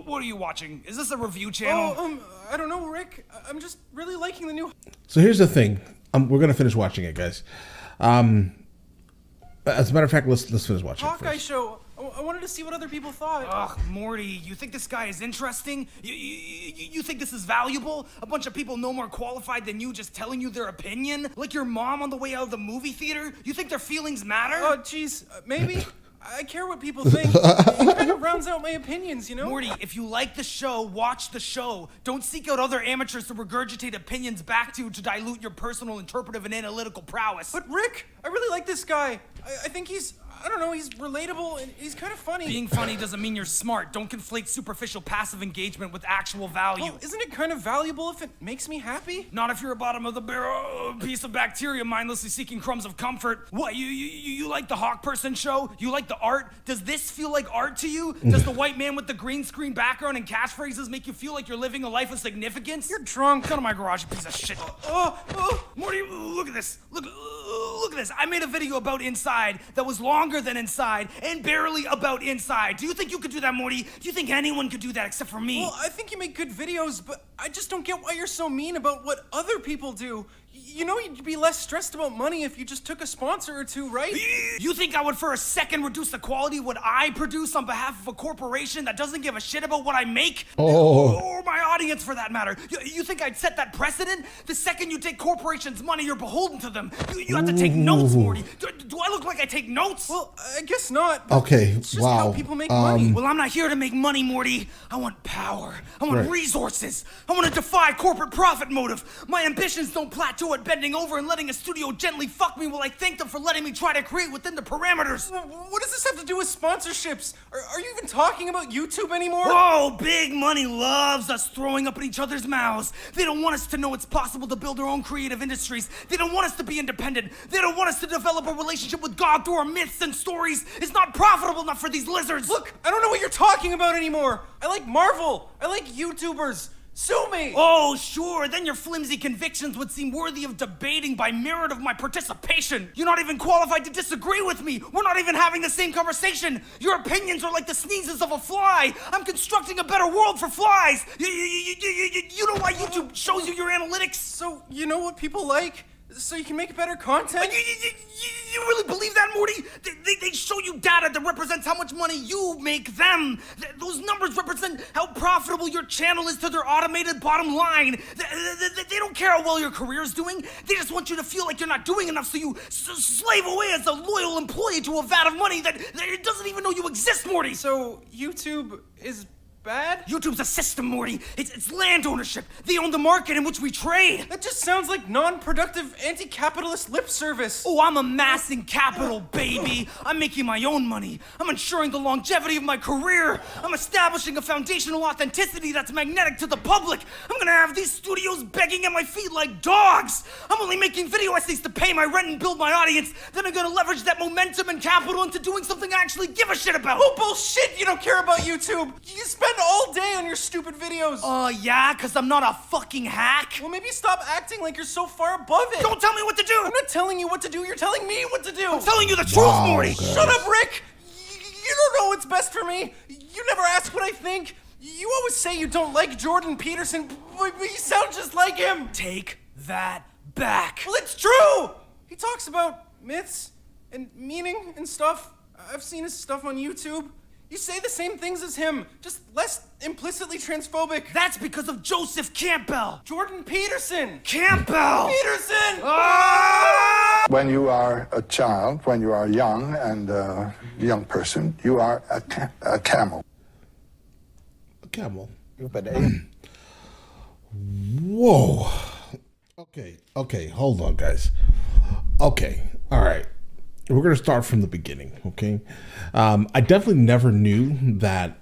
What are you watching? Is this a review channel? I don't know, Rick. I'm just really liking the new... So here's the thing. We're gonna finish watching it, guys. As a matter of fact, let's finish watching. Hawkeye show. I wanted to see what other people thought. Ugh, Morty, you think this guy is interesting? You think this is valuable? A bunch of people no more qualified than you just telling you their opinion? Like your mom on the way out of the movie theater? You think their feelings matter? Oh, jeez, maybe. I care what people think. It kind of rounds out my opinions, you know? Morty, if you like the show, watch the show. Don't seek out other amateurs to regurgitate opinions back to you to dilute your personal, interpretive, and analytical prowess. But Rick, I really like this guy. I think he's... I don't know, he's relatable and he's kind of funny. Being funny doesn't mean you're smart. Don't conflate superficial passive engagement with actual value. Well, isn't it kind of valuable if it makes me happy? Not if you're a bottom of the barrel piece of bacteria mindlessly seeking crumbs of comfort. What, you like the Hawk Person show? You like the art? Does this feel like art to you? Does the white man with the green screen background and catchphrases make you feel like you're living a life of significance? You're drunk. Come out of my garage, you piece of shit. Morty, look at this. Look at this. I made a video about Inside that was longer stronger than inside and barely about inside. Do you think you could do that, Morty? Do you think anyone could do that except for me? Well, I think you make good videos, but I just don't get why you're so mean about what other people do. You know you'd be less stressed about money if you just took a sponsor or two, right? You think I would for a second reduce the quality of what I produce on behalf of a corporation that doesn't give a shit about what I make? Oh. Or my audience for that matter? You think I'd set that precedent? The second you take corporations' money, you're beholden to them. You have to take notes, Morty. Do I look like I take notes? Well, I guess not. But Okay, it's just wow. how people make money. Well, I'm not here to make money, Morty. I want power. I want Right. resources. I want to defy corporate profit motive. My ambitions don't plateau at bending over and letting a studio gently fuck me while I thank them for letting me try to create within the parameters. What does this have to do with sponsorships? Are you even talking about YouTube anymore? Oh, big money loves us throwing up in each other's mouths. They don't want us to know it's possible to build our own creative industries. They don't want us to be independent. They don't want us to develop a relationship with God through our myths and stories. It's not profitable enough for these lizards. Look, I don't know what you're talking about anymore. I like Marvel. I like YouTubers. Sue me! Oh, sure, then your flimsy convictions would seem worthy of debating by merit of my participation. You're not even qualified to disagree with me. We're not even having the same conversation. Your opinions are like the sneezes of a fly. I'm constructing a better world for flies. You know why YouTube shows you your analytics? So, you know what people like? So you can make better content? You really believe that, Morty? They show you data that represents how much money you make them. Those numbers represent how profitable your channel is to their automated bottom line. They don't care how well your career is doing. They just want you to feel like you're not doing enough, so you slave away as a loyal employee to a vat of money that it doesn't even know you exist, Morty. So YouTube is bad? YouTube's a system, Morty. It's land ownership. They own the market in which we trade. That just sounds like non-productive, anti-capitalist lip service. Oh, I'm amassing capital, baby. I'm making my own money. I'm ensuring the longevity of my career. I'm establishing a foundational authenticity that's magnetic to the public. I'm gonna have these studios begging at my feet like dogs. I'm only making video essays to pay my rent and build my audience. Then I'm gonna leverage that momentum and capital into doing something I actually give a shit about. Oh, bullshit! You don't care about YouTube. You spend all day on your stupid videos. Oh, yeah? Because I'm not a fucking hack? Well, maybe stop acting like you're so far above it. Don't tell me what to do! I'm not telling you what to do, you're telling me what to do. I'm telling you the truth, Morty! guys. Shut up, Rick! You don't know what's best for me. You never ask what I think. You always say you don't like Jordan Peterson, but you sound just like him. Take that back. Well, it's true! He talks about myths and meaning and stuff. I've seen his stuff on YouTube. You say the same things as him, just less implicitly transphobic. That's because of Joseph Campbell. Jordan Peterson. Campbell! Peterson! Ah! When you are a child, when you are young and a young person, you are a camel. A camel. Whoa. Okay, hold on, guys. Okay, all right. We're going to start from the beginning, okay? I definitely never knew that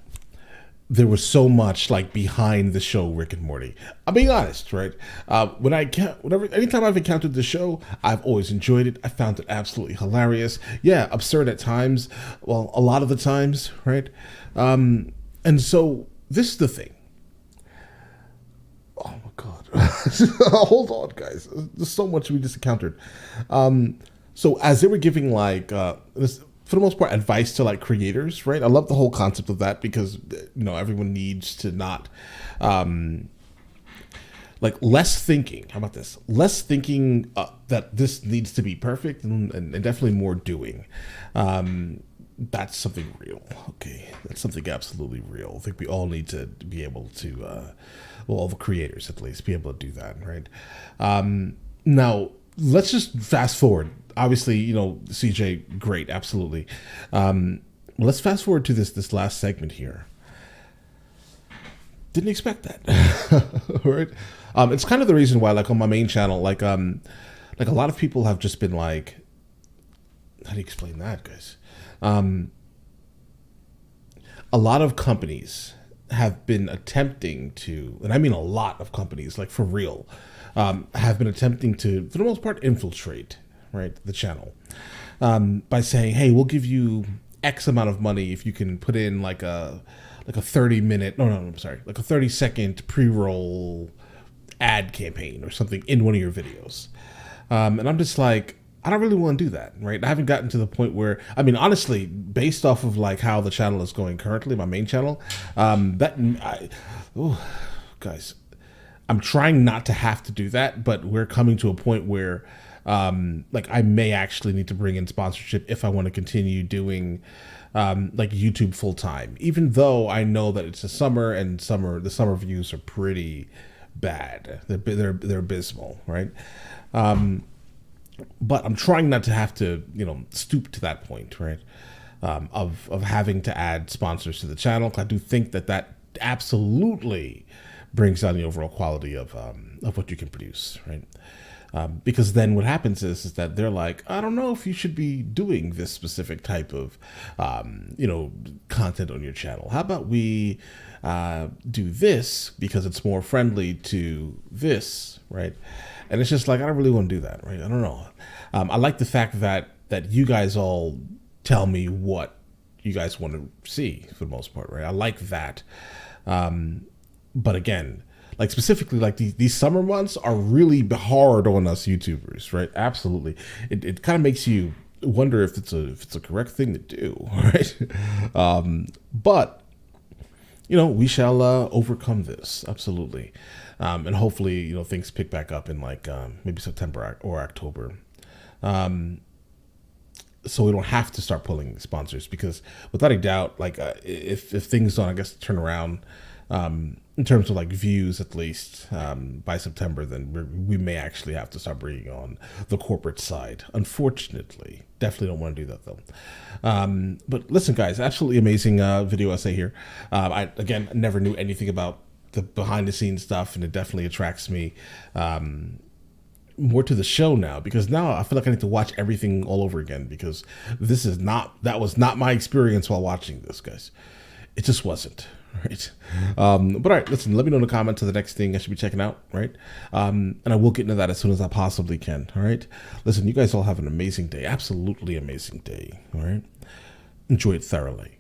there was so much like behind the show Rick and Morty. I'm being honest, right? Anytime I've encountered the show, I've always enjoyed it. I found it absolutely hilarious. Yeah, absurd at times. Well, a lot of the times, right? And so this is the thing. Oh my God. Hold on, guys. There's so much we just encountered. So as they were giving like, this, for the most part, advice to like creators, right? I love the whole concept of that because, everyone needs to not, like less thinking. How about this? Less thinking that this needs to be perfect and definitely more doing. That's something real. Okay. That's something absolutely real. I think we all need to be able to, all the creators at least, be able to do that, right? Now, let's just fast forward. Obviously, CJ, great, absolutely. Let's fast forward to this last segment here. Didn't expect that, right? It's kind of the reason why, like on my main channel, like a lot of people have just been like, how do you explain that, guys? A lot of companies have been attempting to, and I mean a lot of companies, like for real, have been attempting to, for the most part, infiltrate, right, the channel by saying, hey, we'll give you X amount of money if you can put in like a 30-minute, like a 30-second pre-roll ad campaign or something in one of your videos. And I'm just like, I don't really want to do that, right? I haven't gotten to the point where, I mean, honestly, based off of like how the channel is going currently, my main channel, guys, I'm trying not to have to do that, but we're coming to a point where, like, I may actually need to bring in sponsorship if I want to continue doing, like, YouTube full time. Even though I know that it's the summer and the summer views are pretty bad. They're abysmal, right? But I'm trying not to have to, stoop to that point, right? Of having to add sponsors to the channel. I do think that absolutely brings down the overall quality of what you can produce, right? Because then what happens is that they're like, I don't know if you should be doing this specific type of, content on your channel. How about we do this because it's more friendly to this, right? And it's just like, I don't really want to do that, right? I don't know. I like the fact that you guys all tell me what you guys want to see for the most part, right? I like that. But again, like specifically, like these summer months are really hard on us YouTubers, right? Absolutely. It kind of makes you wonder if it's a correct thing to do, right? But we shall overcome this, absolutely. And hopefully, things pick back up in like maybe September or October. So we don't have to start pulling sponsors, because without a doubt, like if things don't, I guess, turn around in terms of like views, at least by September, then we may actually have to start bringing on the corporate side. Unfortunately, definitely don't want to do that though. But listen, guys, absolutely amazing video essay here. I again never knew anything about the behind the scenes stuff, and it definitely attracts me more to the show now, because now I feel like I need to watch everything all over again, because that was not my experience while watching this, guys. It just wasn't, right? But all right, listen, let me know in the comments of the next thing I should be checking out, right? And I will get into that as soon as I possibly can, all right? Listen, you guys all have an amazing day, absolutely amazing day, all right? Enjoy it thoroughly.